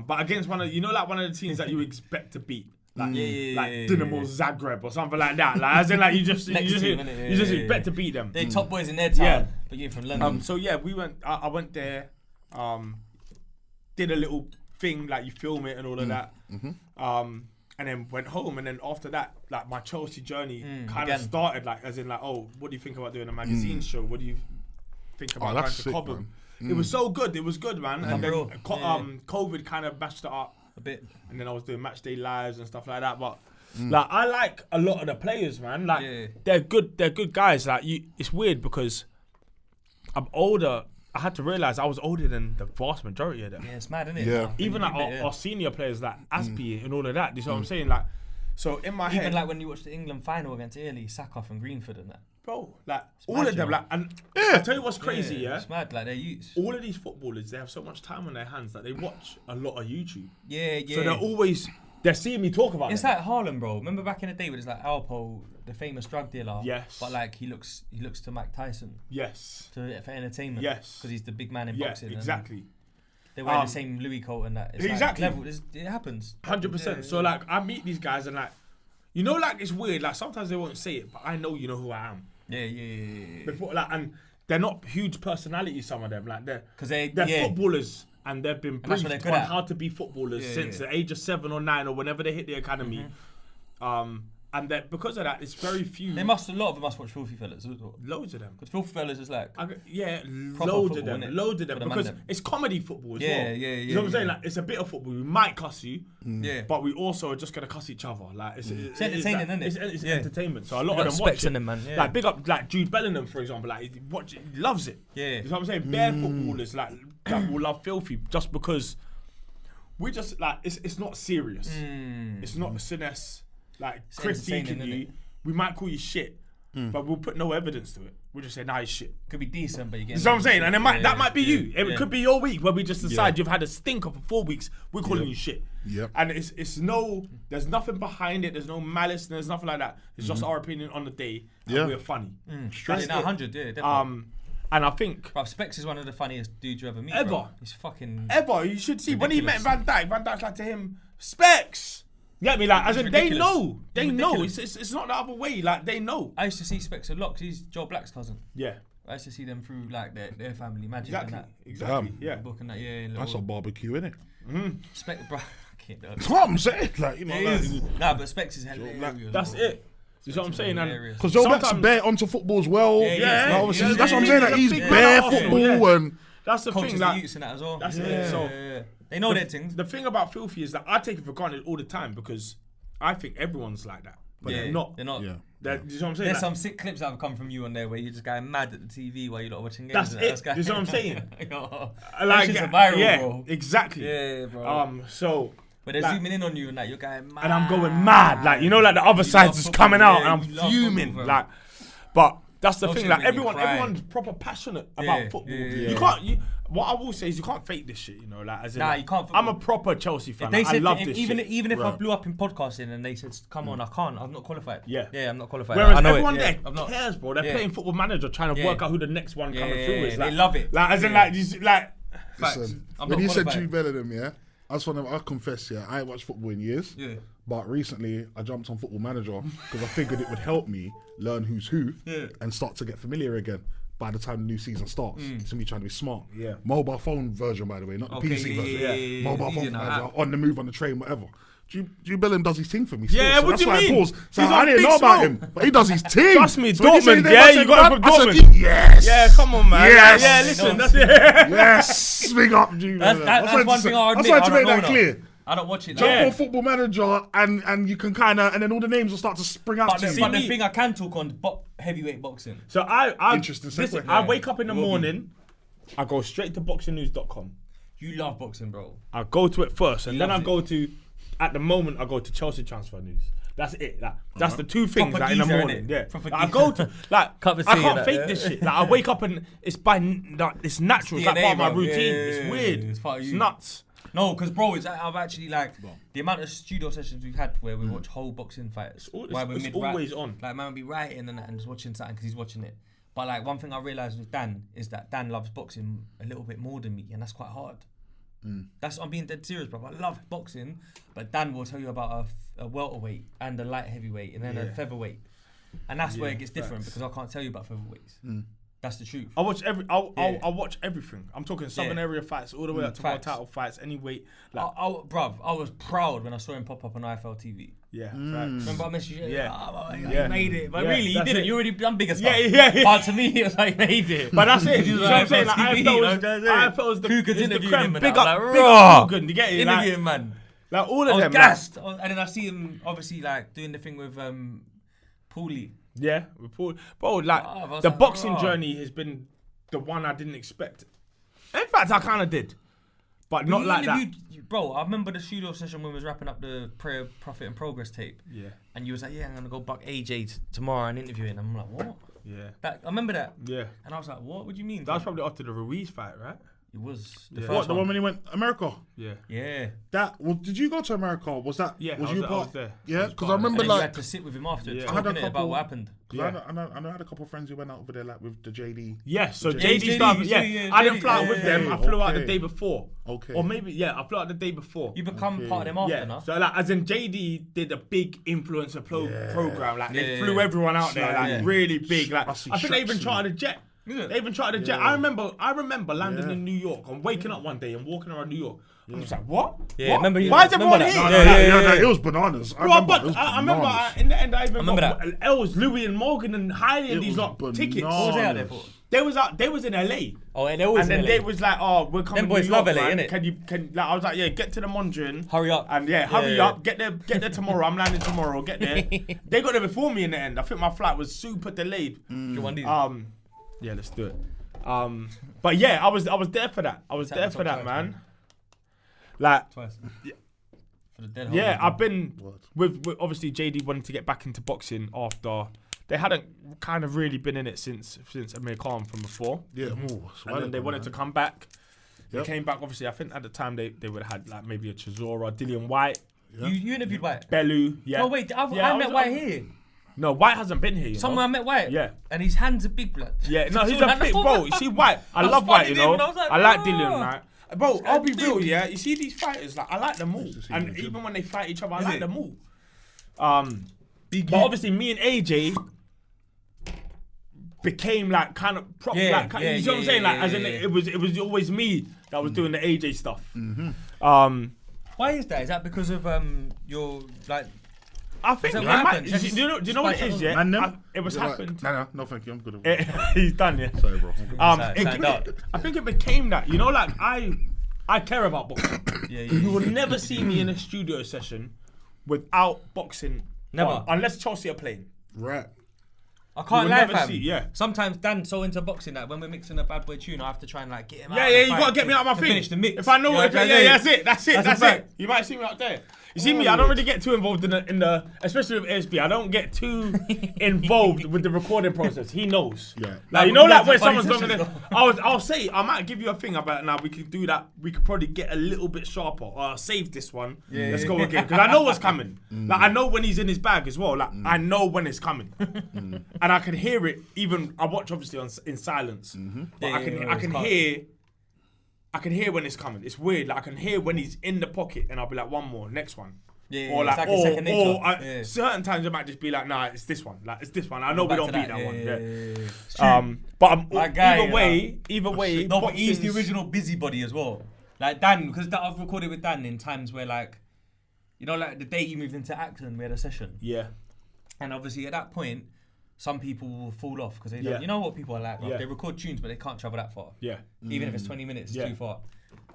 But against one of like one of the teams that you expect to beat. Like, Yeah. like Dinamo Zagreb or something like that. Like, as in, like, you just Next team, innit? you just Yeah. expect to beat them. They're top boys in their town. Yeah. But you're from London. So yeah, we went. I went there, did a little thing like you film it and all of that, and then went home. And then after that, like my Chelsea journey kind of again. started. Like as in, like, oh, what do you think about doing a magazine show? What do you think about going that's to sick, Cobham? man. It was so good. It was good, man. And then Unreal. COVID kind of bashed it up. a bit. And then I was doing match day lives and stuff like that. But like I like a lot of the players, man. Like they're good guys. Like it's weird because I'm older. I had to realise I was older than the vast majority of them. Yeah, it's mad, isn't it? Yeah. Even like our senior players like ASB and all of that. Do you know what I'm saying? Like, so in my Even head, like when you watch the England final against Italy, Saka from Greenford and that. bro, like all mad, of them, you know. like, and I'll tell you what's crazy, yeah. It's mad, like they're youths. All of these footballers, they have so much time on their hands that they watch a lot of YouTube. Yeah. So they're seeing me talk about it. It's like Harlem, bro. Remember back in the day when it's like Alpo, the famous drug dealer. Yes. But like he looks to Mike Tyson. Yes. For entertainment. Yes. Because he's the big man in boxing. Exactly. They wear the same Louis coat and that. It's exactly. Like level. It happens. 100%. So like I meet these guys and like, you know, like it's weird. Like sometimes they won't say it, but I know you know who I am. Yeah. Before like, and they're not huge personalities. Some of them like they're they're footballers. And they've been briefed on at. how to be footballers since the age of 7 or 9 or whenever they hit the academy. And that because of that, it's very few. A lot of them must watch Filthy Fellas. Loads of them. Because Filthy Fellas is like loads of them. Loads of them because it's comedy football as well. You know what I'm saying? Like it's a bit of football. We might cuss you, but we also are just gonna cuss each other. Like it's entertaining, isn't it? It's entertainment. So a lot of them watch it. Them, man. Like big up like Jude Bellingham, for example. Like he loves it. You know what I'm saying? Bare footballers like will love Filthy just because we just like it's not serious. It's not finesse. Like critiquing you, we might call you shit, but we'll put no evidence to it. We'll just say, nah, it's shit. Could be decent, but you get. You know what I'm saying? And that might be you. It could be your week where we just decide you've had a stinker for 4 weeks. We're calling you shit. And there's nothing behind it. There's no malice. There's nothing like that. It's just our opinion on the day. And we're funny. Straight 100, definitely. And I think Specs is one of the funniest dudes you ever meet. Ever. He's fucking you should see when he met Van Dijk's like to him, Specs. You get me? Like, as in, they know. They know. It's not the other way. Like, they know. I used to see Specs a lot because he's Joe Black's cousin. Yeah. I used to see them through, like, their family magic Exactly. and that. Exactly. Damn. Yeah. Book and that, That's a barbecue, innit? Specs, bro. I can't do it. That's what I'm saying. Like, you know, Nah, but Specs is hilarious. That's it. You know what I'm saying? Because Joe Black's bare onto football as well. Yeah. Obviously, that's what I'm saying. Like, he's bare football and that's the coaches thing. the Like, youths and that as well. that's it. So they know their things. The thing about Filthy is that I take it for granted all the time because I think everyone's like that, but they're not. They're not. Yeah. You know what I'm saying? There's some sick clips that have come from you on there where you're just going mad at the TV while you're not watching That's games. it. You know what I'm saying? Like, it's viral, bro. Exactly. Yeah, bro. So. But they're zooming in on you and that you're going mad. And I'm going mad, like you know, like the other side's just coming out, and I'm fuming, like. But that's the thing, like everyone's proper passionate about football. You can't. What I will say is you can't fake this shit, you know, like as in, you can't. I'm a proper Chelsea fan. They said I love this even shit. even if I blew up in podcasting and they said, "Come on, I can't. I'm not qualified." Yeah, I'm not qualified. Whereas I know everyone there I'm cares, bro. They're playing Football Manager, trying to work out who the next one coming through is. Like, they love it. Like as in, like listen, when you said Jude Bellingham, I confess, I ain't watched football in years. Yeah. But recently, I jumped on Football Manager because I figured it would help me learn who's who and start to get familiar again. By the time the new season starts, it's me trying to be smart. Yeah. Mobile phone version, by the way, not the PC version. Mobile phone version, on the move, on the train, whatever. Jude Bellingham does his thing for me. Still, yeah, so what do you mean? Pause. So I didn't know about him, but he does his thing. Trust me, so Dortmund. You got it from Dortmund. Said, yes. Yeah, come on, man. Yes. Yeah, listen, that's it. Yes, big up, Jude. That's one thing I'll admit. I tried to make that clear. I don't watch it. Jump on Football Manager and you can kind of, and then all the names will start to spring out to you. But the thing I can talk on heavyweight boxing. So I interesting. Listen, I wake up in the morning, I go straight to boxingnews.com. You love boxing, bro. I go to it first, and then I go to, at the moment, I go to Chelsea transfer news. That's it. Like, that's the two things like, in the morning. Yeah. Like, I go to like I can't fake this shit. Like I wake up and it's it's natural. It's like part of my routine. It's weird. It's nuts. No, because bro, I've actually like the amount of studio sessions we've had where we watch whole boxing fights. It's always on. Like man will be writing and just watching something because he's watching it. But like one thing I realised with Dan is that Dan loves boxing a little bit more than me, and that's quite hard. I'm being dead serious, bro. I love boxing, but Dan will tell you about a welterweight and a light heavyweight and then a featherweight, and that's where it gets different because I can't tell you about featherweights. That's the truth. I watch I watch everything. I'm talking Southern area fights all the way up to world title fights, any weight. Like, bruv, I was proud when I saw him pop up on IFL TV. Yeah, remember I messaged you? You made it. But really, you didn't. It. You already done bigger stuff. Yeah. But to me, it was like, made it. But that's it. You know what I'm saying? Like, IFL is the Coogan's interviewing him. Big up Coogan. You get it? Interviewing, man. Like, all of them. I was gassed. And then I see him, obviously, like, doing the thing with Paulie. Yeah, bro, like, the boxing journey has been the one I didn't expect. In fact, I kind of did. But not like that. Bro, I remember the studio session when we was wrapping up the Prayer, Profit and Progress tape. Yeah. And you was like, I'm going to go buck AJ tomorrow and interview him. I'm like, what? Yeah. I remember that. Yeah. And I was like, what? What do you mean? That was probably after the Ruiz fight, right? It was the Yeah. first What, the one. one when he went America? Yeah. Yeah. Did you go to America? Was that? Yeah, Was I you was part? there. Yeah, because I And remember then you like had to sit with him afterwards, Yeah. I had a talking couple- about what happened. Because I know I had a couple of friends who went out over there like with the JD. Yeah, so JD, JD stuff. yeah, Yeah, yeah, I didn't JD, fly out yeah, with them. yeah, I flew out the okay. day before. Okay. Or maybe I flew out the day before. You become Okay. part of them after, Yeah, no? so like as in JD did a big influencer program, like they Yeah, flew yeah. everyone out there, like Yeah. really big. Like I see I think they even Shreks chartered a jet. Yeah. They even chartered a jet. Yeah. I remember landing Yeah. in New York and waking up one day and walking around New York. I'm just like, what? Yeah, What? remember you- Why is everyone remember here? that? No, Yeah. it was bananas. I Bro, remember, but it was I remember bananas. in the end I even remember got that. Els, Louis and Morgan and Hailey and It these was lot tickets. bananas. What was they out there for? They was in LA. Oh, and they always And then in they LA. was like, oh, we're coming Them to boys New York, love LA, man. innit? Like, I was like, yeah, get to the Mondrian. Hurry up. And hurry Yeah. up. Get there tomorrow. I'm landing tomorrow. Get there. They got there before me in the end. I think my flight was super delayed. You want these? Yeah, let's do it. But yeah, I was there for that. I was Tap there the for top that, twice, man. man. Like, Twice. For the dead yeah, homies, I've been What? with obviously JD wanting to get back into boxing after they hadn't kind of really been in it since Amir Khan from before. Yeah. And then they wanted to come back. They Yep. came back, obviously, I think at the time they would have had like maybe a Chisora, Dillian White, You interviewed White. Bellew. Yeah. Oh wait, I Yeah, met was- White here. No, White hasn't been here. You Somewhere I know? met White. Yeah. And his hands are big, blood. Yeah, no, he's So a I big know, bro. You see White, I was love White, funny you then know. when I was like, I like "Ah." Dillian, right? Bro, I'll be real, big. yeah. You see these fighters, like I like them all, to see and them, even when they fight each other, I Is like it? them all. Big But obviously, me and AJ became like kind of proper, Yeah, like yeah, you know what I'm saying? Like, as in yeah. it was always me that was doing the AJ stuff. Why is that? Is that because of your like? I think that it what might- happened? do you know what it is? Yeah, Man, them? it was You're happened. Like, no, thank you. I'm good. He's done, yeah. Sorry, bro. Signed up. I think it became that. You know, like I care about boxing. Yeah, You will never see me in a studio session without boxing. Never. on, unless Chelsea are playing. Right. I can't will lie, never fam. see, yeah. Sometimes Dan's so into boxing that when we're mixing a bad boy tune, I have to try and like get him out. Yeah, of the you fight gotta get me out of my to thing. Finish the mix. If I know You what, what I'm yeah, saying? that's That's a it. fact. You might see me out there. You see me, I don't really get too involved in the especially with ASB. I don't get too involved with the recording process. He knows. Yeah. Like, you But know, we like have when some funny someone's going sessions, to, I'll say, I might give you a thing about now. We could do that. We could probably get a little bit sharper. Or I'll save this one. Let's go again because I know what's coming. Like I know when he's in his bag as well. Like I know when it's coming, and I can hear it. Even I watch obviously in silence, but Yeah, I can yeah, I can it's hear. I can hear when it's coming. It's weird. Like I can hear when he's in the pocket, and I'll be like, one more, next one. Yeah, Or it's like, like a second nature. Yeah. certain times it might just be like, nah, it's this one. Like it's this one. I know we Back don't to beat that one. Yeah. But That guy, either way. No, but he's the boxing's- original busybody as well. Like Dan, because I've recorded with Dan in times where like, you know, like the day you moved into Acton, we had a session. Yeah. And obviously at that point, some people will fall off because they Yeah. don't, you know what people are like, bro? Yeah. They record tunes, but they can't travel that far. Yeah. Even if it's 20 minutes, it's Yeah. too far.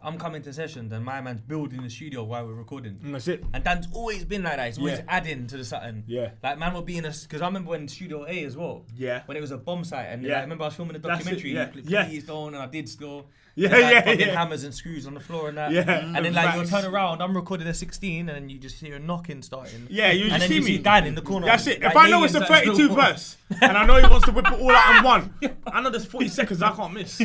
I'm coming to sessions and my man's building the studio while we're recording. And that's it. And Dan's always been like that. He's always Yeah. adding to the something. Yeah. Like man will be in a, because I remember when Studio A as well. Yeah. When it was a bomb site and Yeah. I remember I was filming a That's it, documentary. yeah. Please Yeah. don't, and I did still. Yeah, There's, like, yeah, fucking yeah. hammers and screws on the floor and that. Yeah. And then like you'll Facts. turn around, I'm recording a 16 and then you just hear a knocking starting. Yeah, you and just then see you me. see Dan in the corner. That's it. like, If I know it's a nailing 32 something. verse and I know he wants to whip it all out in one, I know there's 40 seconds I can't miss.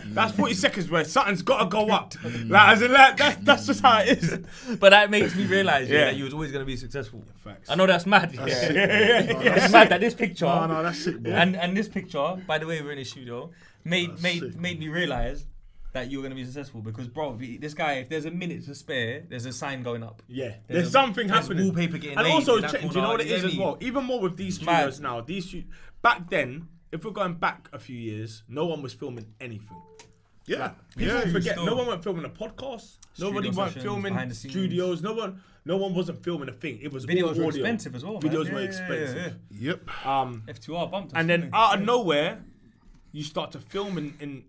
That's 40 seconds where something's got to go up. Like, as in, like, that's just how it is. But that makes me realise Yeah. that you was always going to be successful. Facts. I know that's mad. Yeah. It's mad that this picture No, that's sick, bro. and this picture, by the way, we're in the studio, made sick, me realise that you were going to be successful because, bro, this guy, if there's a minute to spare, there's a sign going up. Yeah, There's there's something there's happening. wallpaper getting and made also, in that do you corner, know what it you is get as me? well? Even more with these mad. studios now. Back then, if we're going back a few years, no one was filming anything. Yeah. Like, people Yeah. forget. still. No one went filming a podcast. Nobody Studio went sessions, filming behind the scenes. studios. No one wasn't filming a thing. It was all Videos were audio. expensive as well. Videos man. were Yeah, expensive. Yep. F2R bumped us, And then didn't they? out of nowhere, you start to film in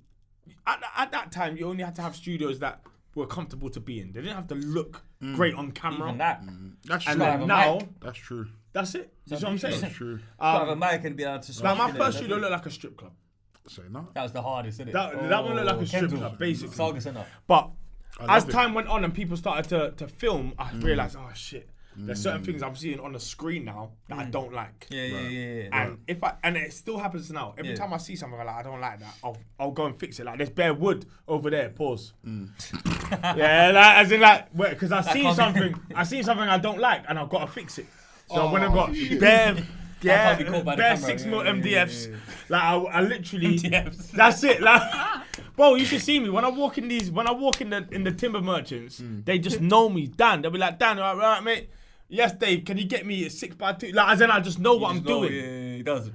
at that time, you only had to have studios that were comfortable to be in. They didn't have to look great on camera. Even that. That's And true. have then a now, mic. That's true. that's it. You see what I'm saying? That's true. Gotta have a mic and be able to Like smash my it, first innit? studio looked like a strip club. Say no. That was the hardest, isn't it? That one looked like a strip Kendall. club, basically. Saga Centre. But I as love it. time went on and people started to film, I realized, oh shit, There's certain things I'm seeing on the screen now that I don't like. Yeah. And it still happens now. Every time I see something I don't like that, I'll go and fix it. Like there's bare wood over there. Pause. Yeah, like, as in like, because I seen something I don't like, and I've got to fix it. So when I've got bare 6mm MDFs, like I literally, MDFs. that's it. Like, bro, you should see me when I walk in the timber merchants. They just know me, Dan. They'll be like, Dan, all right, mate. Yes, Dave. Can you get me a 6x2? Like, as in, I just know what I'm doing. Yeah, he does.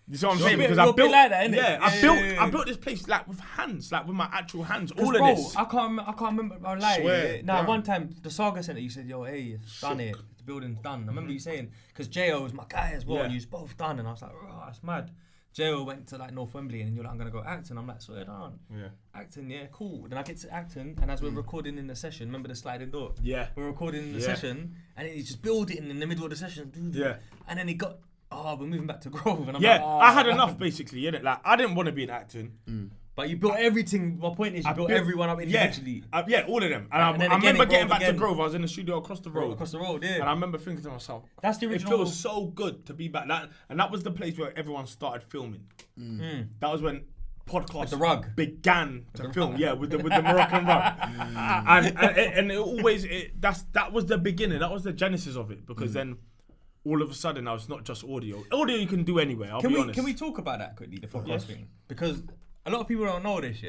You see what I'm saying? Because I built like that, innit? Yeah, I built this place like with hands, like with my actual hands. All of this. I can't remember. I lied. Swear, Nah, yeah. one time the Saga Centre, you said, "Yo, hey, it's done it. The building's done." I remember you saying, because Jo was my guy as well, and you was both done, and I was like, "Oh, that's mad." Jo went to like North Wembley, and you're like, "I'm gonna go Acton." I'm like, "Swear down." Yeah. Acton, yeah, cool. Then I get to Acton, and as we're recording in the session, remember the sliding door? Yeah. We're recording in the session, and he just building in the middle of the session. Yeah. And then he got, we're moving back to Grove, and I'm Yeah, like, I had enough basically, innit? Like I didn't want to be in Acton. But you built everything. My point is, you built everyone up individually. Yeah, all of them. And then I again remember in getting Grove back to again. Grove. I was in the studio across the road. Across the road, yeah. And I remember thinking to myself, That's the it original. feels so good to be back. And that was the place where everyone started filming. That was when podcasts the rug. began to film. Yeah, with the Moroccan rug. And it always that was the beginning. That was the genesis of it. Because then all of a sudden now it's not just audio. Audio you can do anywhere. I'll be honest. Can we talk about that quickly, the podcast thing? Because a lot of people don't know this,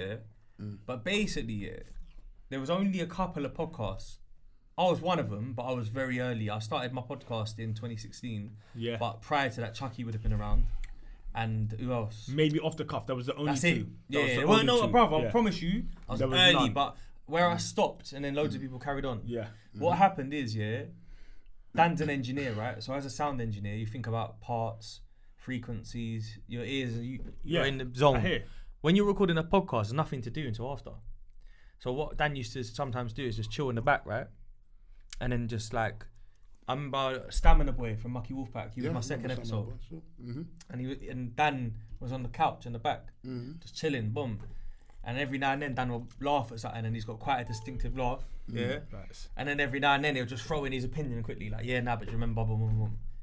but basically, there was only a couple of podcasts. I was one of them, but I was very early. I started my podcast in 2016. Yeah. But prior to that, Chucky would have been around. And who else? Maybe off the cuff. That was the only That's two. it. That was the Well, only no, two. brother, I Yeah. promise you, I was There was early, none. but where I stopped and then loads of people carried on. Yeah. What happened is, Dan's an engineer, right? So as a sound engineer, you think about parts, frequencies, your ears, you're in the zone. I hear. When you're recording a podcast, there's nothing to do until after. So what Dan used to sometimes do is just chill in the back, right? And then just like, I remember Stamina Boy from Mucky Wolfpack. He was my second episode. And Dan was on the couch in the back, just chilling, boom. And every now and then Dan will laugh at something and he's got quite a distinctive laugh. Yeah. Nice. And then every now and then he'll just throw in his opinion quickly, like, yeah, nah, but you remember, boom, boom,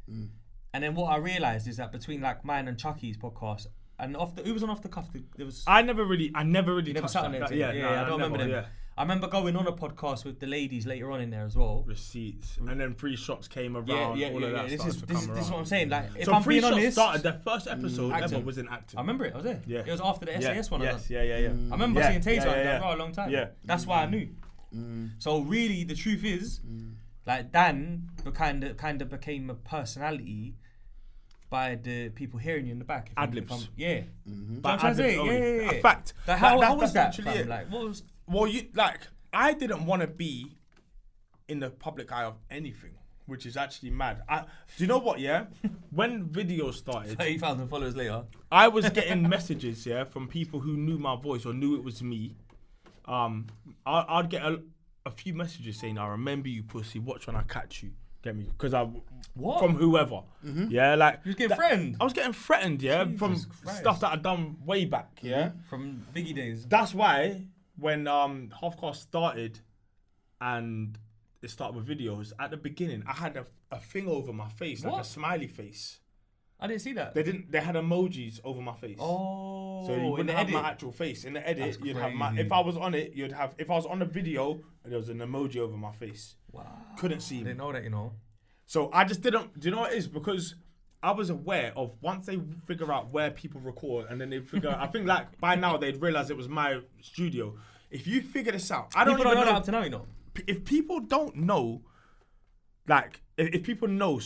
boom. And then what I realised is that between like mine and Chucky's podcast, and who was on Off the Cuff? There was. I never really You never touched sat on that. there. I don't remember them. Yeah. I remember going on a podcast with the ladies later on in there as well. Receipts, and then free shots came around. All of that This started to is come what I'm around. saying. Like, if So I'm free being shots honest, started. Their first episode Acton. ever was in Acton. I remember it. I was there. Yeah. It was after the SAS one. Yes. Yeah. I remember seeing Taser there for a long time. Yeah. That's why I knew. So really, the truth is, like Dan kind of became a personality by the people hearing you in the back. Ad-libs. Yeah. By I'm trying to say, ad-lib only. yeah. A fact. Like, how was that's that? literally Fam? it. Like, what was? Well, I didn't want to be in the public eye of anything, which is actually mad. Do you know what? Yeah, when videos started, 30,000 followers later. I was getting messages, from people who knew my voice or knew it was me. I'd get a few messages saying, "I remember you, pussy. Watch when I catch you." Get me? Because What? from whoever. Yeah, like You was getting threatened? I was getting threatened, from Jesus Christ. stuff that I'd done way back. Yeah, From Biggie days. that's why when Halfcast started, and it started with videos. At the beginning, I had a thing over my face, like a What? smiley face. I didn't see that. They had emojis over my face. Oh, So you in wouldn't the have edit. my actual face. In the edit, That's you'd have my. crazy. If I was on it, you'd have. If I was on the video, there was an emoji over my face. Wow. Couldn't see I me. didn't know that, you know. So I just didn't. Do you know what it is? Because I was aware of once they figure out where people record, and then they figure out. I think like by now they'd realize it was my studio. If you figure this out, I don't People even don't know know. that up to now, you know. If people don't know, like if people know,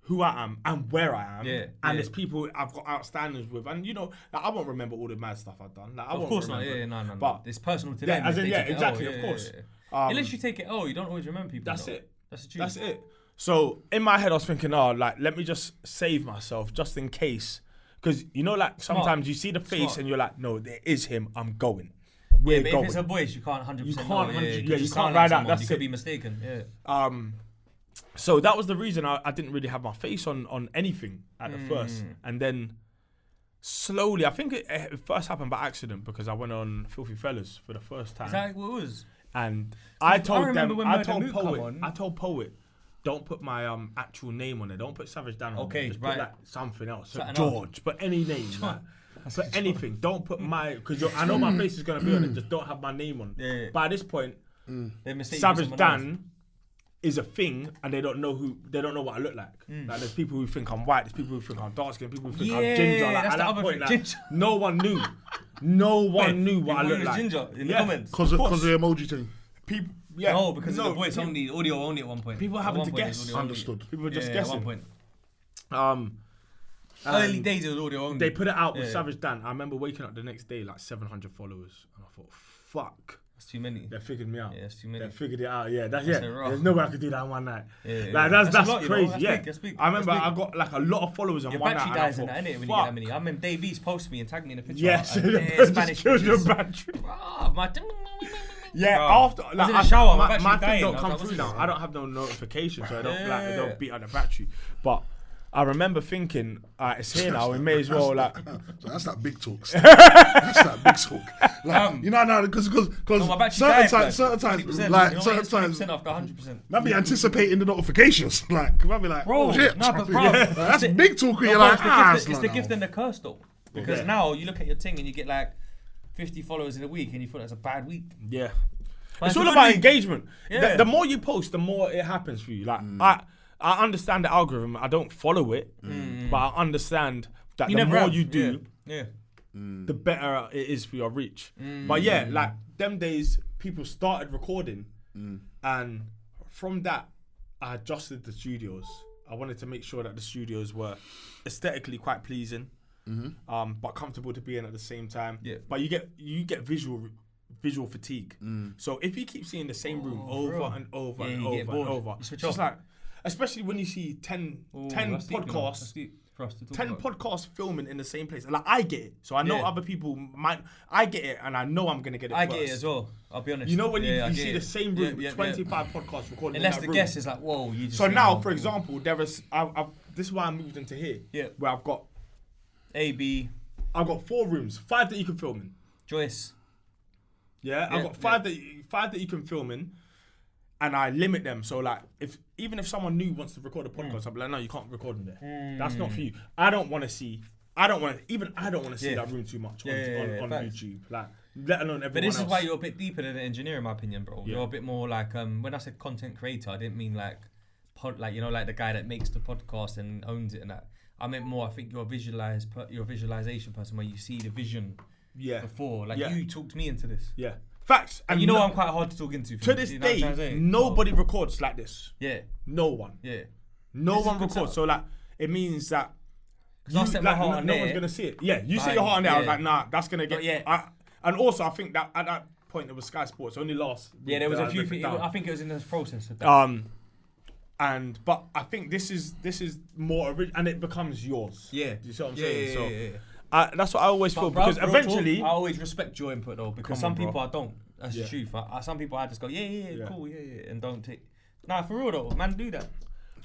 who I am and where I am, and there's people I've got outstandings with, and like, I won't remember all the mad stuff I've done. Like, I Of won't course not. remember. Yeah, no. But it's personal to yeah, them. as if in, they yeah, take it, exactly, oh, of yeah, course. yeah. Unless you take it, you don't always remember people. That's though. it. That's the truth. That's it. So in my head, I was thinking, like, let me just save myself just in case, because like sometimes you see the face Smart. and you're like, no, there is him. I'm going. Yeah, We're but going. if it's a voice, you can't 100%. You can't know. 100 Yeah, you just can't sound ride out, someone. that's You could it. be mistaken. Yeah. So that was the reason I didn't really have my face on anything at the first. And then slowly, I think it first happened by accident because I went on Filthy Fellas for the first time. Is that what it was? And I told remember them, when I Murder told Mook come Poet, on. I told Poet, don't put my actual name on it. Don't put Savage Dan on it. Just put like something else. So George, put any name. Put anything. Don't put my, because I know my face is gonna be on it. Just don't have my name on. Yeah. But at this point, Savage Dan is a thing, and they don't know what I look like. Like there's people who think I'm white. There's people who think I'm dark skinned. People who think I'm ginger. Like at that point, like, no one knew. No one knew what I looked like. Ginger in the comments because of the emoji thing. People. Yeah. No, because of the voice only, audio only at one point. People were having to guess. Understood. People were just guessing. At one point. Early days it was audio only. They put it out with Savage Dan. I remember waking up the next day like 700 followers, and I thought, fuck. That's too many. They figured me out. Yeah, that's too many. They figured it out. Yeah, there's no way I could do that in one night. Yeah, that's lot, crazy. That's big. I remember I got like a lot of followers in one night. Your battery dies in that, innit? When you get that many. I remember Dave East posted me and tagged me in a picture. Yes, Spanish kills your battery. Yeah, after like, I was in the shower, my thing don't come through now. I don't have no notifications, so I don't it don't beat out the battery. But I remember thinking, it's here now. We may as well like. So that's that big talk. That's that big talk. Like, you know, because certain times, like certain times, after 100%. I'd be anticipating the notifications. Like, I'd be like, oh shit, that's big talk. You're like, it's the gift and the curse though. Because now you look at your thing and you get like 50 followers in a week, and you thought that's a bad week. Yeah, it's all about engagement. Yeah. The more you post, the more it happens for you. Like I understand the algorithm. I don't follow it, but I understand that the more you do, the better it is for your reach. But yeah, like them days, people started recording, and from that, I adjusted the studios. I wanted to make sure that the studios were aesthetically quite pleasing. But comfortable to be in at the same time. Yeah. But you get visual fatigue. So if you keep seeing the same room over and over and over, it's just like, especially when you see 10 podcasts. 10 podcasts filming in the same place. Like I get it, so I know other people might. I get it, and I know I'm gonna get it. I get it as well. I'll be honest. You know when you see the same room, 25 podcasts recording. Unless the guest is like, whoa, you just. So now, for example, there is. This is why I moved into here. Yeah. Where I've got. AB. I've got 4 rooms, 5 that you can film in. Joyce. Yeah, I've got 5 that you can film in, and I limit them. So like, even if someone new wants to record a podcast, I'll be like, no, you can't record in there. That's not for you. I don't want to see that room too much on YouTube. Like, let alone everyone else. But this is why you're a bit deeper than an engineer, in my opinion, bro. Yeah. You're a bit more like when I said content creator, I didn't mean like like the guy that makes the podcast and owns it and that. I meant more, I think you're a visualization person where you see the vision before. Like you talked me into this. Yeah. Facts. And you know I'm quite hard to talk into. To this day, nobody records like this. Yeah. No one. Yeah. No one records. So like, it means that no one's going to see it. Yeah. You see your heart on there. I was like, nah, that's going to get... and also, I think that at that point, it was Sky Sports. Only last... Yeah, there was a few things. I think it was in the process of that. But I think this is more original, and it becomes yours. Yeah, do you see what I'm saying? That's what I always feel, because eventually I always respect your input though, because some people I don't. That's the truth. Some people I just go cool, and don't take. Nah, for real though, man, do that.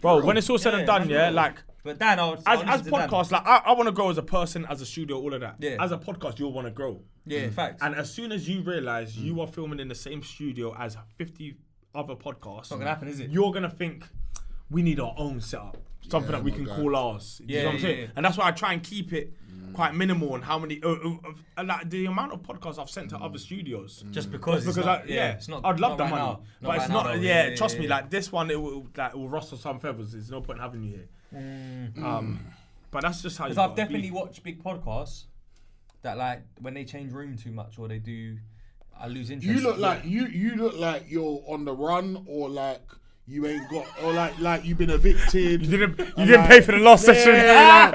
Bro, when it's all said and done, like. But Dan, as podcast, like I want to grow as a person, as a studio, all of that. Yeah. As a podcast, you'll want to grow. Yeah, facts. And as soon as you realize you are filming in the same studio as 50 other podcasts, it's not gonna happen, is it? You're gonna think, we need our own setup, something that we can call ours. You know what I'm saying? Yeah. And that's why I try and keep it quite minimal on how many, like the amount of podcasts I've sent to other studios. Just because it's not, I'd love the money, but it's not. Trust me, like this one, it will rustle some feathers. There's no point having you here. But that's just how. Because I've definitely watched big podcasts that like when they change room too much or they do, I lose interest. You look like you look like you're on the run, or like. You ain't got, or like you've been evicted. You didn't pay for the last session. You're on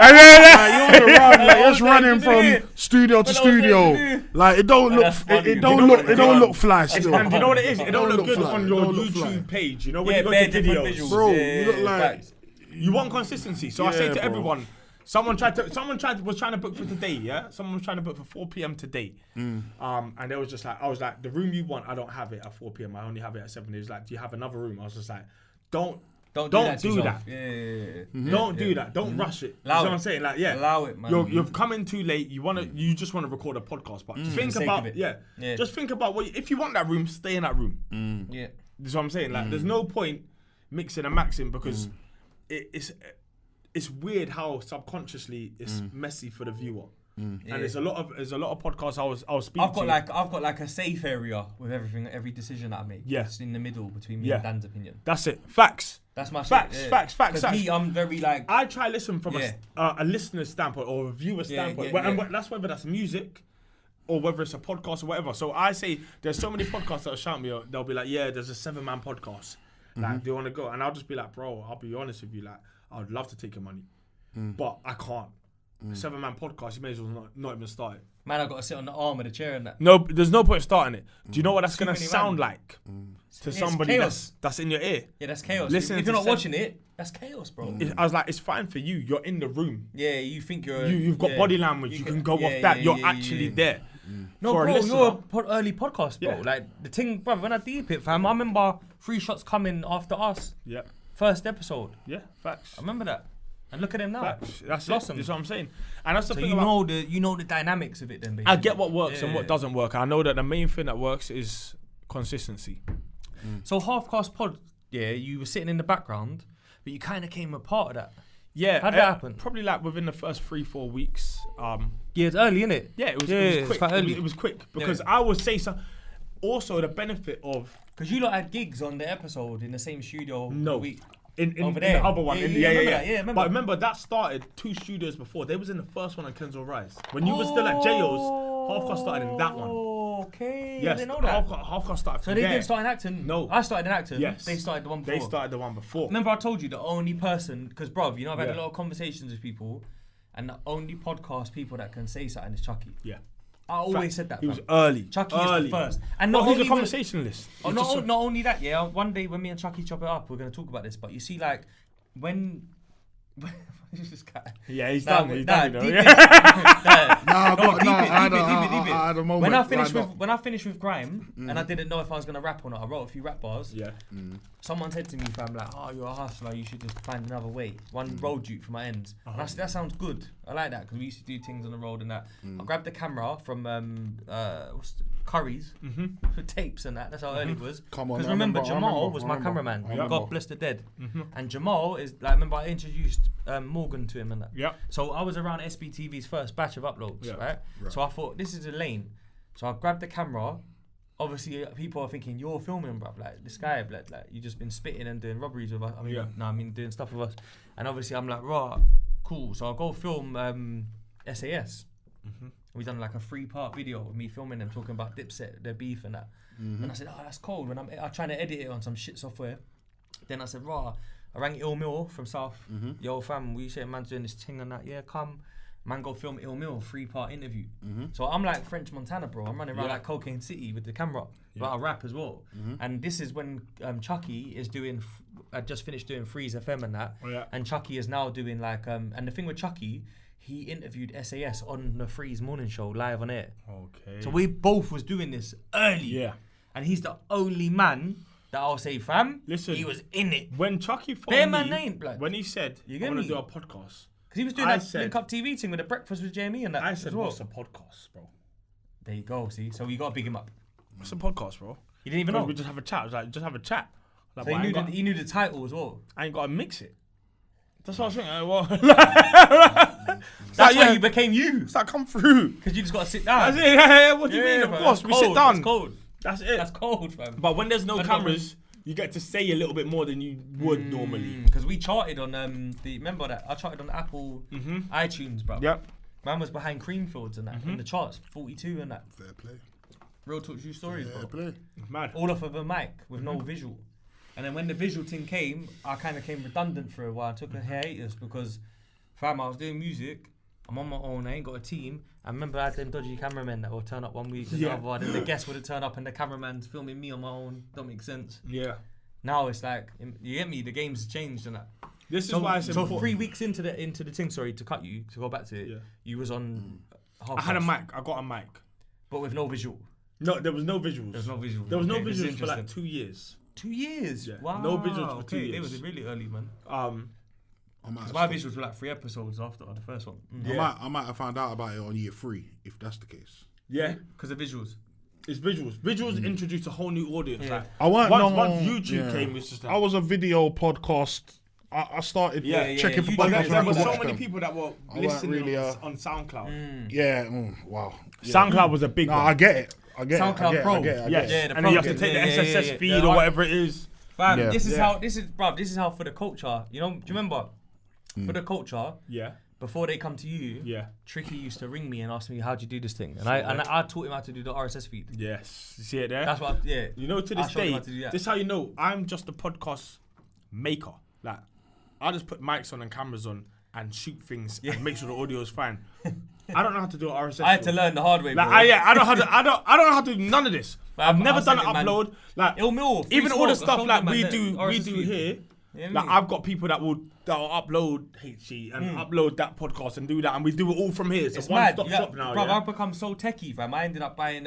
the run, like just running from studio to studio. Like it don't look fly still. And you know what it is? It don't look good on your YouTube page. You know when you go to videos, bro. You look like you want consistency. So I say to everyone. Someone was trying to book for today, yeah? Someone was trying to book for 4 p.m. today. And they was just like, I was like, the room you want, I don't have it at 4 p.m. I only have it at 7. They was like, do you have another room? I was just like, don't do that. Yeah. Don't do that. Don't rush it. You know what I'm saying? Like, allow it, man. You've come in too late. You just want to record a podcast, but think about just think about if you want that room, stay in that room. Yeah. That's what I'm saying. Like, there's no point mixing and maxing because it's weird how subconsciously it's messy for the viewer. And there's a lot of podcasts I was speaking to. I've got like a safe area with every decision that I make. Yeah. It's in the middle between me and Dan's opinion. That's it. Facts. That's my facts. shit, Facts. Because me, I'm very like. I try to listen from a listener's standpoint or a viewer's standpoint. And that's whether that's music or whether it's a podcast or whatever. So I say there's so many podcasts that'll shout me. They'll be like, yeah, there's a 7-man podcast. Like, do you want to go? And I'll just be like, bro, I'll be honest with you. Like, I would love to take your money, but I can't. 7-man podcast, you may as well not even start it. Man, I've got to sit on the arm of the chair and that. No, there's no point starting it. Do you know what that's going to sound like to somebody that's in your ear? Yeah, that's chaos. Listen, if you're not watching it, that's chaos, bro. I was like, it's fine for you. You're in the room. Yeah, you think you've got body language. You can go off that. You're actually there. No, bro, you're an early podcast, bro. Like, the thing, bro, when I deep it, fam, I remember 3 shots coming after us. Yeah. First episode. Yeah, facts. I remember that. And look at him now. Facts. That's Blossom. That's what I'm saying. And that's the thing you know the dynamics of it then, basically. I get what works and what doesn't work. I know that the main thing that works is consistency. So Halfcast Pod, you were sitting in the background, but you kind of came a part of that. Yeah. How'd that happen? Probably like within the first 3-4 weeks. Yeah, it's early, innit? Yeah, it was quick. Quite early. It was quick because I would say something. Also, the benefit of... Because you lot had gigs on the episode in the same studio. No. Week. In over the there. other one. Yeah. But remember, that started 2 studios before. They was in the first one on Kensal Rise. When you were still at J.O.'s, Halfcast started in that one. Okay. Yes, I didn't know that. Halfcast started So they didn't start in acting? No. I started in acting. Yes. They started the one before. They started the one before. Remember I told you the only person, because bruv, you know I've had a lot of conversations with people, and the only podcast people that can say something is Chucky. Yeah. I always said that. He was early. Chucky is the first. And not he's a conversationalist. Not only that, one day when me and Chucky chop it up, we're going to talk about this, but you see like, when this guy. Yeah, he's done. He's done. Deep it. When I finished with Grime, and I didn't know if I was gonna rap or not, I wrote a few rap bars. Yeah. Someone said to me, fam, like, "Oh, you're a hustler. You should just find another way." One road dupe for my ends. And I said, that sounds good. I like that because we used to do things on the road and that. I grabbed the camera from Curry's for tapes and that. That's how early it was. Because remember, Jamal was my cameraman. God bless the dead. And Jamal is like, remember I introduced Morgan to him and that. Yeah. So I was around SBTV's first batch of uploads, right? So I thought this is a lane. So I grabbed the camera. Obviously, people are thinking you're filming, bruv. Like this guy, like you just been spitting and doing robberies with us. I mean doing stuff with us. And obviously, I'm like, raw, cool. So I'll go film SAS. We done like a 3-part video of me filming them talking about Dipset, their beef and that. And I said, oh, that's cold. When I'm trying to edit it on some shit software. Then I said, raw. I rang Il Mill from South. Yo, fam, we say man's doing this thing and that. Yeah, come. Man, go film Il Mill 3-part interview. So I'm like French Montana, bro. I'm running around like Cocaine City with the camera, but I rap as well. And this is when Chucky is doing. I just finished doing Freeze FM and that. And Chucky is now doing like. And the thing with Chucky, he interviewed SAS on the Freeze morning show live on air. Okay. So we both was doing this early. Yeah. And he's the only man that I'll say, fam. Listen, he was in it. When Chucky phoned me, blood. when he said, "I'm gonna do a podcast." Because he was doing that Link Up TV thing with the breakfast with Jamie and that. I said, what's a podcast, bro? There you go, see? So we got to big him up. What's a podcast, bro? He didn't even know. We just have a chat. I was like, just have a chat. Like, so he knew the title as well. I ain't got to mix it. That's what I was thinking. That's why you became you. It's like, come through. Because you just got to sit down. That's it. Yeah, what do you mean? Of course, we sit down. That's cold. That's it. That's cold, fam. But when there's no cameras, you get to say a little bit more than you would normally. Because we charted on remember that? I charted on Apple iTunes, bro. Yep. Man was behind Creamfields and that in the charts, 42 and that. Fair play. Real talk, true stories, Fair bro. play. Mad. All off of a mic with no visual. And then when the visual thing came, I kind of came redundant for a while. I took a hiatus because, fam, I was doing music. I'm on my own. I ain't got a team. I remember I had them dodgy cameramen that would turn up one week and the other one, and the guest would have turned up and the cameraman's filming me on my own. Don't make sense. Yeah. Now it's like, you get me? The game's changed and that. This is why I said. So 3 weeks into the thing, sorry to cut you, to go back to it. You was on. I had a mic. I got a mic, but with no visual. No, there was no visuals. There was no visual. There was no visuals for like 2 years. 2 years. Yeah. Wow. No visuals for 2 years. It was really early, man. Because my visuals were like 3 episodes after the first one. I might have found out about it on year 3, if that's the case. Yeah. Because of visuals. It's visuals. Visuals introduce a whole new audience. Like, I weren't once YouTube came, it's just like... I was a video podcast. I started checking for podcasts. There were when I so watched many them. people that were listening on SoundCloud. Yeah, wow. Yeah. SoundCloud was a big one. I get it. SoundCloud Pro. I get it. Yeah, and then you have to take the SSS feed or whatever it is. Fam, this is how for the culture. You know, do you remember? For the culture, before they come to you, Tricky used to ring me and ask me, how'd you do this thing? And I taught him how to do the RSS feed. Yes. You see it there? That's what, You know, to this day, this is how you know I'm just a podcast maker. Like, I just put mics on and cameras on and shoot things and make sure the audio is fine. I don't know how to do an RSS. I had to learn the hard way, bro. I don't know how to do none of this. I've never done an upload. Like, even all the stuff like we do here. Like, I've got people that will upload HC and upload that podcast and do that, and we do it all from here. It's a one-stop shop now. Bro, I've become so techie, fam. I ended up buying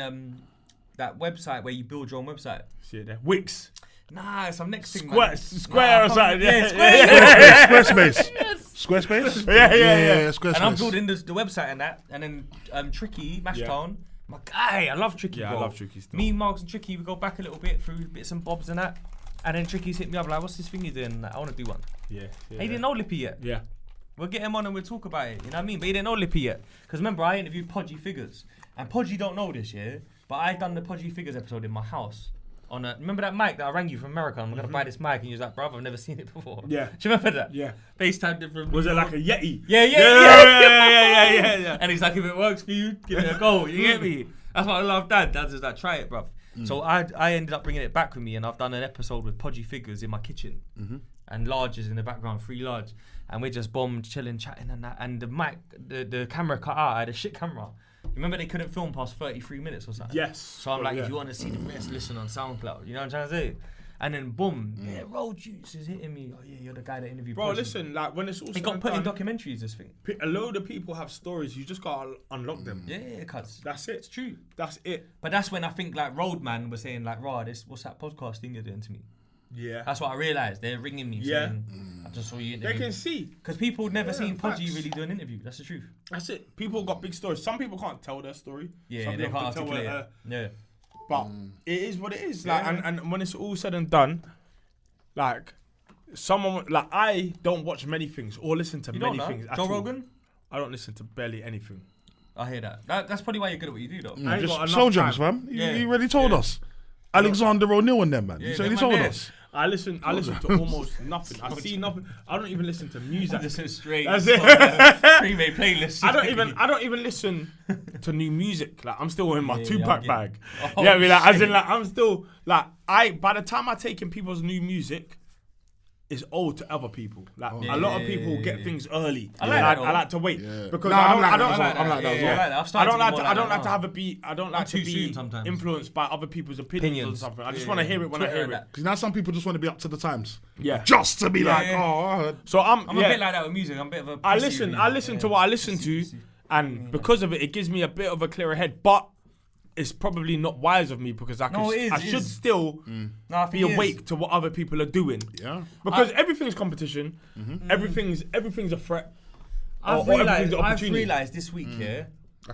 that website where you build your own website. See it there? Wix. Nah, some next thing. Square or something. Yeah, Squarespace. Squarespace? Yeah. Squarespace. And I'm building the website and that, and then Tricky, Mashtown. My guy, I love Tricky, bro. I love Tricky still. Me, Marks and Tricky, we go back a little bit through bits and bobs and that. And then Tricky's hit me up like, what's this thing you doing? Like, I want to do one. Yeah. He didn't know Lippy yet. Yeah. We'll get him on and we'll talk about it. You know what I mean? But he didn't know Lippy yet. Because remember, I interviewed Podgy Figures. And Podgy don't know this, but I done the Podgy Figures episode in my house. Remember that mic that I rang you from America? I'm going to buy this mic. And you was like, bruv, I've never seen it before. Yeah. Do you remember that? Yeah. FaceTime different. Was it like a Yeti? Yeah. And he's like, if it works for you, give it a go. You get me? That's what I love, Dad. Dad's just like, try it, bruv. So I ended up bringing it back with me, and I've done an episode with Podgy Figures in my kitchen, and Large is in the background, 3 Large, and we're just bombed, chilling, chatting, and that. And the mic, the camera cut out. I had a shit camera. Remember they couldn't film past 33 minutes or something. Yes. So I'm like, if you want to see the rest, listen on SoundCloud. You know what I'm trying to say? And then boom, Roll Juice is hitting me. Oh yeah, you're the guy that interviewed. Bro, listen, like when it's all he got put in documentaries. This thing. A load of people have stories. You just gotta unlock them. Yeah, cuz that's it. It's true. That's it. But that's when I think like Roadman was saying like, "Raw, what's that podcast thing you're doing to me?" Yeah. That's what I realised. They're ringing me saying, "I just saw you interview." They can see because people never seen Podgy really do an interview. That's the truth. That's it. People got big stories. Some people can't tell their story. Yeah, some they can't articulate it. Yeah. But it is what it is. Like, and when it's all said and done. Like, I don't watch many things or listen to many things. Joe Rogan? I don't listen to barely anything. I hear that. That's probably why you're good at what you do, though. Just Soul Jams, fam. You already told us. Alexander O'Neill and them, man. You already told us. I listen to almost nothing. I see nothing. I don't even listen to music. Listen straight. That's it. Pre-made playlist. I don't even listen to new music. Like I'm still in my two-pack bag. Oh, yeah, I mean, like, as in, like, I'm still like by the time I take in people's new music, it's old to other people. Like a lot of people get things early. I like to wait because I don't like that as well. I don't like to have a beat. I don't like to be influenced by other people's opinions or something. I just want to hear it when I hear it. Because now some people just want to be up to the times. Yeah. Just to be like, oh. So I'm a bit like that with music. I'm a bit of a. I listen to what I listen to, and because of it, it gives me a bit of a clearer head. But it's probably not wise of me because I should still be awake to what other people are doing. Yeah. Because everything's competition. Everything's a threat. I've realised this week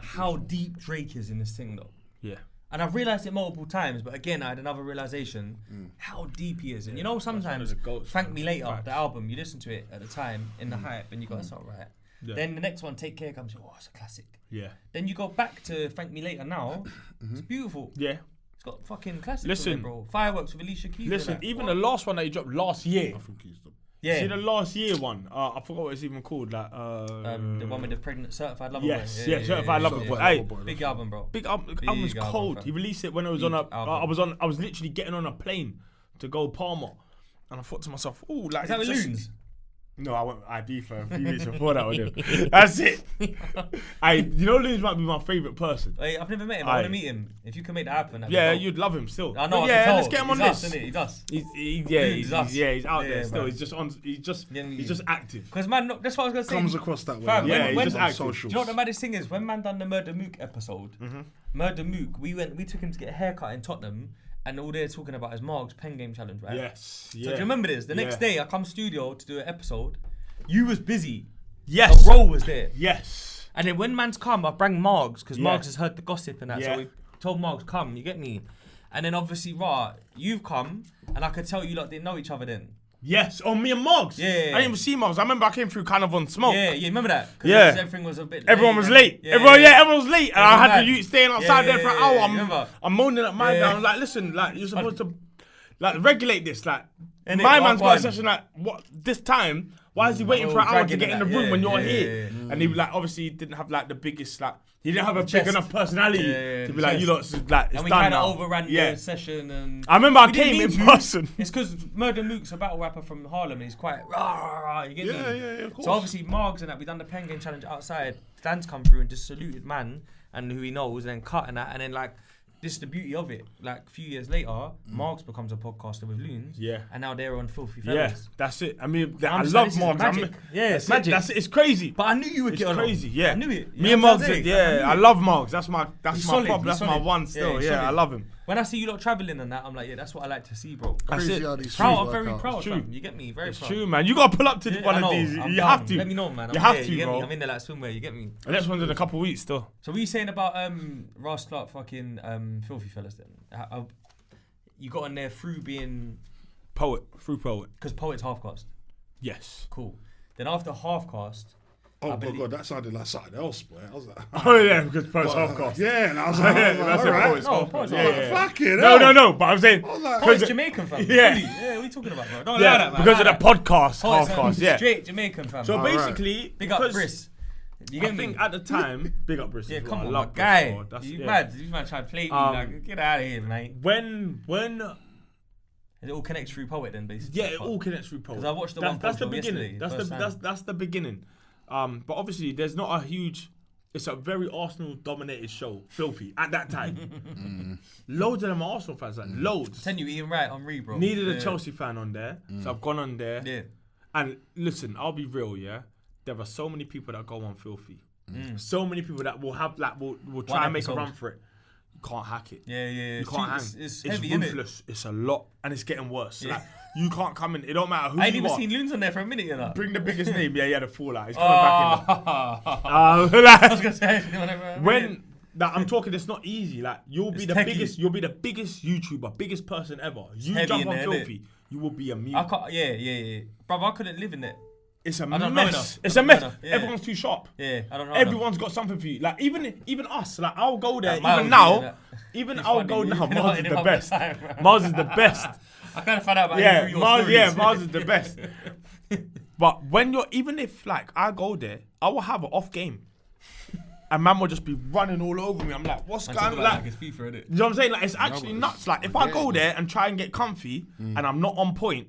how deep Drake is in this thing though. Yeah. And I've realised it multiple times, but again I had another realisation how deep he is. And you know sometimes Thank Me Later, the album, you listen to it at the time in the hype and you go, that's not right. Yeah. Then the next one, Take Care, comes, oh, it's a classic. Yeah. Then you go back to Thank Me Later now, it's beautiful. Yeah. It's got fucking classics. Listen, bro. Fireworks with Alicia Keys. Listen, even the last one that he dropped last year. I think he's the. Yeah. See the last year one? I forgot what it's even called. Like, the one with the pregnant certified lover boy. Certified lover boy. Hey, big album, bro. Big album. The album was cold. He released it when I was I was literally getting on a plane to go Palma, and I thought to myself, "Ooh, like." Is that with Loons? No, I went IB for a few weeks before that with him. That's it. You know, Loons might be my favourite person. Hey, I've never met him. I want to meet him. If you can make that happen, you'd love him still. I know. Yeah, let's get him on this. He's us. He's out there still. He's just on. He's just active. Because man, that's what I was gonna say. Comes across that way. He's just active. Do you know what the maddest thing is? When man done the Murder Mook episode, Murder Mook, we took him to get a haircut in Tottenham. And all they're talking about is Mark's pen game challenge, right? Yes. So do you remember this? The next day, I come studio to do an episode. You was busy. Yes. A role was there. Yes. And then when man's come, I bring Margs because Margs has heard the gossip and that. So told Marks, come, you get me? And then obviously, you've come, and I could tell you lot didn't know each other then. Yes, on me and Moggs. Yeah. I didn't even see Moggs. I remember I came through kind of on smoke. Yeah, remember that? Yeah. Everything was a bit Everyone was late. Yeah, Everyone was late. And I had mad. the youth staying outside there for an hour. remember. I'm moaning at my guy. I'm like, listen, like, you're supposed to like regulate this. Like, Innit? my man's got a One. session like, what, this time? Why is he waiting for an hour to dragging get in the that. room Yeah, when you're yeah, here? yeah. And he like obviously didn't have like the biggest like he didn't have a big chest. enough personality Yeah, to the be like, chest. you lot, like, it's And we done kind now. of overran the session. And I remember I we didn't came in mean to. person. It's because Murder Mook's a battle rapper from Harlem and he's quite you get me? Yeah, of course. So obviously Margs and that, we done the pen game challenge outside. Dan's come through and just saluted man and who he knows and then cut and that. And then like, this is the beauty of it. Like a few years later, Margs becomes a podcaster with Loons. Yeah. And now they're on Filthy Yeah, Fellas. that's it. I mean, I'm I just love like, this is Moggs. magic. Yeah, it's magic. That's it. It's crazy. But I knew you would It's get on. crazy, yeah. I knew it. Me and Moggs, yeah, I love Moggs. That's my He's my solid, pop. he's That's my solid. one still. he's Yeah, solid. I love him. When I see you lot travelling and that, I'm like, yeah, that's what I like to see, bro. That's Crazy it. how these Proud, shoes I'm very work out. proud, true. fam. You get me? Very It's proud. true, man. You gotta pull up to Yeah, one I of know, these. I'm You down. have to. Let me know, man. You I'm have there, to, you get me? bro. I'm in there like swimwear, you get me? The next one's in a couple of weeks still. So what are you saying about Ross Clark fucking Filthy Fellas then? You got on there through being... Through poet. Because Poet's Halfcast. Yes. Cool. Then after Halfcast... Oh my god, that sounded like something else, boy. I was like, Oh yeah, because poet's half-cast. yeah, and I was like, That's it. all right. Poet's No, half-cast. Poet's Yeah, half-cast. yeah. Fuck it. No. But I'm saying. Poet's Jamaican, fam. Yeah. Fully. Yeah, what are you talking about, bro? Don't Yeah, lie that, man. because of the Lie that. podcast, Poet's half-cast. Yeah. Straight Jamaican, fam. So Alright. basically, Big up because Briss. You I get me? think at the time, big up Briss. Yeah, as well. come I on, my love Briss, guy. bro. That's- You yeah. mad? You man trying to play me. Like, get out of here, mate. When It all connects through Poet then, basically. yeah, it all connects through poet. 'Cause I watched the one That's the post beginning. yesterday, That's the beginning. But obviously, there's not a huge. It's a very Arsenal-dominated show, Filthy, at that time. Loads of them are Arsenal fans, like loads. Send you Ian Wright on Re, bro. Needed a Chelsea fan on there, so I've gone on there. Yeah. And listen, I'll be real, yeah. There are so many people that go on Filthy. So many people that will have like will try One and make a episode. run for it. You can't hack it. Yeah. You can't hang. It's heavy, innit? ruthless. It's a lot, and it's getting worse. Yeah. Like you can't come in. It don't matter who I ain't you even are. seen Loons on there for a minute, you know. Bring the biggest name. Yeah, he had a fallout. He's coming back in. I Like, was gonna say whatever. when like, I'm talking, it's not easy. Like you'll be It's the techie. biggest. You'll be the biggest YouTuber, biggest person ever. You heavy jump in on there, innit? Filthy, you will be a mute. I can't. Yeah. Bro, I couldn't live in it. It's a I don't know mess. enough. It's I a don't mess. know enough. Yeah. Everyone's too sharp. Yeah, I don't know. Everyone's got something for you. Like even us. Like I'll go there. Like, Miles even is now. doing that. Even He's I'll funny. go You've now. been Mars is hiding the him best. all the time, bro. Mars is the best. I kind of found out about Yeah, him through your Mars. stories. Yeah, Mars is the best. But when you're, even if like I go there, I will have an off game, and man will just be running all over me. I'm like, what's Man, going talk on? about Like, it's FIFA, innit? you know what I'm saying? Like, it's actually but nuts. Like, if I go there and try and get comfy, and I'm not on point,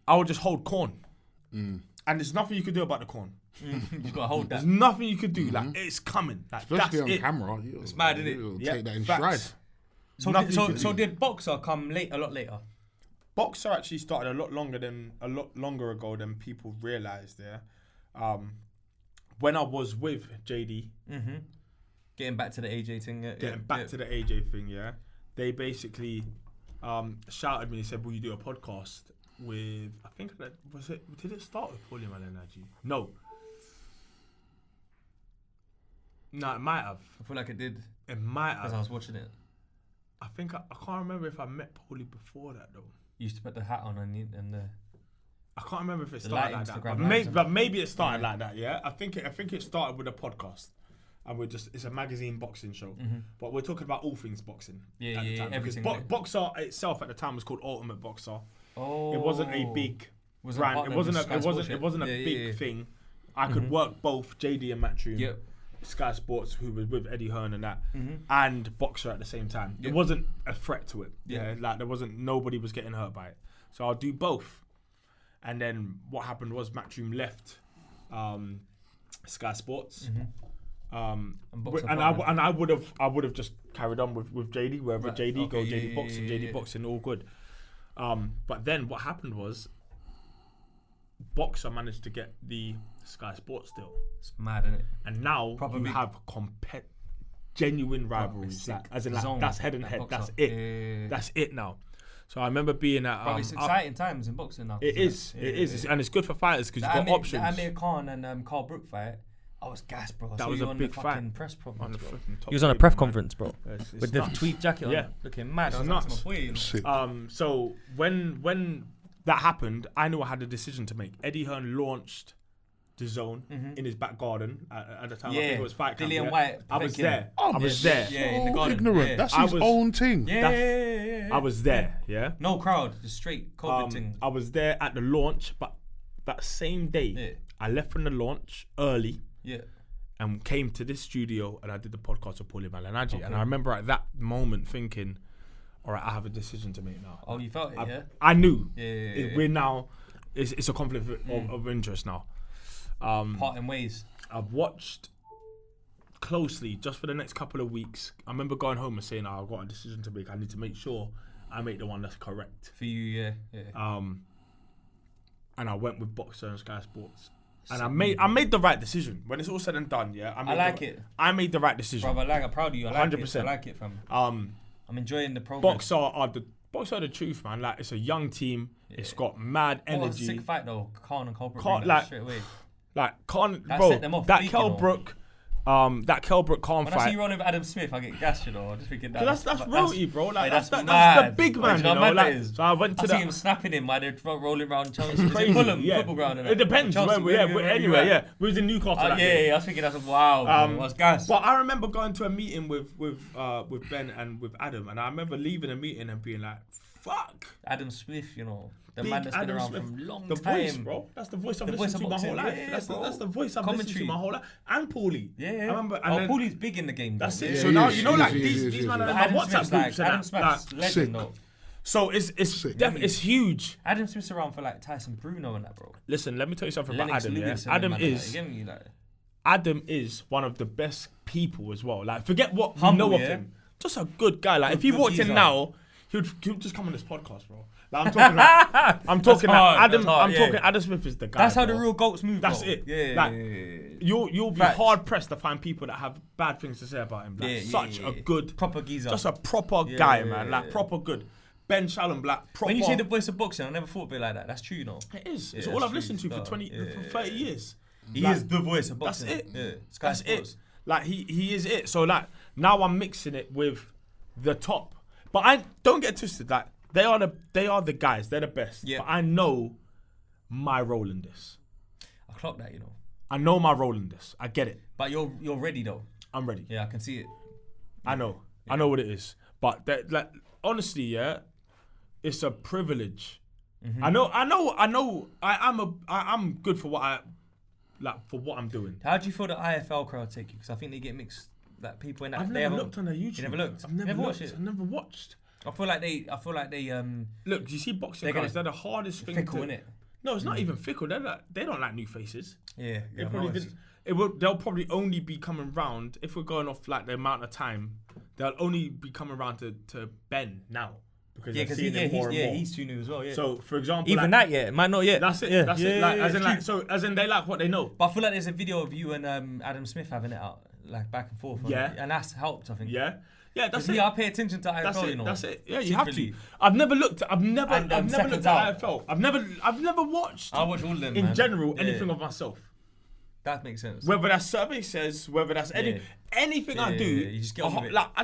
I will just hold corn, and there's nothing you can do about the corn. You gotta hold that. There's nothing you could do. Like, it's coming. Like, Especially on that's it. camera. It's mad, innit? You'll Yeah, take that in facts. stride. Nothing you can So do. did Boxer come a lot later? Boxer actually started a lot longer ago than people realised. Yeah, when I was with JD, Getting back to the AJ thing. getting back to the AJ thing, yeah, they basically shouted me and said, "Will you do a podcast with?" I think that was it. Did it start with Paulie Malignaggi? No, it might have. I feel like it did It might because I have. was watching it. I think I can't remember if I met Paulie before that though. You used to put the hat on and the. I can't remember if it The started light like that, Instagram but lights maybe, maybe it started like that. Yeah, I think it started with a podcast, and it's a magazine boxing show, but we're talking about all things boxing. Yeah, at the yeah, time, everything, because yeah. Boxer itself at the time was called Ultimate Boxer. Oh. It wasn't a big Wasn't brand. It partnered wasn't with a Sky Sports yet. a Yeah, big yeah. thing. I could work both JD and Matchroom. Yep. Sky Sports, who was with Eddie Hearn and that, and Boxer at the same time. Yep. It wasn't a threat to it. Yeah. Yeah, like nobody was getting hurt by it. So I'll do both. And then what happened was Matchroom left Sky Sports. Boxer And partnered. I would have just carried on with JD wherever Right, JD go, okay, JD yeah, boxing, yeah, JD yeah. boxing, all good. But then what happened was Boxer managed to get the Sky Sports deal, It's mad, innit? and now Proper you big. have genuine rivalries, sick. like, as in Zone, like that's head and like head. Boxer. That's it. Yeah. That's it now. So I remember being at. Bro, it's exciting times in boxing now. It is. Yeah, It is, yeah. and it's good for fighters because The you've got Amir options. Khan and Carl Brook fight. I was gassed, bro. That was a big fucking fight. press On conference, the bro. fucking top He was on a table, press man. conference, bro, It's with the nuts. tweed jacket Yeah. on, looking mad. I was nuts. like, to my boy, you know. Sick. So when that happened, I knew I had a decision to make. Eddie Hearn launched the Zone in his back garden at the time. I think it was Fight Camp. Dillian Yeah? White. I was thinking- there. I was there. Yeah, in the So garden. ignorant. Yeah. That's I his was- own thing. Yeah. I was there. Yeah. No crowd, just straight COVID thing. I was there at the launch, but that same day, Yeah. I left from the launch early Yeah. and came to this studio and I did the podcast with Paulie Malignaggi. And I remember at that moment thinking, all right, I have a decision to make now. Oh, you felt it, yeah? I knew. Yeah. We're now, it's a conflict of interest now. Parting ways. I've watched closely just for the next couple of weeks. I remember going home and saying, oh, I've got a decision to make. I need to make sure I make the one that's correct. For you, yeah. And I went with Boxer and Sky Sports. And I made the right decision. When it's all said and done, yeah. I like it. I made the right decision. Bro, I'm proud of you. I like 100%. it. I like it, fam. Um, I'm enjoying the progress. Boxer are the truth, man. Like, it's a young team. It's got mad What a energy. sick fight, though. Khan and Culper straight away. That set them off That big, you know. Kell Brook Khan When I see fight. you rolling with Adam Smith, I get gassed, you know. I'm just thinking That's royalty, bro. Like, that's that's the mad. big Like, man, do you know you know. how mad Like, that is? so I went to I see the. him snapping him while they're rolling around Chelsea. Is Crazy, it Fulham yeah. football ground? It depends. Chelsea, Where anyway, yeah. We was in Newcastle. that day. I was thinking that's wow. I was gassed. But I remember going to a meeting with Ben and with Adam, and I remember leaving a meeting and being like, "Fuck." Adam Smith, you know, the Big man that's been Adam around Smith. from a long The time. voice, bro. That's the voice I've The voice listened to of my whole boxing. life. Yeah, that's bro. the voice I've listened to Commentary. my whole life. And Paulie. Yeah. I remember. And then, Paulie's big in the game. that's bro. it. Yeah, So he now is, you know, he like is, he these is, he man is. are in my Adam WhatsApp Smith's groups and Adam that. Smith's Like, sick. legend, though. so it's Sick. definitely it's huge. Adam Smith's around for like Tyson Bruno and that, bro. Listen, let me tell you something Lennox about Adam. Lewis Yeah? and them, Adam man, is. like, you get me, like, Adam is one of the best people as well. Like, forget what we Humble, know of yeah? him. Just a good guy. Like, if he Good walked in geezer. now, he would just come on this podcast, bro. Like, I'm talking hard, Adam. that's hard, I'm yeah. talking Adam Smith is the guy. that's how bro. the real goats move. That's bro. it. Yeah. Like, you'll be Facts. hard pressed to find people that have bad things to say about him. Like, such a good, proper geezer. just a proper guy, man. Like, proper good. Ben Shallon, like, proper. When you say the voice of boxing, I never thought of it like that. That's true, you know. it is. It's Yeah, all that's I've listened to true. for 20, for 30 years. He Like, is the voice of That's boxing. it. Yeah. Sky That's Sports. it. Like he is it. So like now I'm mixing it with the top. But I don't get twisted. Like they are the guys. They're the best. Yeah. But I know my role in this. I clock that, you know. I know my role in this. I get it. But you're ready though. I'm ready. Yeah, I can see it. I know. I know what it is. But that, like honestly, yeah, it's a privilege. Mm-hmm. I'm good for what for what I'm doing. How do you feel the IFL crowd take you? Because I think they get mixed. Like people in that. I've they never haven't- looked on their YouTube. You never looked. I've never watched looked. it. I've never watched. I feel like they Look, you see boxing They're crowds, gonna- they're the hardest thing fickle to... in it. No, it's not even fickle. They don't like new faces. Yeah. They Yeah. probably didn't. They'll probably only be coming round, if we're going off like the amount of time, they'll only be coming round to Ben now. Because Yeah, they're because seeing him more and more. he's too new as well. Yeah. So, for example... even like, that, yeah, it might not yet. That's it. Yeah, That's yeah, it. Like, yeah, as in, it's like, true. so, as in, they like what they know. But I feel like there's a video of you and Adam Smith having it out, like back and forth. Yeah. And that's helped, I think. Yeah? Yeah, that's Because it. I pay attention to IFL, That's it. you know. That's it. Yeah, you have to. secretly. I've never looked. I've never And, looked seconds at out. IFL. I've never watched. I watch all of them, in man. general Yeah. anything of myself. That makes sense. Whether that's survey says, whether that's Yeah. anything I Yeah, do, you just get on with it. like I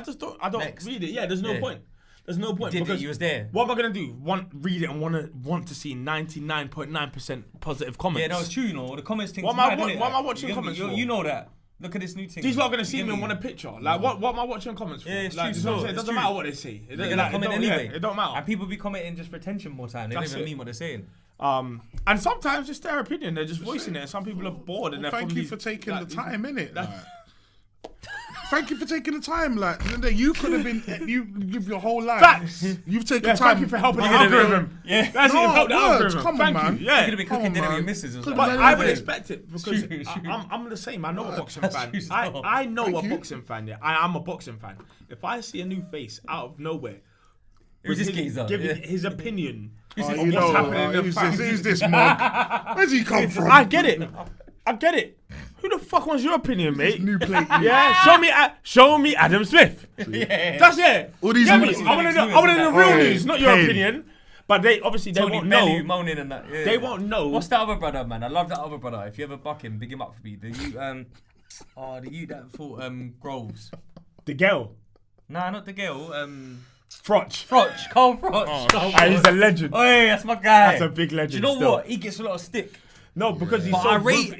don't Next. read it. Yeah, there's no Yeah. point. There's no point Did it, because you was there. what am I gonna do? Read it and want to see 99.9% positive comments. Yeah, that was true, you know. The comments thing. What am I watching comments for? You know that. Look at this new thing. These lot are gonna see You me get and want a picture. Like what am I watching comments for? Yeah, it's like, true, you know what I'm so saying? It it's doesn't true. matter what they say. They're gonna comment anyway. It don't matter. And people be commenting just for attention more time. They That's don't even it. mean what they're saying. And sometimes it's their opinion. They're just voicing it, and some people are bored. And they're Thank from you these- for taking like, the time, innit? Like, thank you for taking the time. Like, you could have been, you give your whole life. Facts. You've taken Yeah, time. thank you for helping the You're gonna algorithm. Yeah. That's it. No, Help the words, algorithm. come on, Thank man. you. You Yeah. could have been cooking on, dinner with man. your missus as well. But Man, I would yeah. expect it because True, true. I'm the same. I know a boxing That's fan. true as well. I know Thank a you. boxing fan. Yeah, I am a boxing fan. If I see a new face out of nowhere, Who's this with geezer? giving Yeah. his opinion Oh, on you what's know, happening in the fight. who's this mug? Where's he come from? I get it. I get it. Who the fuck wants your opinion, mate? New plate. Yeah, show me Adam Smith. Yeah. That's it. All these Get news- me. I want to know the real Okay, news, not your pain. opinion. But they obviously they Tony won't Bellew know. moaning and that. Yeah. They won't know. What's that other brother, man? I love that other brother. If you ever buck him, big him up for me. The you that fought Groves. The girl. Nah, not the girl. Frotch. Carl Frotch. He's a legend. Oh yeah, that's my guy. That's a big legend. Do you know still. what? He gets a lot of stick. No, because he's But so I rate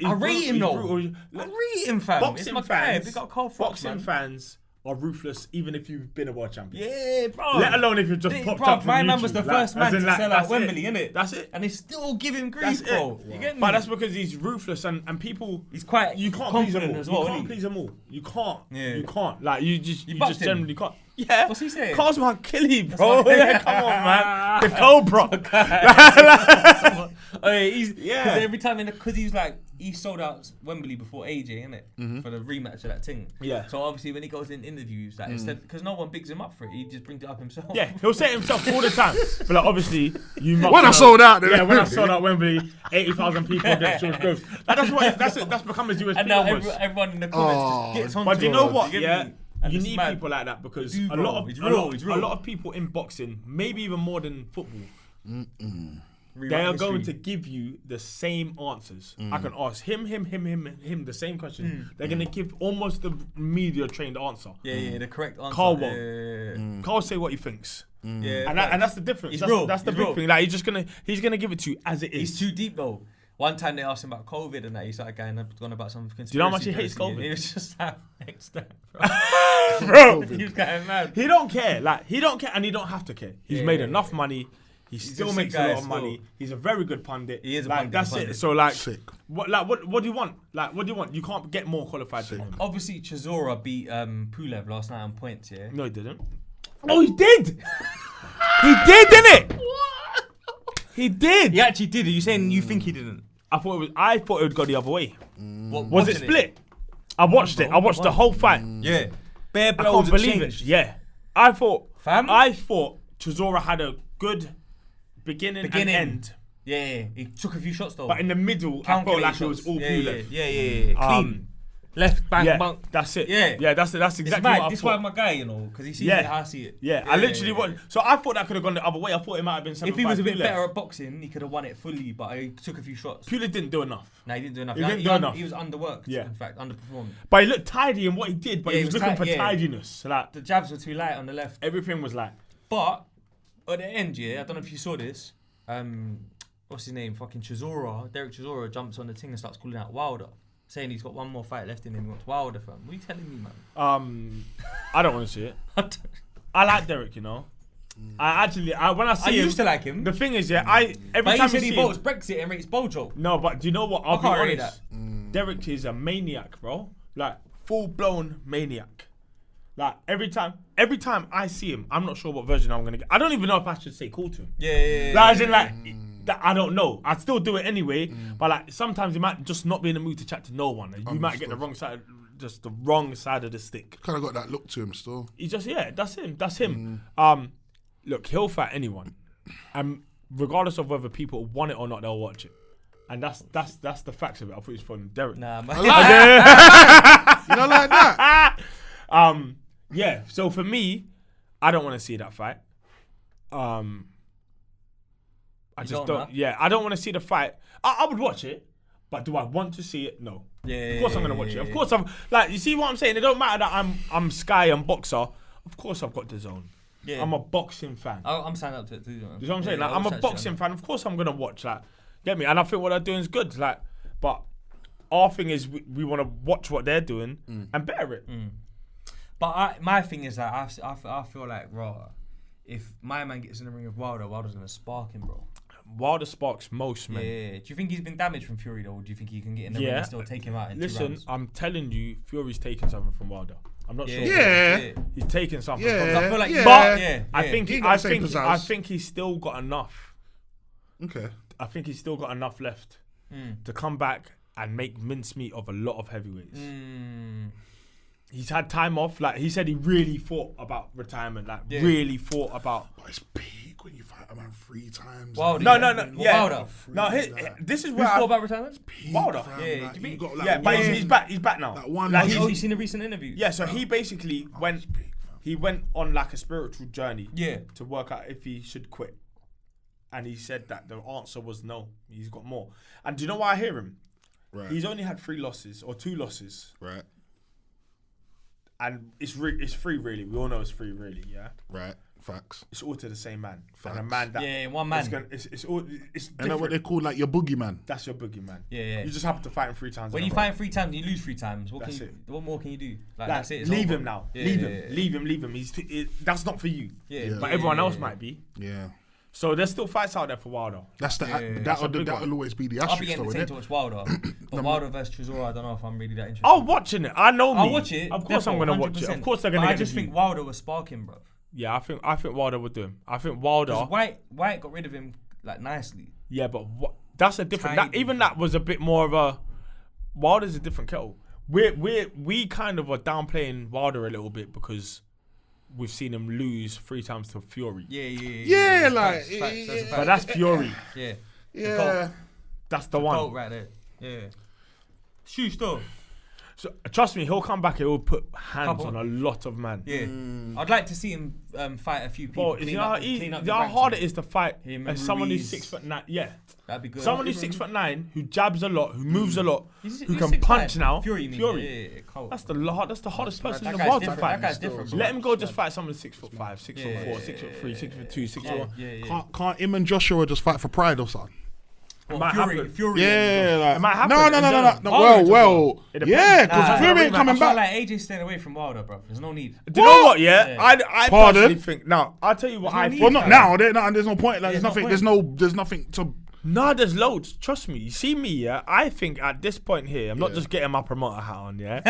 him though. He's I rate him, fam. Boxing It's my fans, guy. Big up Carl Frotch, boxing man. fans are ruthless, even if you've been a world champion. Yeah, bro. Let alone if you've just popped up from my YouTube. man was the first man to sell out Wembley, innit? That's it. And they still give him That's grief, bro. it. You get me? But that's because he's ruthless and people. He's quite You can't please them confident all. as well. You isn't can't he? please them all. You can't. Yeah. You can't. Like you just bucked him? generally can't. Yeah. What's he saying? Carl's my killie, bro. what- Yeah, come on, man. The Cobra. Oh, yeah, he's Yeah. because every time because he was like he sold out Wembley before AJ, innit? For the rematch of that thing. Yeah. So obviously when he goes in interviews, like instead because no one bigs him up for it, he just brings it up himself. Yeah, he'll say it himself all the time. But like, obviously, you must When I know- sold out, then Yeah, when I sold out Wembley, 80,000 people against George Groves. Like, that's become his USP And now almost. everyone in the comments just gets on. But do you know what? get Yeah, me? And you it's need mad. people like that because You do, a bro. lot of He's a real, lot, he's a real. lot of people in boxing, maybe even more than football, Rewrite they are history. going to give you the same answers. I can ask him, the same question. They're going to give almost the media trained answer. Yeah, the correct answer. Carl won't. Yeah. Carl say what he thinks. Yeah, And that's the difference. He's That's, real. that's the He's big real. thing. Like he's gonna give it to you as it is. He's too deep though. One time they asked him about COVID and that he started going about some conspiracy. Do you know how much he hates theories, COVID? and He was just like, next step, Bro, He was going mad. he don't care. Like he don't care, and he don't have to care. He's Yeah, made yeah, enough money. He still a sick makes a guy lot of still. money. He's a very good pundit. He is a like, pundit, That's pundit. it. So like, Sick. what do you want? Like, what do you want? You can't get more qualified than him. Obviously, Chisora beat Pulev last night on points. Yeah. No, he didn't. Oh, he did. He did, didn't it? He did. He actually did. Are you saying you think he didn't? I thought it would go the other way. What, Was it watching split? I watched it. I watched the whole fight. Yeah. Bare I blows can't believe it. Yeah. I thought Chisora had a good beginning and end. Yeah. He took a few shots though. But in the middle, I felt like it was all Pulev. Yeah. Clean. Left, bang, Yeah, bang. that's it. Yeah. That's It's exactly mad. what I This is why thought. I'm my guy, you know, because he sees Yeah. it how I see it. Yeah, I literally watched. So I thought that could have gone the other way. I thought it might have been 7-5 If he was a bit Pulev. better at boxing, he could have won it fully, but he took a few shots. Pulev didn't do enough. No, he didn't do enough. He didn't do enough. He was underworked, Yeah. in fact, underperformed. But he looked tidy in what he did, but Yeah, he he was was looking for yeah. tidiness. Like, The jabs were too light on the left. everything was like, But at the end, yeah, I don't know if you saw this. What's his name? Fucking Chisora. Derek Chisora jumps on the thing and starts calling out Wilder, saying he's got one more fight left in him. He wants Wilder, fam. What are you telling me, man? I don't want to see it. I like Derek, you know. I when I see him, used to like him. The thing is, yeah, every But he time said you he see him, votes Brexit and rates Bojo. no, but do you know what? I'll be can't rate honest. Derek is a maniac, bro. Like full blown maniac. Like every time I see him, I'm not sure what version I'm gonna get. I don't even know if I should say cool to him. Yeah. Like, as in, like, that I don't know. I'd still do it anyway, but like sometimes you might just not be in the mood to chat to no one. And you might get the wrong side, just the wrong side of the stick. Kind of got that look to him still. He just that's him. Look, he'll fight anyone, and regardless of whether people want it or not, they'll watch it. And that's the facts of it. I thought he was from Derek. Nah, man. You know, like that. Yeah. So for me, I don't want to see that fight. I just don't. Yeah, I don't want to see the fight. I would watch it, but do I want to see it? No. Yeah. Of course I'm gonna watch it. Of course I'm like. You see what I'm saying? It don't matter that I'm Sky and Boxer. Of course I've got the zone. Yeah. I'm a boxing fan. I'm signed up to it too. Man. You know what I'm saying? Like, I'm a boxing fan. Of course I'm gonna watch. Like, get me? And I think what they're doing is good. Like, but our thing is we want to watch what they're doing and better it. But my thing is that I feel like raw. If my man gets in the ring with Wilder's gonna spark him, bro. Wilder sparks most men. Yeah. Do you think he's been damaged from Fury though? Or do you think he can get in the ring and still take him out in 2 Listen, rounds? I'm telling you, Fury's taking something from Wilder. I'm not sure. Yeah. He's taking something. Yeah. From I feel like Yeah. But I He think ain't got the same pizzazz. I think he's still got enough. Okay. I think he's still got enough left to come back and make mincemeat of a lot of heavyweights. He's had time off. Like he said, he really thought about retirement. Like really thought about. But it's peak when you fight a man 3 times. Wilder, No, yeah. yeah. Wilder. No, this is Who where thought about retirement? Peak, Wilder. fam, Yeah, like, do you you got, like, yeah, but one- he's back. He's back now. That one. Like, You seen the recent interview? Yeah, so he basically went. it's peak, fam. He went on like a spiritual journey. Yeah. To work out if he should quit. and he said that the answer was no. He's got more. And do you know why I hear him? Right. He's only had 3 losses or 2 losses. Right. And it's 3 really. We all know it's 3 really, yeah? Right. Facts. It's all to the same man. Facts. And a man that... Yeah, one man. It's different. And that's what they call like your boogeyman. That's your boogeyman. Yeah. You just happen to fight him 3 times. When you fight 3 times and you lose 3 times, what more can you do? Like, that's it. It's leave over. him now. Yeah, Leave him. That's not for you. Yeah. But everyone else might be. Yeah. So there's still fights out there for Wilder. That's that'll always be the I'll be asterisk, though, entertained innit? to watch Wilder. But Wilder versus Chisora, I don't know if I'm really that interested. I'm watching it. I know me. I'll watch it. Of course I'm going to watch it. Of course they're going to But get I just think Wilder was sparking, bro. Yeah, I think Wilder would do him. I think Wilder... Because White got rid of him, like, nicely. Yeah, but that's a different... That was a bit more of a... Wilder's a different kettle. We kind of are downplaying Wilder a little bit because we've seen him lose 3 times to Fury. Yeah, like... Facts. But that's Fury. Yeah. Yeah. That's the one. Goat right there. Yeah. Shoes though. So trust me, he'll come back and he'll put hands on a lot of men. Yeah. I'd like to see him fight a few people. Bro, you know how hard it is to fight as someone who's 6'9". Yeah. That'd be good. Someone who's 6'9", who jabs a lot, who moves a lot, who can 6'5". punch now. Fury. Yeah, cold. That's the hardest person in the guy's world to different. fight. That guy's different, bro. Let him go just fight someone 6'5", 6'4", 6'3", 6'2", 6'1". Yeah. Can't him and Joshua just fight for pride or something? Fury. Yeah, like, it might happen. No. Well. Yeah, because Fury ain't coming I feel back. like AJ staying away from Wilder, bro. There's no need. Do you know what? Yeah, Yeah. I Pardon? personally think. Now I'll tell you what I think. Well, not now. There's no point. Like, Yeah, there's nothing to. No, there's loads. Trust me. You see me, yeah? I think at this point here, I'm not just getting my promoter hat on, yeah?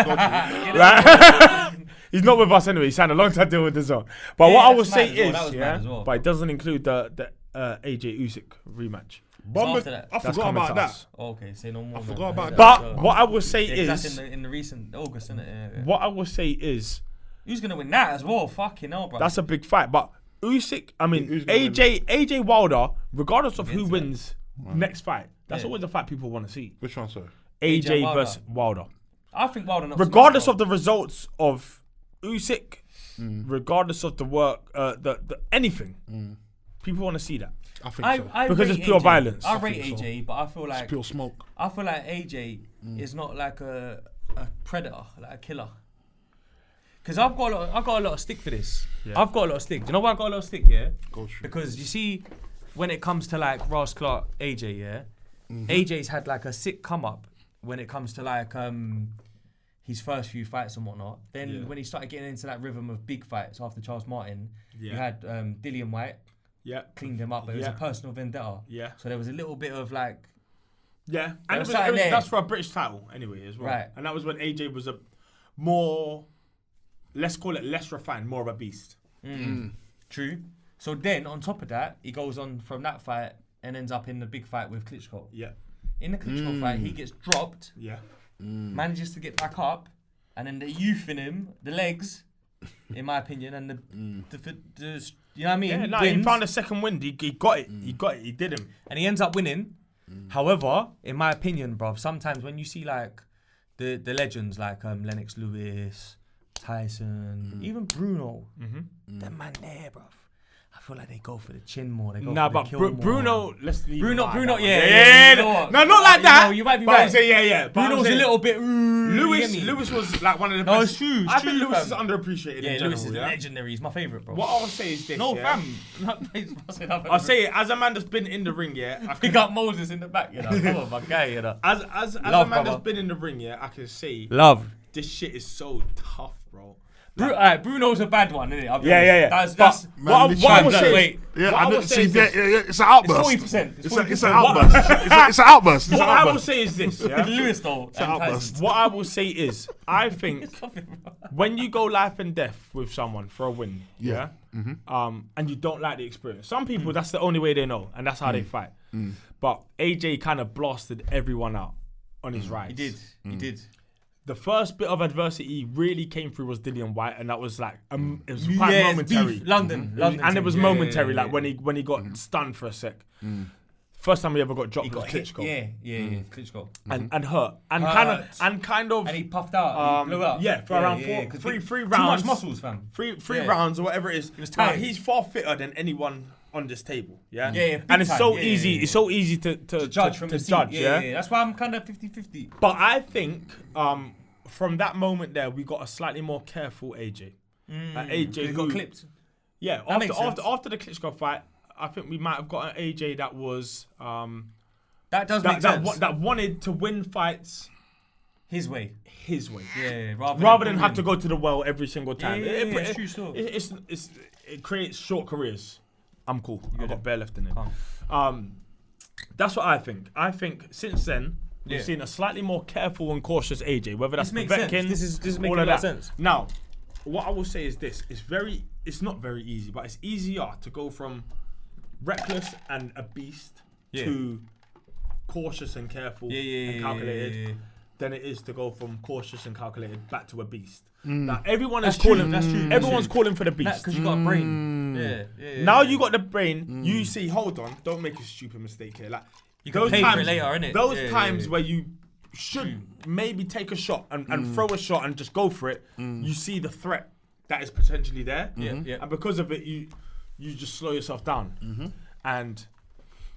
Right? He's not with us anyway. He signed a long-term deal with the zone. But what I will say is, yeah, but it doesn't include the AJ Usyk rematch. after that. I forgot about that. Oh, okay, say no more. I forgot about that. But what I will say is, that's in the recent August, isn't it? Yeah. what I will say is, Who's gonna win that as well? Fucking hell, bro. that's a big fight. But Usyk, I mean, Who's gonna AJ Wilder, regardless of who Into wins next fight, that's always the fight people want to see. Which one, sorry? AJ Wilder. versus Wilder. I think Wilder knocks Regardless him of the results of Usyk, regardless of the work, the anything, people want to see that. I think out. so. I Because rate it's pure AJ. violence. I rate think so. AJ, but I feel like It's pure smoke. AJ is not like a predator, like a killer. Because I've got a lot of stick for this. Yeah. I've got a lot of stick. Do you know why I got a lot of stick? Yeah. Go through. Because you see, when it comes to like Ross Clark, AJ, yeah, AJ's had like a sick come up when it comes to like his first few fights and whatnot. Then when he started getting into that rhythm of big fights after Charles Martin, you had Dillian White. Yeah. Cleaned him up, but it was a personal vendetta. Yeah. So there was a little bit of like, Yeah. And was something there. that's for a British title anyway as well. Right. And that was when AJ was a more, let's call it less refined, more of a beast. true. So then on top of that, he goes on from that fight and ends up in the big fight with Klitschko. Yeah. In the Klitschko fight, he gets dropped, Yeah. manages to get back up, and then the youth in him, the legs, in my opinion, and the you know what I mean? Yeah, no, he wins, found a second wind. He got it. He got it. He did him. and he ends up winning. However, in my opinion, bruv, sometimes when you see like the legends like Lennox Lewis, Tyson, even Bruno, them man there, bruv. I feel like they go for the chin more. They go Nah, for but the kill more. Bruno, let's leave Bruno, him out. yeah. You know what? No, not like that. You might be but right. I'm saying, yeah. But I'm Bruno's a saying little bit. Lewis was like one of the No, best. it's true. I think Lewis is underappreciated. Yeah, in general, Lewis is legendary. He's my favourite, bro. What I will say is this. No, yeah? fam. I'll say it as a man that's been in the ring. Yeah, I Pick can, up Moses in the back, you know. Come on, my guy, you know. as Love, a man brother. that's been in the ring. Yeah, I can say Love. this shit is so tough, bro. Bruno's a bad one, isn't it? Yeah. That's What I will say, Yeah, what I will say is this. it's an outburst. it's 40%. It's an outburst. It's an outburst. What I will say is this. Yeah? Lewis though. and outburst. What I will say is, I think Tyson. when you go life and death with someone for a win, yeah, and you don't like the experience, some people that's the only way they know, and that's how they fight. But AJ kind of blasted everyone out on his rides. He did. The first bit of adversity he really came through was Dillian White, and that was like it was quite momentary. Beef. London. And it was thing. momentary, Yeah. like when he got stunned for a sec. First time he ever got dropped He was got hit. Klitschko. Yeah, Klitschko. And hurt. And Hurt. kind of And he puffed out. He blew up. Yeah, for around three rounds. Too much muscles, fam. Three rounds or whatever it is. He was tired. He's far fitter than anyone on this table. Yeah. Yeah, big and it's time. so Yeah, easy. yeah, yeah. It's so easy to Judge from the seat. Yeah. That's why I'm kind of 50-50. But I think from that moment there, we got a slightly more careful AJ. AJ He got clipped. Yeah. That makes sense. After the Klitschko fight, I think we might have got an AJ that was That does make sense. that wanted to win fights His way. Yeah. Rather than have to go to the well every single time. Yeah, it's true still. It creates short careers. I'm cool. I've got bare left in it. Calm. That's what I think. I think since then we've Yeah. seen a slightly more careful and cautious AJ. Whether that's This makes sense. Povetkin, This is all making a of lot of that. sense. Now, what I will say is this: it's not very easy, but it's easier to go from reckless and a beast to cautious and careful and calculated than it is to go from cautious and calculated back to a beast. Now everyone is calling. That's true. Everyone's calling for the beast. Because you got a brain. Yeah. Now you got the brain. You see, hold on, don't make a stupid mistake here. Like You can pay for it later, innit? Those times where you should maybe take a shot and throw a shot and just go for it. You see the threat that is potentially there, and because of it, you just slow yourself down. And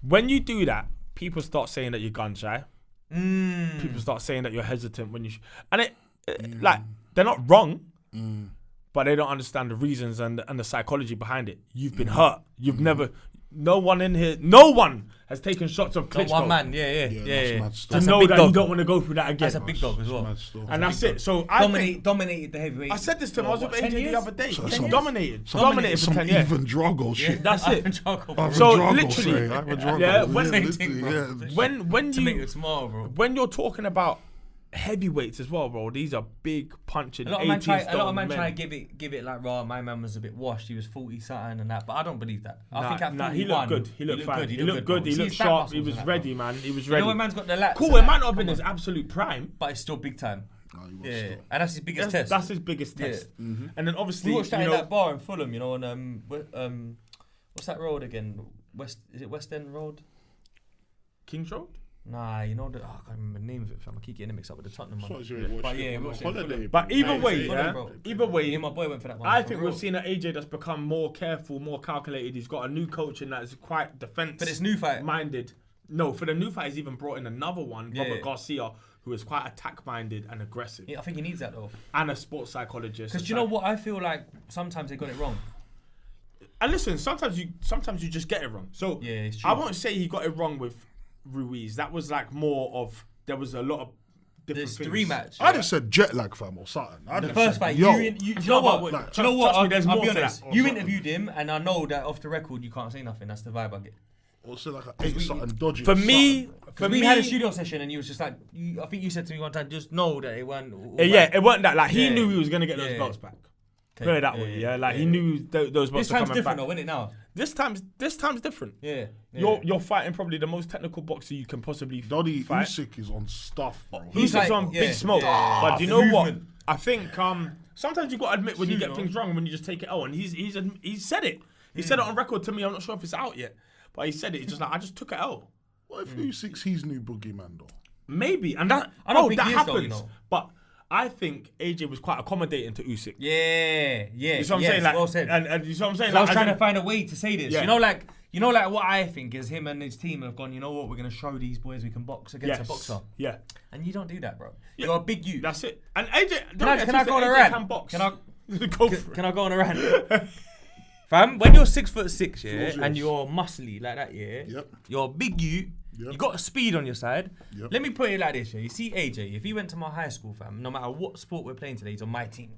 when you do that, people start saying that you're gun shy. People start saying that you're hesitant when you and it like they're not wrong, but they don't understand the reasons and the psychology behind it. You've been hurt. You've never. No one in here. No one has taken shots of Klitschko. Not one man. That's mad To stuff. know big that dog. you don't want to go through that again. That's a big dog as well. Mad stuff. And that's it. So I think, Dominated the heavyweight. I said this to him. I was with 10 AJ the years? other day. So- He some- dominated. Some- Dominated for some 10 years. Ivan Drago shit. That's it. Ivan So Drago, literally, sorry, Ivan Drago. yeah, when- Literally, yeah. When to make you it small, bro. when you're talking about heavyweights as well, bro, these are big punching. A lot of men 18 try to give it like raw. My man was a bit washed. He was 40 something and that, but I don't believe that. I Nah, think at 41, he looked good. He looked fine. He looked good. bro. He See looked his back sharp. muscles He was and that, ready, bro. man. He was You know ready. when man's got the lats. Cool. and It that, might not have been come his on. absolute prime. But it's still big time. Nah, he was Yeah, still. and that's his biggest test. That's his biggest Yeah. test. And then obviously, We watched that you in know, that bar in Fulham, you know, on what's that road again? Is it West End Road? King's Road. Nah, you know I can't remember the name of it, fam. I keep getting it mixed up with the Tottenham one. Sorry, watch But it yeah, on watch it holiday. Fulham. But either way, Fulham, yeah. bro. Either way, Me and my boy went for that one. I for think real. we've seen an AJ that's become more careful, more calculated. He's got a new coach in that is quite defense. For this new fight. minded. No, for the new fight, he's even brought in another one, Yeah. Robert Garcia, who is quite attack minded and aggressive, Yeah, I think he needs that though. and a sports psychologist. Because you know what? I feel like sometimes they got it wrong. And listen, sometimes you just get it wrong. So Yeah, it's true. I won't say he got it wrong with Ruiz. That was like more of there was a lot of different There's the things. rematch. I'd have said jet lag, fam, or something. The first fight, yo, you know what? like, Do you know what? trust me, there's I'll more be to honest. that. You interviewed him, and I know that off the record you can't say nothing. That's the vibe I get. or say like a something dodgy. For or me, something. for we me, had a studio session, and you was just like, I think you said to me one time, just know that it weren't. all yeah, right. it wasn't that. Like he Yeah. knew he was gonna get those Yeah. belts back. Okay. Put it that way, yeah. Like he knew those belts This were time's coming different, back. though, isn't it now? This time's different. Yeah. You're fighting probably the most technical boxer you can possibly Doddy fight. Usyk is on stuff, bro. He's He's like- on yeah, big smoke. yeah. But do you know what? Movement. I think sometimes you got to admit when you True, get though. things wrong when you just take it out. And he said it. He said it on record to me. I'm not sure if it's out yet, but he said it. He's just like I just took it out. What if Usyk's his new boogeyman, though? Maybe, and that I don't bro, think that he is, though, happens. you know. But I think AJ was quite accommodating to Usyk. Yeah. You see what I'm saying? Like, well said. and you see what I'm saying? I was Like, trying as to in- find a way to say this. Yeah. You know, like what I think is him and his team have gone. You know what? We're gonna show these boys we can box against a boxer. Yeah, And you don't do that, bro. You're a big you. that's it. And AJ, Can I go on a AJ rant? can box. Can I go for it? Can I go on a rant? Fam, when you're 6'6", yeah, Floor's and yours. you're muscly like that, yeah, Yep. you're a big you. Yep. You got a speed on your side. Yep.लन me put it like this, yeah. You see AJ, if he went to my high school, fam, no matter what sport we're playing today, he's on my team.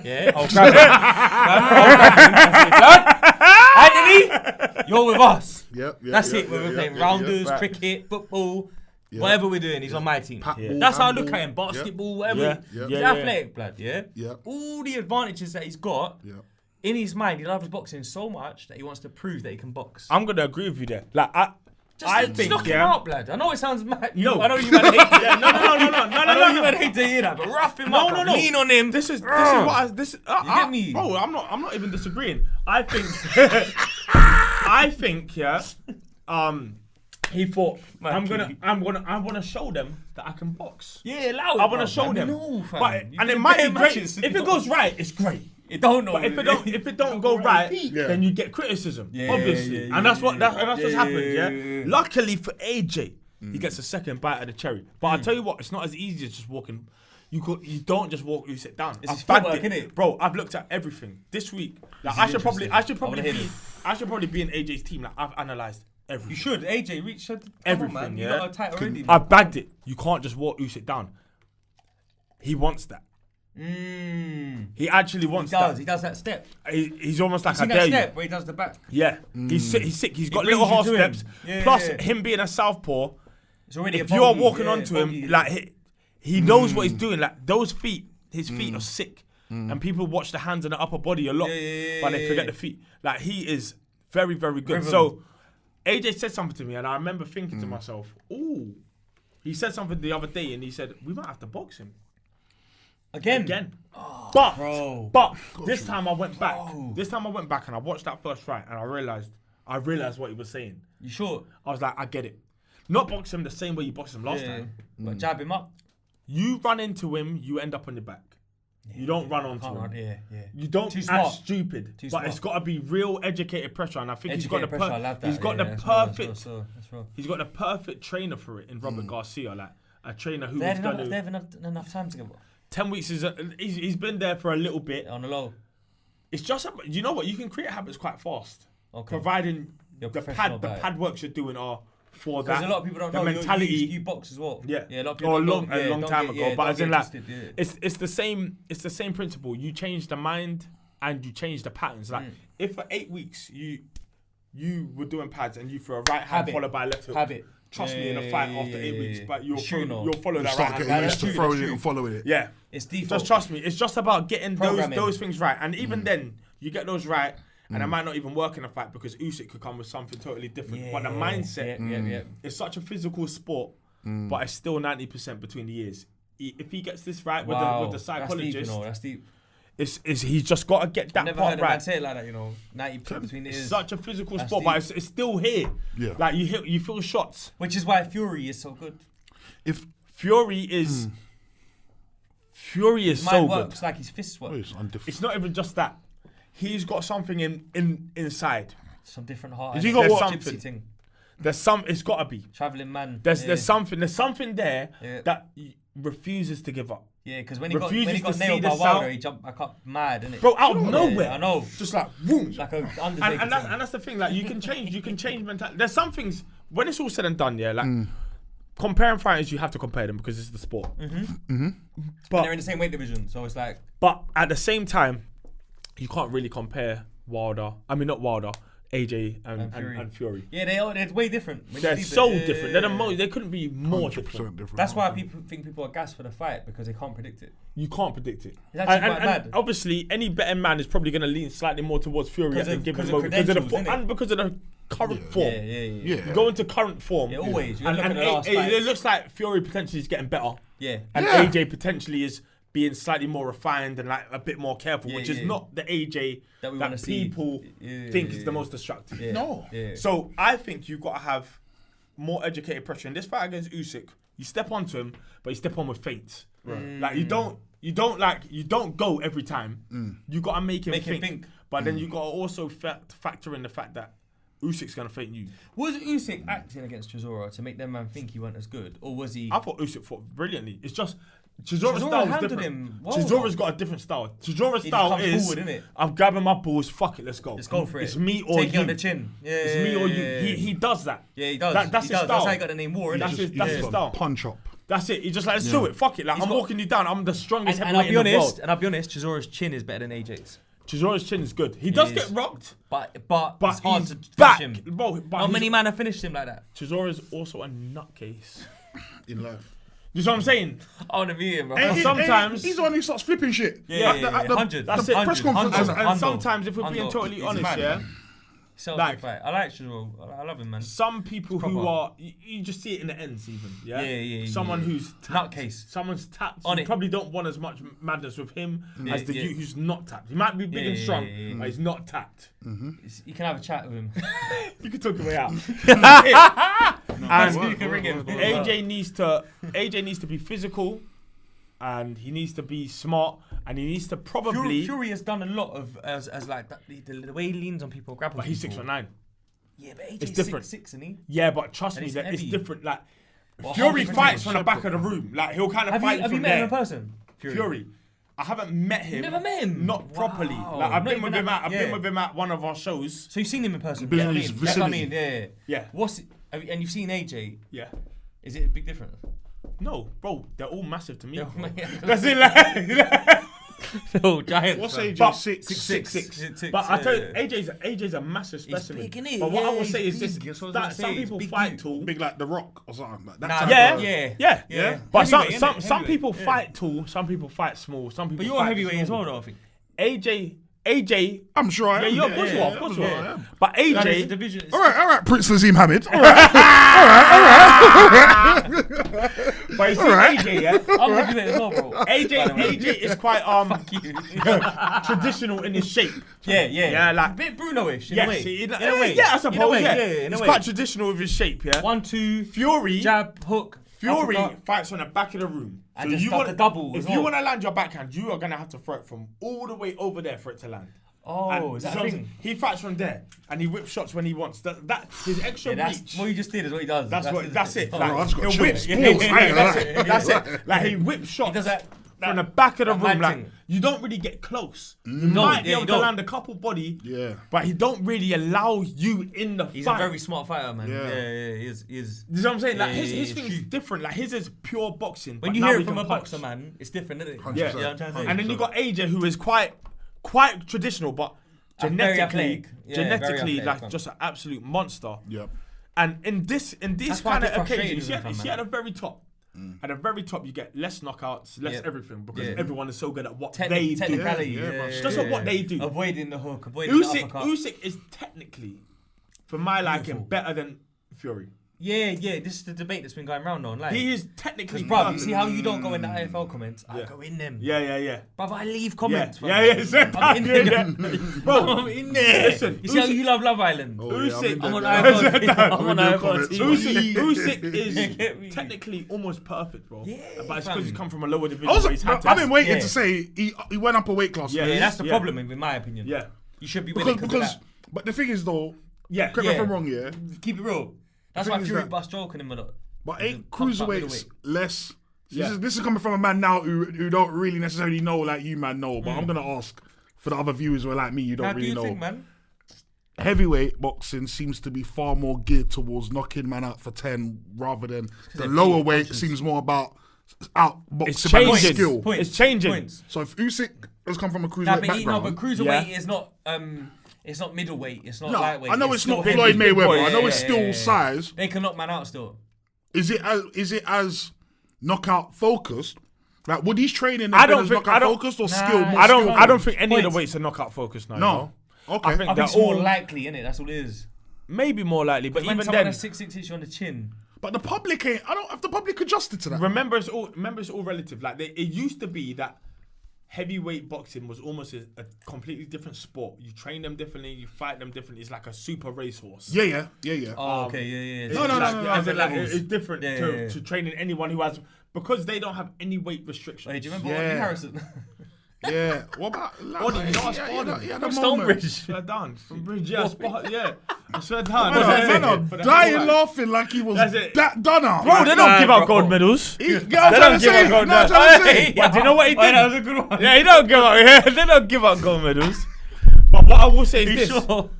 Yeah, I'll grab him. I'll grab him. I say, "Blood, Anthony, you're with us." Yep. That's it. We're playing rounders, cricket, football, whatever we're doing. He's on my team. Patball, That's how I look handball. at him. Basketball, whatever. Yeah. He's Yeah. athletic, blood. Yeah. Yeah. All the advantages that he's got. Yeah. In his mind, he loves boxing so much that he wants to prove that he can box. I'm gonna agree with you there. Like I think knock him out, blood. I know it sounds mad. No. I know you man hate to hear No. I know you man hate to hear that, but rough him up. No. Lean on him. This is what I You get me? bro. I'm not even disagreeing. I think he thought, Man, I want to show them that I can box. Yeah, allow it. I want to show them. No, fam. But You and can it might play be great. matches, If it goes right, it's great. It don't know. But if it don't go right, then you get criticism, obviously, and that's what's happened. Yeah. Luckily for AJ, he gets a second bite of the cherry. But I tell you what, it's not as easy as just walking. You don't just walk. You sit down. It's footwork, innit? Bro. I've looked at everything this week. Like, I should probably be in AJ's team. Like, I've analysed everything. You should. AJ, reach everything. Man. Yeah. You got a tight already. I bagged it. You can't just walk Usyk down. He wants that. He actually wants that. He does that step. He's almost like I dare that you. step where he does the back. Yeah, he's sick. He's got brings little you half to him. steps. Yeah, Plus, yeah. him being a southpaw, It's already if you are walking onto him, like he knows what he's doing. Like those feet, his feet are sick, and people watch the hands and the upper body a lot, but they forget the feet. Like he is very, very good. So AJ said something to me, and I remember thinking to myself, "Ooh." He said something the other day, and he said we might have to box him again. Oh, But this time I went back. This time I went back and I watched that first fight, and I realized what he was saying. You sure? I was like, I get it. Not box him the same way you boxed him last time. But jab him up. You run into him, you end up on your back. You don't run onto him. You don't act stupid. It's got to be real educated pressure, and I think he's got the perfect trainer for it in Robert Garcia, like a trainer who is going to. They have enough time together. 10 weeks he's been there for a little bit on the low. It's just you know what, you can create habits quite fast, providing the pad works you're doing are for that. Because a lot of people don't know mentality. You box as well. Yeah, a lot of people or a long time ago. But as in like, it's it's the same principle. You change the mind and you change the patterns. Like if for 8 weeks you were doing pads and you threw a right hand followed by a left hook. Trust me, in a fight after 8 weeks, but you'll follow that right hand. Start getting used to throwing it and following it. Yeah, it's default. Just trust me. It's just about getting those things right, and even then, you get those right, and it might not even work in a fight because Usyk could come with something totally different. But the mindset, it's such a physical sport, but it's still 90% between the years. If he gets this right with the psychologist, that's deep. He's just got to get that I've never part heard right. Say it like that, 90% between the ears. It's such a physical sport, but it's still here. Yeah. Like you feel shots. Which is why Fury is so good. If Fury is so Mine good. works like his fists work. It's not even just that. He's got something inside. Some different heart. Has he got gypsy something? thing. There's it's got to be. Traveling man. There's something there that refuses to give up. Yeah, because when he got nailed by Wilder, he jumped back up mad, innit? Bro, out of nowhere. I know. Just like, boom. Like a Undertaker and that's the thing, like you can change mentality. There's some things, when it's all said and done, comparing fighters, you have to compare them because it's the sport. But and they're in the same weight division, so it's like. But at the same time, you can't really compare AJ and Fury. Yeah, they're way different. They're so different. They couldn't be more different. That's why people are gassed for the fight, because they can't predict it. You can't predict it. It's actually quite mad. Obviously, any betting man is probably going to lean slightly more towards Fury because of the current form. Yeah. You go into current form. Yeah, always. And it looks like Fury potentially is getting better. Yeah. And AJ potentially is being slightly more refined and like a bit more careful, which is not the AJ that people think is the most destructive. Yeah. No. Yeah. So I think you've got to have more educated pressure. In this fight against Usyk, you step onto him, but you step on with feints. Right. Like you don't go every time. You got to make him think. But then you got to also factor in the fact that Usyk's going to feint you. Was Usyk acting against Chisora to make them man think he weren't as good, or was he? I thought Usyk fought brilliantly. It's just Chisora's style is different. Chisora's got a different style. Chisora's style is forward, I'm grabbing my balls. Fuck it, let's go. Let's go for it. It's me or Take you. it on the chin. Yeah, it's me or you. He does that. Yeah, he does. That's his style. That's how he got the name War. That's his style. Punch up. That's it. He's just like, let's do it. Fuck it. Like I'm walking you down. I'm the strongest heavyweight in the world. And I'll be honest, Chisora's chin is better than AJ's. Chisora's chin is good. He does get rocked, but it's hard to finish him. Bro, not many men have finished him like that. Chisora's also a nutcase in life. You know what I'm saying? I want to meet him, bro. And sometimes he's the one who starts flipping shit. Yeah, at the press conference. And sometimes, if we're being totally honest, like, I like Chisora. I love him, man. Some people who are, you just see it in the ends, even. Yeah. Someone who's tapped. Nutcase. Someone's tapped. You probably don't want as much madness with him as the youth who's not tapped. He might be big and strong, but he's not tapped. You can have a chat with him. You can talk your way out. And can ring him. AJ needs to be physical, and he needs to be smart, and he needs to probably. Fury has done a lot of as like that, the way he leans on people, grapples. But he's people. 6'9". Yeah, but AJ's It's different. 6'6", isn't he? Yeah, but trust And me, he's that it's heavy. different. Like Well, Fury half fights the from the back of the room. Like he'll kind of Have fight you from met there. him in person? Fury. I haven't met him. Never met him? Not properly. Wow. Like I've Not been with even him at- at. I've been with him at one of our shows. So you've seen him in person? Been Yeah, in I his mean, that's what I vicinity. mean, yeah. Yeah. And you've seen AJ? Yeah. Is it a big difference? No, bro, they're all massive to me. Yeah, bro. yeah. That's it. Like, Oh, giant. What's fam. AJ? But 6'6". But I tell you, yeah. AJ's a massive specimen. big, innit? But what I Yeah, will say he's is big. this: That's what I was that gonna some say, people he's big fight dude. tall. Big like The Rock or something like that. Nah, type Yeah. of- Yeah. Yeah. But some Heavyweight, innit? some people Heavyweight, fight tall, some people fight small, some people. But you're a fight heavyweight as small. well, though, I think. AJ. I'm sure I am. Yeah, you're of course you are, of course you I are. am. But That is a AJ, division. All right, Prince Nazim Hamid. All right. but you see Alright. AJ, yeah. I'm a heavyweight as well, bro. AJ is quite Fuck you. traditional in his shape. Yeah. Yeah, like- a bit Bruno-ish in Yes, a way. in In a way. yeah, I suppose. In a way, yeah, in a it's way. quite traditional with his shape. Yeah. 1, 2, Fury, jab, hook. Fury uppercut. fights on the back of the room. And just got the double If as you well. want to land your backhand, you are gonna have to throw it from all the way over there for it to land. Oh, And is that so a thing? he fights from there, and he whips shots when he wants. That his extra Yeah, that's reach. what you just did is what he does. That's it. Oh, Like, I just got he'll whip chills. Yeah, Balls, yeah, I ain't gonna that's lie. it. That's it. Like he whips shots He does that. from the back of the that room. mad Like thing. you don't really get close. You No, might be yeah, able you to don't. land a couple body. Yeah. But he don't really allow you in the He's fight. a very smart fighter, man. Yeah. Yeah, he is. You know what I'm saying? Like Yeah, his yeah, thing is shoot. different. Like his is pure boxing. When but you now hear he it from can a punch. boxer, man, it's different, isn't it? 100%. Yeah. You know what I'm trying to say? And then you got AJ, who is quite traditional, but Very genetically, athletic. Yeah, very athletic, like fam. just an absolute monster. Yep. And in these That's why I kind of get frustrated occasions, with him, you see man. at the very top. At the very top, you get less knockouts, less Yeah. everything because Yeah. everyone is so good at what they do. Technicality. Yeah, Yeah, but yeah, just yeah, at what yeah. they do. Avoiding the hook, avoiding the uppercut. Usyk is technically, for my liking, Beautiful. better than Fury. Yeah. This is the debate that's been going round on. Like, He is technically. because, bruv, you perfect. see how you don't go in the AFL comments? I go in them. Yeah. Bruv, I leave Yeah, comments. fam. yeah. So I'm in there. Bro, I'm in there. listen, You see how Usyk- you love Love Island? Oh, yeah, Usyk- I'm I'm in on there. iPhone. I'm on in the iPhone. comments. Usyk Get me. is technically almost perfect, bro. Yeah, but it's fam. because he's come from a lower division. I was, where he's had to- I've been waiting Yeah. to say he went up a weight class. Yeah. Yeah, that's the Yeah. problem, in my opinion. Yeah. You should be winning Because, of but the thing is though, Yeah. correct me if Yeah. I'm wrong, yeah. that. Keep it real. That's The why thing is Fury that- bust joking him a lot. But ain't Pumped up cruiserweights middleweight. less? Yeah. This is coming from a man now who don't really necessarily know like you man know. But I'm gonna ask for the other viewers who are like me, you don't How do really you know. think, man? Heavyweight boxing seems to be far more geared towards knocking man out for 10 rather than the lower weight seems more about out It's boxing by changing. skill. Points. It's changing. Points. So if Usyk has come from a Nah, cruiserweight but background, cruiserweight is not. It's not middleweight. It's not no, lightweight. I know it's still not heavy. Floyd Mayweather. Yeah, I know it's yeah, still yeah, yeah. size. They can knock man out still. Is it as knockout focused? Like would his training I have been don't as think- knockout I don't- focused or Nah, skill? More I don't. skill I don't think any of the Points. weights are knockout focused now. No. You know? Okay. I think I they're think it's more all likely, innit? That's all it is. maybe more likely, but When even someone then, has 6'6" hits you on the chin. But the public ain't. I don't have the public adjusted to that. remember it's all relative. Like it used to be that heavyweight boxing was almost a completely different sport. You train them differently, you fight them differently. It's like a super racehorse. Yeah. Oh, okay, yeah. No, no, no, As in, like, levels. it's different Yeah, to, yeah, yeah. to training anyone who has because they don't have any weight restrictions. Wait, do you remember Yeah. Audrey Harrison? Yeah. What about? Like, What did you know? yeah, Spartan. yeah, From the moment. Stonebridge. Swear down from Bridge, yeah, I swear down. Man, dying laughing like he was That's it. that done up. Bro, they don't give out gold medals. They They don't give out gold medals. But do you know what he did? That was a good one. Yeah, he don't give out. Yeah, they don't give out gold medals. But what I will say is this: Sure.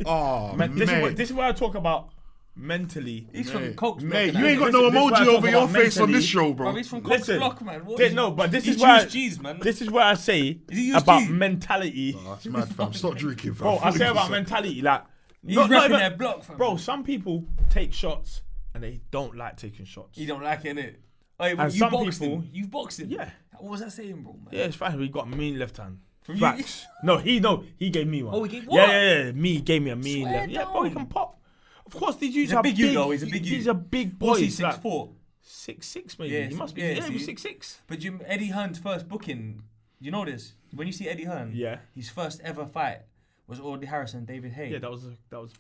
Oh, this is where I talk about mentally. He's from Coke's block. Mate, innit? you ain't got Listen, no this is what I emoji talk over your about face on this mentally. show, Bro, bro. he's from Coke's Listen, block, man. What No, but this he is where chews cheese, man. this is where I say he use about cheese? mentality. That's mad, fam. Stop drinking, fam. Bro, I say about mentality, like He's not repping even- their block, fam. Bro, some people take shots and they don't like taking shots. You don't like it, innit? Wait, And you some boxed people- him. You boxed him. Yeah. What was that saying, bro, man? Yeah, it's fine. We got mean left hand. From you? Facts. No, he gave me one. Oh, he gave- Yeah, what? yeah. Me gave me a mean Swear left. Yeah, bro, he down. can pop. Of course, these dudes He's a are big you, though. He's a big you. These are big What's boys. he, like 6'4"? 6'6" maybe. Yeah, he must be. yeah, Yeah, he was see? 6'6". But Eddie Hearn's first booking, you know this? When you see Eddie Hearn, Yeah. his first ever fight was Audley Harrison and David Haye. Yeah, that was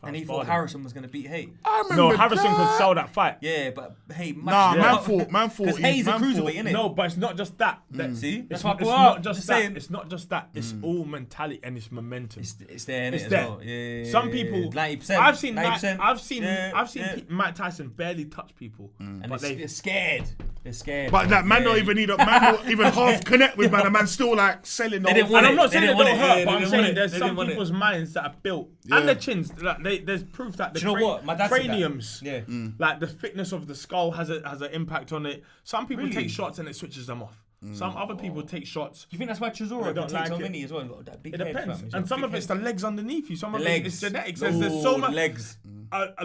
and he thought Harrison was going to beat Haye. I remember Harrison that. could sell that fight. Yeah, but Haye... Man thought... Because Haye's a cruiserweight, innit? No, but it's not just that. See? It's That's what I not brought up. just that. It's not just that. It's all mentality and it's momentum. It's there, innit, It's as there. well. Yeah, Some people... 90%. I've seen 90%. I've seen Mike Tyson barely touch people. And But they're scared. They're scared. But that man don't even need a man don't even half connect with man. The man still like selling the They didn't whole want And I'm not They saying it didn't don't want it. hurt, Yeah, but they I'm didn't saying want it. there's They some didn't want it. people's minds that are built. Yeah. And the chins, like, there's proof that the Do you know what? My dad said that. craniums, Yeah. like the thickness of the skull has an impact on it. Some people Really? take shots and it switches them off. Some other people take shots. Do you think that's why They Chisora don't can take like so it. many as well? He's got that big It head, depends. fam. He's And got some big of it's head. the legs underneath you. Some The of legs. it's genetics. There's so much. legs.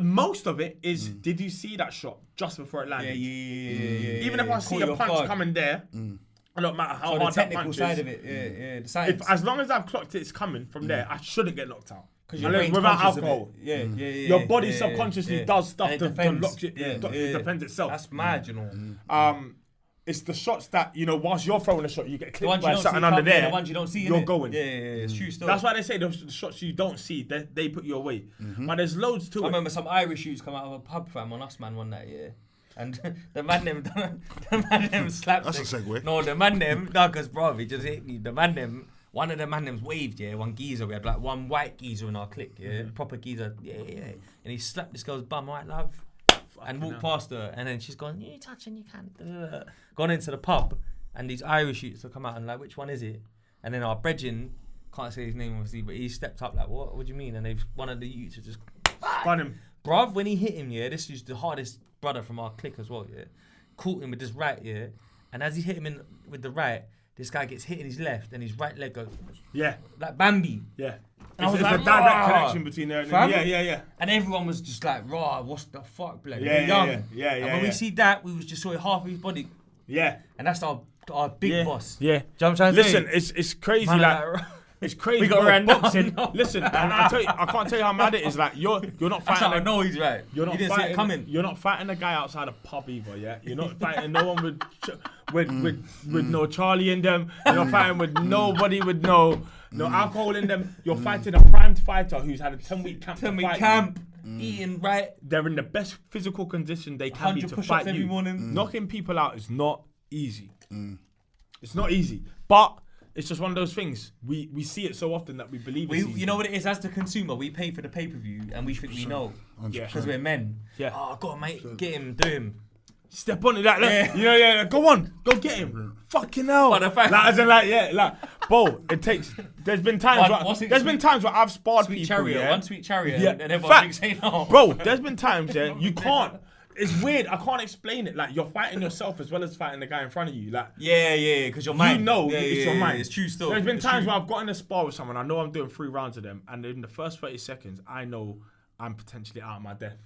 Most of it is, did you see that shot just before it landed? Yeah. Even if I see a punch coming there, it don't matter how the hard that technical punch side is. of it, yeah, the science. As long as I've clocked it's coming from there, I shouldn't get knocked out. Because your Unless brain's without conscious of alcohol. it. Yeah. Your body subconsciously does stuff And to it defends. lock it. It defends itself. That's mad, you know. It's the shots that, whilst you're throwing a shot, you get The clipped ones you by don't something see under come, there. the ones you don't see, you're innit? going. Yeah, it's true still. That's why they say the shots you don't see, they put you away. But there's loads to I it. remember some Irish shoots come out of a pub fam on us man one night, yeah. And the man them slapped. That's a segue. No, the man them, no, cause bro, he just hit me. The man them, one of the man them's waved, yeah, one geezer. We had like one white geezer in our clique, yeah, proper geezer, yeah. And he slapped this girl's bum, right, love, and walked past her, and then she's gone, you touching, you can't. Gone into the pub, and these Irish shoots have come out and like, which one is it? And then our brethren, can't say his name obviously, but he stepped up like, what do you mean? And they've one of the youths have just Spun him. bruv, when he hit him, yeah, this is the hardest brother from our clique as well, yeah. Caught him with this right, yeah. And as he hit him with the right, this guy gets hit in his left and his right leg goes Yeah. like Bambi. Yeah. And I was like, a direct "Rah." connection between there and Fam? yeah. And everyone was just like, raw, what's the fuck, blood? Yeah, We're young. yeah. And when we see that, we was just saw half of his body. Yeah. And that's our big boss. Yeah. Do you know what I'm trying to say? Listen, it's crazy. Man, Like, it's crazy. We got bro, ran down. boxing. No. Listen, and I can't tell you how mad it is. Like you're not That's how I fighting. know he's right. You're not you didn't fighting, see it coming. You're not fighting a guy outside a pub either. Yeah. You're not fighting no one with no Charlie in them. You're not fighting with nobody with no alcohol in them. You're fighting a primed fighter who's had a 10-week camp. 10-week camp, eating right. They're in the best physical condition they can be 100 to push-ups fight every you. morning. Knocking people out is not easy. It's not easy, but it's just one of those things. We see it so often that we believe it's easy. You know what it is? As the consumer, we pay for the pay-per-view and we think we know. Yeah. Because we're men. Yeah. Oh, go on, mate. Get him, do him. Step on it, like, Yeah. go on, go get him. Fucking hell. But the fact- bro, it takes. There's been times where I've sparred Sweet people. chariot, Yeah? one sweet chariot, Yeah. and everyone Fact. thinks, hey, no. Bro, there's been times, yeah, you can't. It's weird. I can't explain it. Like, you're fighting yourself as well as fighting the guy in front of you. Like, Yeah, because your mind. you know, yeah, it's your mind. It's true still. There's been It's times true. where I've got in a spar with someone. I know I'm doing 3 rounds of them, and in the first 30 seconds, I know I'm potentially out of my depth.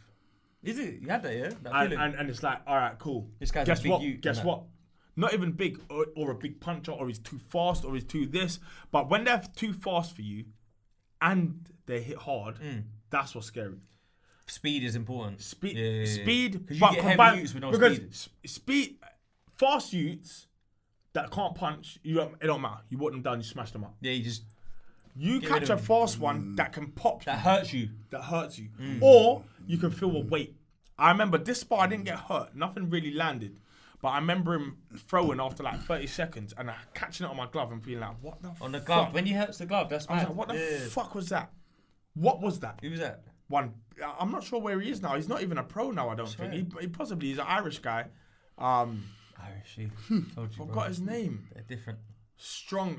Is it? You had that, yeah? That feeling? And it's like, all right, cool. This guy's Guess a big what? youth, Guess innit? what? Not even big or a big puncher, or he's too fast, or he's too this. But when they're too fast for you, and they hit hard, that's what's scary. Speed is important. Speed, Yeah. speed. 'Cause you but get heavy combined- youths with no because speed. speed, fast youths that can't punch, it don't matter. You walk them down, you smash them up. Yeah, you just... You Get catch rid a of them. fast one that can pop That you, hurts you. that hurts you, or you can feel a weight. I remember this spot, I didn't get hurt. Nothing really landed. But I remember him throwing after like 30 seconds and catching it on my glove and being like, what the fuck? On the glove. When you hurts the glove, that's I was mad. like, what the Yeah. fuck was that? What was that? Who was that? One, I'm not sure where he is now. He's not even a pro now, I don't think. He possibly is an Irish guy. Irish, told you, Forgot his name. They're different. Strong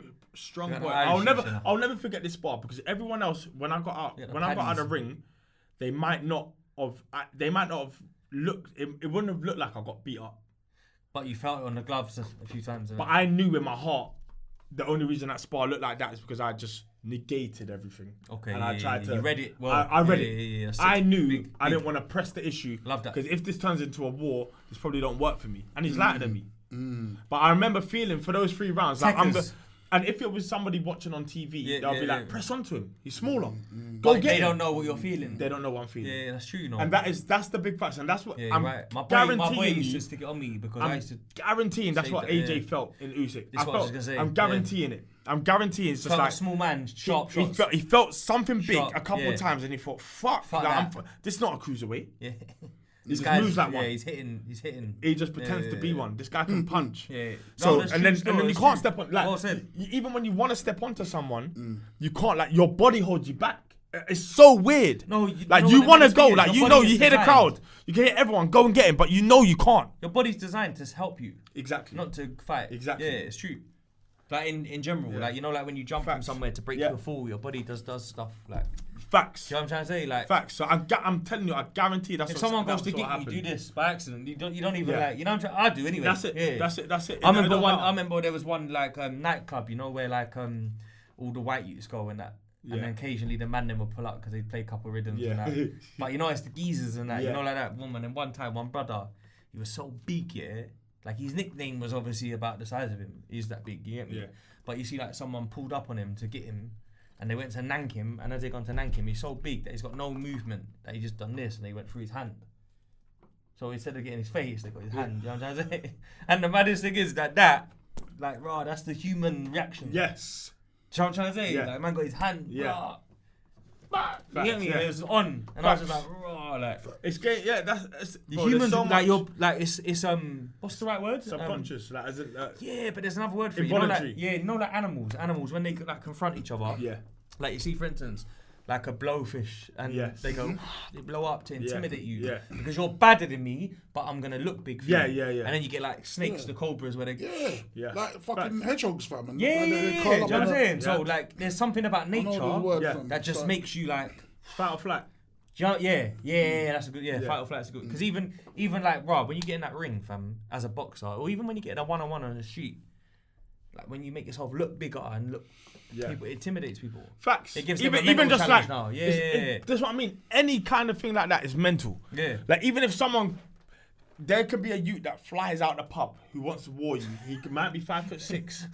got boy. an Irish in I'll never forget this spot because everyone else, when I got out, Yeah, the when I got out of the paddies. ring, they might not have looked. It wouldn't have looked like I got beat up. But you felt it on the gloves a few times. But I knew in my heart the only reason that spar looked like that is because I just negated everything. Okay, and I tried to. You read it well. I read it. Yeah, I knew Big, I big. didn't want to press the issue. Love that. Because if this turns into a war, this probably don't work for me. And he's lighter than me. But I remember feeling for those 3 rounds, like Seconds. And if it was somebody watching on TV, they'll be like, press onto him. He's smaller. Go get him. They don't know what you're feeling. They don't know what I'm feeling. Yeah, that's true, you know. And that's the big fact. And that's what I'm right. My guaranteeing boy used to stick it on me because I used to guaranteeing that's what AJ felt in Usyk. I'm guaranteeing it. I'm guaranteeing it's just like a small man, sharp shots. He felt something big a couple of times and he thought, fuck this is not a cruiserweight. Yeah. He just moves like one. Yeah, he's hitting. He just pretends to be one. This guy can punch. Yeah. So and then you can't step on. Like even when you want to step onto someone, you can't. Like your body holds you back. It's so weird. No, you want to go. Like you hear the crowd. You can hear everyone go and get him, but you know you can't. Your body's designed to help you. Exactly. Not to fight. Exactly. Yeah, it's true. Like in general, like like when you jump from somewhere to break your fall, your body does stuff like. Facts. Do you know what I'm trying to say? Like facts. So I'm telling you, I guarantee that's. If someone goes to get you, do this by accident. You don't even like. You know what I'm trying. I do anyway. That's it. Yeah. That's it. I remember there was one like nightclub. You know where like all the white youths go and that. And then occasionally the man them will pull up because they play a couple rhythms and that. But it's the geezers and that. You know, like that woman. And one time, one brother, he was so big, like his nickname was obviously about the size of him. He's that big, you get me? Yeah. But you see, like someone pulled up on him to get him, and they went to nank him. And as they gone to nank him, he's so big that he's got no movement. That he just done this, and they went through his hand. So instead of getting his face, they got his hand. You know what I'm trying to say? And the maddest thing is that like, raw, that's the human reaction. Yes. Do you know what I'm trying to say? Yeah. Like, man got his hand. Yeah. You get me? It was on, and I was just like, raw, like. It's great. Yeah, that's the humans. So like you're like it's what's the right word? Subconscious. Yeah, but there's another word for it. You know, like animals when they like confront each other. Yeah. Like you see, for instance, like a blowfish, and they go, they blow up to intimidate you. Yeah. Because you're badder than me, but I'm gonna look big for you. Yeah. And then you get like snakes, the cobras, where they. Yeah. Like fucking hedgehogs, fam. And yeah. Do you know what I'm saying? Yeah. So like, there's something about nature that just makes you like. Fight or flight. Yeah, that's a good. Yeah, fight or flight is good. Because even like Rob, when you get in that ring, fam, as a boxer, or even when you get in a one-on-one on the street, like when you make yourself look bigger and look, people, it intimidates people. Facts. It gives even just like now. That's what I mean. Any kind of thing like that is mental. Yeah. Like even if someone. There could be a youth that flies out the pub who wants to war you. He might be 5'6"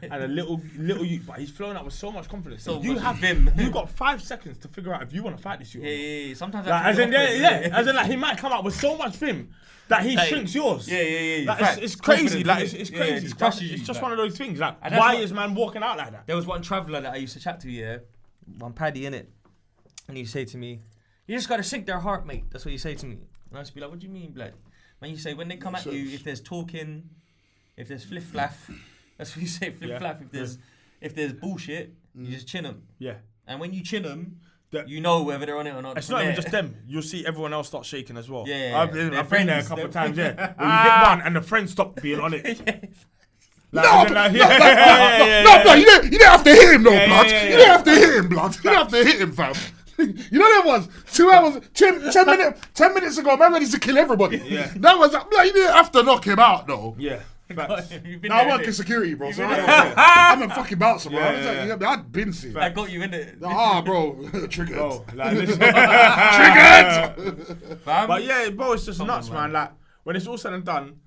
and a little youth, but he's flowing out with so much confidence. So you have vim. You got 5 seconds to figure out if you want to fight this youth. Yeah. Sometimes like, as in like he might come out with so much vim that he shrinks yours. Yeah. Like, it's crazy. Like it's crazy. It's just one of those things. Like why is man walking out like that? There was one traveller that I used to chat to, one Paddy in it, and he say to me, "You just gotta sink their heart, mate." That's what you say to me. And I just be like, "What do you mean, blood?" When you say when they come at you, if there's talking, if there's fliff-flaff, that's what you say, fliff-flaff. If there's bullshit, you just chin them. Yeah. And when you chin them, you know whether they're on it or not. It's not even just them. You'll see everyone else start shaking as well. Yeah. I've been there a couple of times, When you hit one and the friend stopped being on it. No, blood, you didn't have to hit him, though, blood. You didn't have to hit him, blood. You didn't have to hit him, fam. You know that was 2 hours, 10 minutes ago. Man, ready to kill everybody. Yeah. That was like you didn't have to knock him out though. Yeah. I work in security, bro. So I'm a fucking bouncer, bro. I'd been seen. I got you in it. Bro, triggered. Bro, triggered. But yeah, bro, it's just nuts, man. Like when it's all said and done,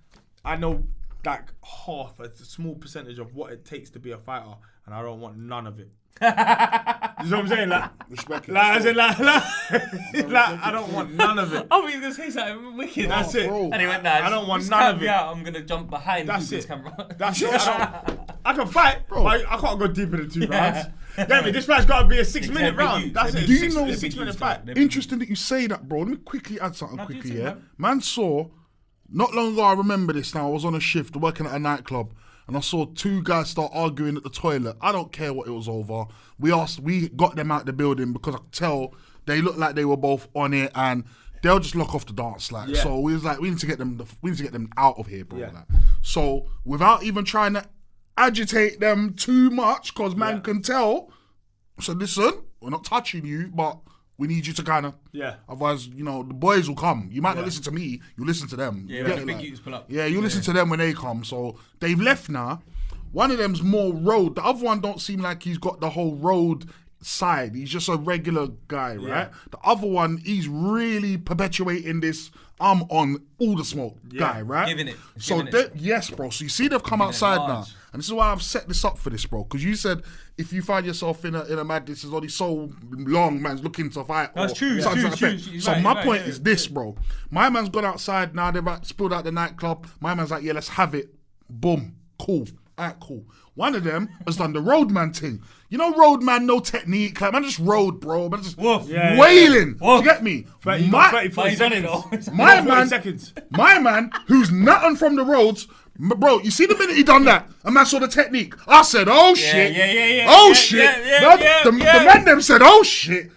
I know like half, a small percentage of what it takes to be a fighter, and I don't want none of it. You know what I'm saying? Like, respect it. Like, I don't want none of it. I was gonna say something wicked. That's it. Bro. And he went, I don't want none of it. I'm gonna jump behind this camera. That's it. I can fight, bro. But I can't go deeper than 2 rounds. Get me? This fight's got to be a 6-minute round. That's it. Do you know? 6-minute fight. Interesting that you say that, bro. Let me quickly add something Man saw, not long ago, I remember this now, I was on a shift working at a nightclub and I saw 2 guys start arguing at the toilet. I don't care what it was over. We got them out the building because I could tell they looked like they were both on it and they'll just lock off the dance. So we was like, we need to get them out of here, bro. Yeah. So without even trying to agitate them too much, because man can tell, so listen, we're not touching you, but we need you to kind of, otherwise, the boys will come. You might not listen to me, you listen to them. Yeah, the big youths pull up. Yeah, you listen to them when they come. So they've left now. One of them's more road. The other one don't seem like he's got the whole road side. He's just a regular guy, right? The other one, he's really perpetuating this I'm on all the smoke guy, right? Giving it. So yes, bro. So you see they've come outside now. And this is why I've set this up for this, bro. Because you said if you find yourself in a madness, is only so long, man's looking to fight. That's true. So my point is this, bro. My man's gone outside now. They've spilled out the nightclub. My man's like, yeah, let's have it. Boom. Cool. Alright, cool. One of them has done the roadman thing. You know, roadman, no technique. Like, man, just road, bro. Man, just wailing. Do you get me? 40 seconds. My man, who's nothing from the roads, bro, you see the minute he done that, a man saw the technique. I said, oh shit. The man them said, oh shit.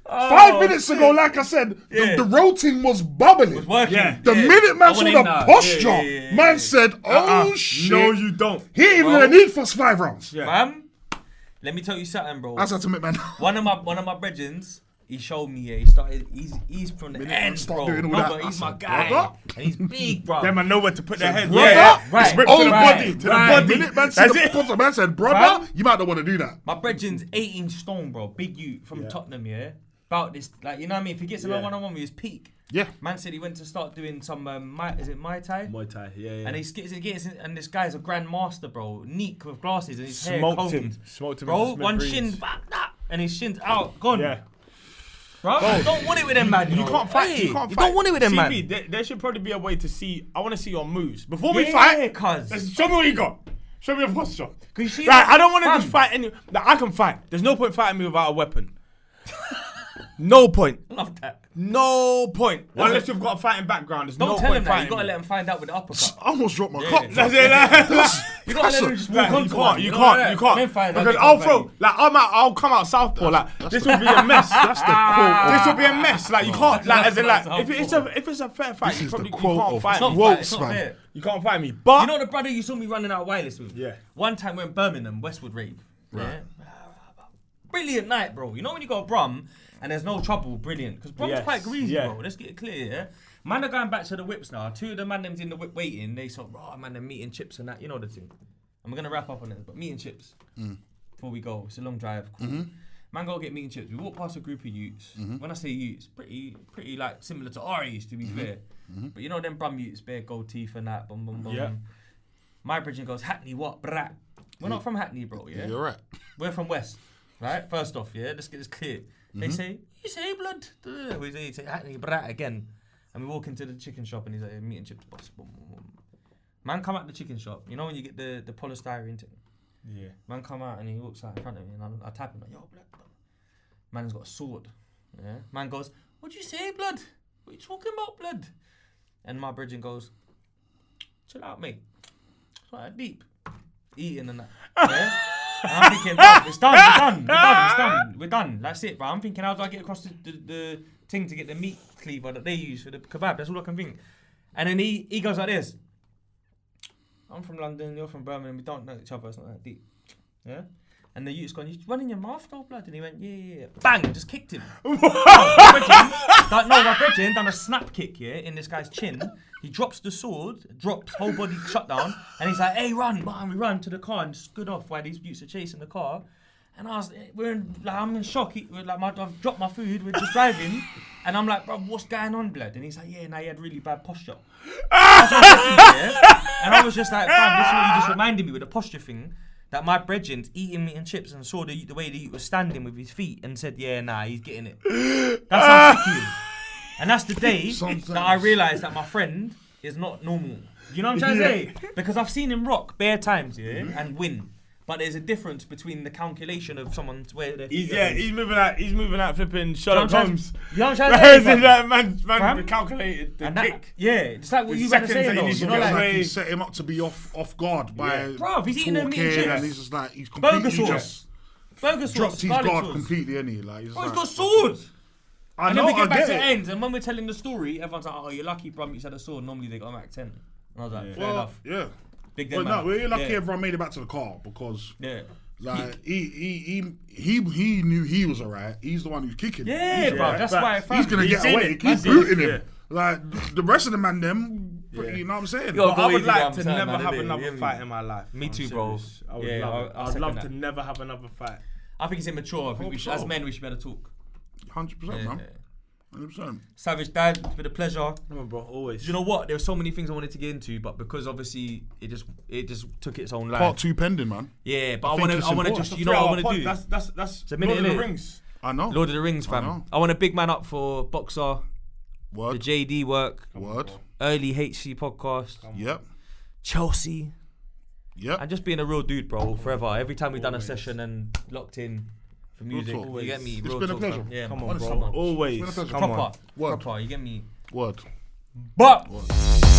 5 minutes ago, like I said, the road team was bubbling. Was working. The minute man saw the posture, man said, oh shit. No, you don't. He ain't even gonna need for 5 rounds. Fam, let me tell you something, bro. That's how to make man. One of my brethrens, he showed me, he's from the end, bro. But he's my guy. And he's big, bro. Them man know where to put their head. Right. To the body. To the body. Minute man said the posture, man said, brother, you might not want to do that. My brethren's 18 stone, bro. Big youth from Tottenham, about this, like, you know what I mean? If he gets a one-on-one with his peak. Yeah. Man said he went to start doing some, is it Muay Thai? Muay Thai, yeah. And and this guy's a grandmaster, bro. Neat with glasses and his hair combed. Smoked him. Bro, one shin, and his shin's out, gone. Yeah. Bro, you don't want it with them, man. You can't fight. You don't want it with them, man. There should probably be a way to see. I want to see your moves before we fight. Show me what you got. Show me your posture. Like, I don't want to just fight any. Like, I can fight. There's no point fighting me without a weapon. No point. Love that. No point. Unless you've got a fighting background, there's no point fighting. Don't tell him that. Fighting. You gotta let him find out with the uppercut. I almost dropped my cup. That's it. You gotta let him just walk on to one. You can't. Because I'll come out southpaw. Like, this will be a mess. That's the quote. This will be a mess. Like, you can't. Like, as in, like, if it's a fair fight, you probably can't fight me. It's not fair. You can't fight me. But you know the brother you saw me running out wireless with? Yeah. One time we're in Birmingham, Westwood rave. Right. Brilliant night, bro. You know when you go Brum and there's no trouble, brilliant. Because Brum's quite greasy, bro. Let's get it clear, yeah? Man are going back to the whips now. 2 of the man them's in the whip waiting. They said, man, they're meat and chips and that. You know the thing. I'm going to wrap up on it, but meat and chips. Before we go. It's a long drive. Cool. Man, go get meat and chips. We walk past a group of youths. When I say youths, pretty like similar to our youths, to be fair. But you know them Brum youths, bare gold teeth and that. Boom, boom, boom. Yeah. My bridging goes, Hackney, what? Brat. We're not from Hackney, bro, yeah? You're right. We're from West. Right? First off, yeah? Let's get this clear. They say, you say blood. We say Hackney brat again. And we walk into the chicken shop and he's like, meat and chips, boss. Boom, boom, boom. Man come out the chicken shop. You know when you get the polystyrene thing? Yeah. Man come out and he walks out in front of me and I tap him like, yo, blood. Man's got a sword. Yeah. Man goes, what'd you say, blood? What are you talking about, blood? And my bridging goes, chill out, mate. It's like deep. Eating and that. Yeah? And I'm thinking, it's done. We're done. That's it, bro. I'm thinking, how do I get across the thing to get the meat cleaver that they use for the kebab? That's all I can think. And then he goes like this. I'm from London, you're from Birmingham, we don't know each other, it's not that deep. Yeah? And the youth's gone, you running your mouth though, blood? And he went, yeah. Bang! Just kicked him. My brethren done a snap kick, in this guy's chin. He drops the sword, whole body shut down, and he's like, hey, run, man. We run to the car and stood off while these youths are chasing the car. And I'm in shock. I've dropped my food, we're just driving. And I'm like, bro, what's going on, blood? And he's like, yeah, he had really bad posture. That's what I said, and I was just like, fam, this is what you just reminded me with the posture thing. That my brethren's eating meat and chips and saw the way that he was standing with his feet and said, he's getting it. That's how sick he is. And that's the day that I realised that my friend is not normal. You know what I'm trying to say? Because I've seen him rock bare times, and win. But there's a difference between the calculation of someone's where their feet are. He's moving out flipping Sherlock Holmes. You know what I'm trying to say? That man calculated the kick. Yeah, it's like what you were saying though. You know, like he set him up to be off guard by bro, he's eating a meat and chips. And he's just like, he's completely Burger sauce, dropped his guard completely, ain't he? Like, he's got swords. And then we get back to the end, and when we're telling the story, everyone's like, oh, you're lucky, bro, you had a sword. Normally they got Mac 10. And I was like, fair enough. Yeah. Big but no, we're lucky everyone made it back to the car because like he knew he was alright. He's the one who's kicking. Yeah, bro. That's why he's gonna get away. Keep booting him. Like the rest of the man, you know what I'm saying? I would like to never have another fight in my life. Me too, bro. I would love to never have another fight. I think it's immature. I think as men we should be able to talk. 100%, man. 100%. Savage Dad, it's been a pleasure. No, bro, always. Do you know what? There were so many things I wanted to get into, but because obviously it just took its own life. Part 2 pending, man. Yeah, but I think want it's to important. just, you know what I want to do? That's a minute, Lord of the innit? Rings. I know. Lord of the Rings, I know. fam. I want a big man up for Boxer, Word. the JD work, Word. early HC podcast, Yep. Chelsea, Yep. and just being a real dude, bro, forever. Every time we've done a session and locked in for music, talk. you get me? It's Real been a talk, pleasure. fam. Yeah, Come man. on, Honestly, bro. man. Always. It's been a pleasure. Come on. Proper, Word. proper, you get me? Word. But. Word.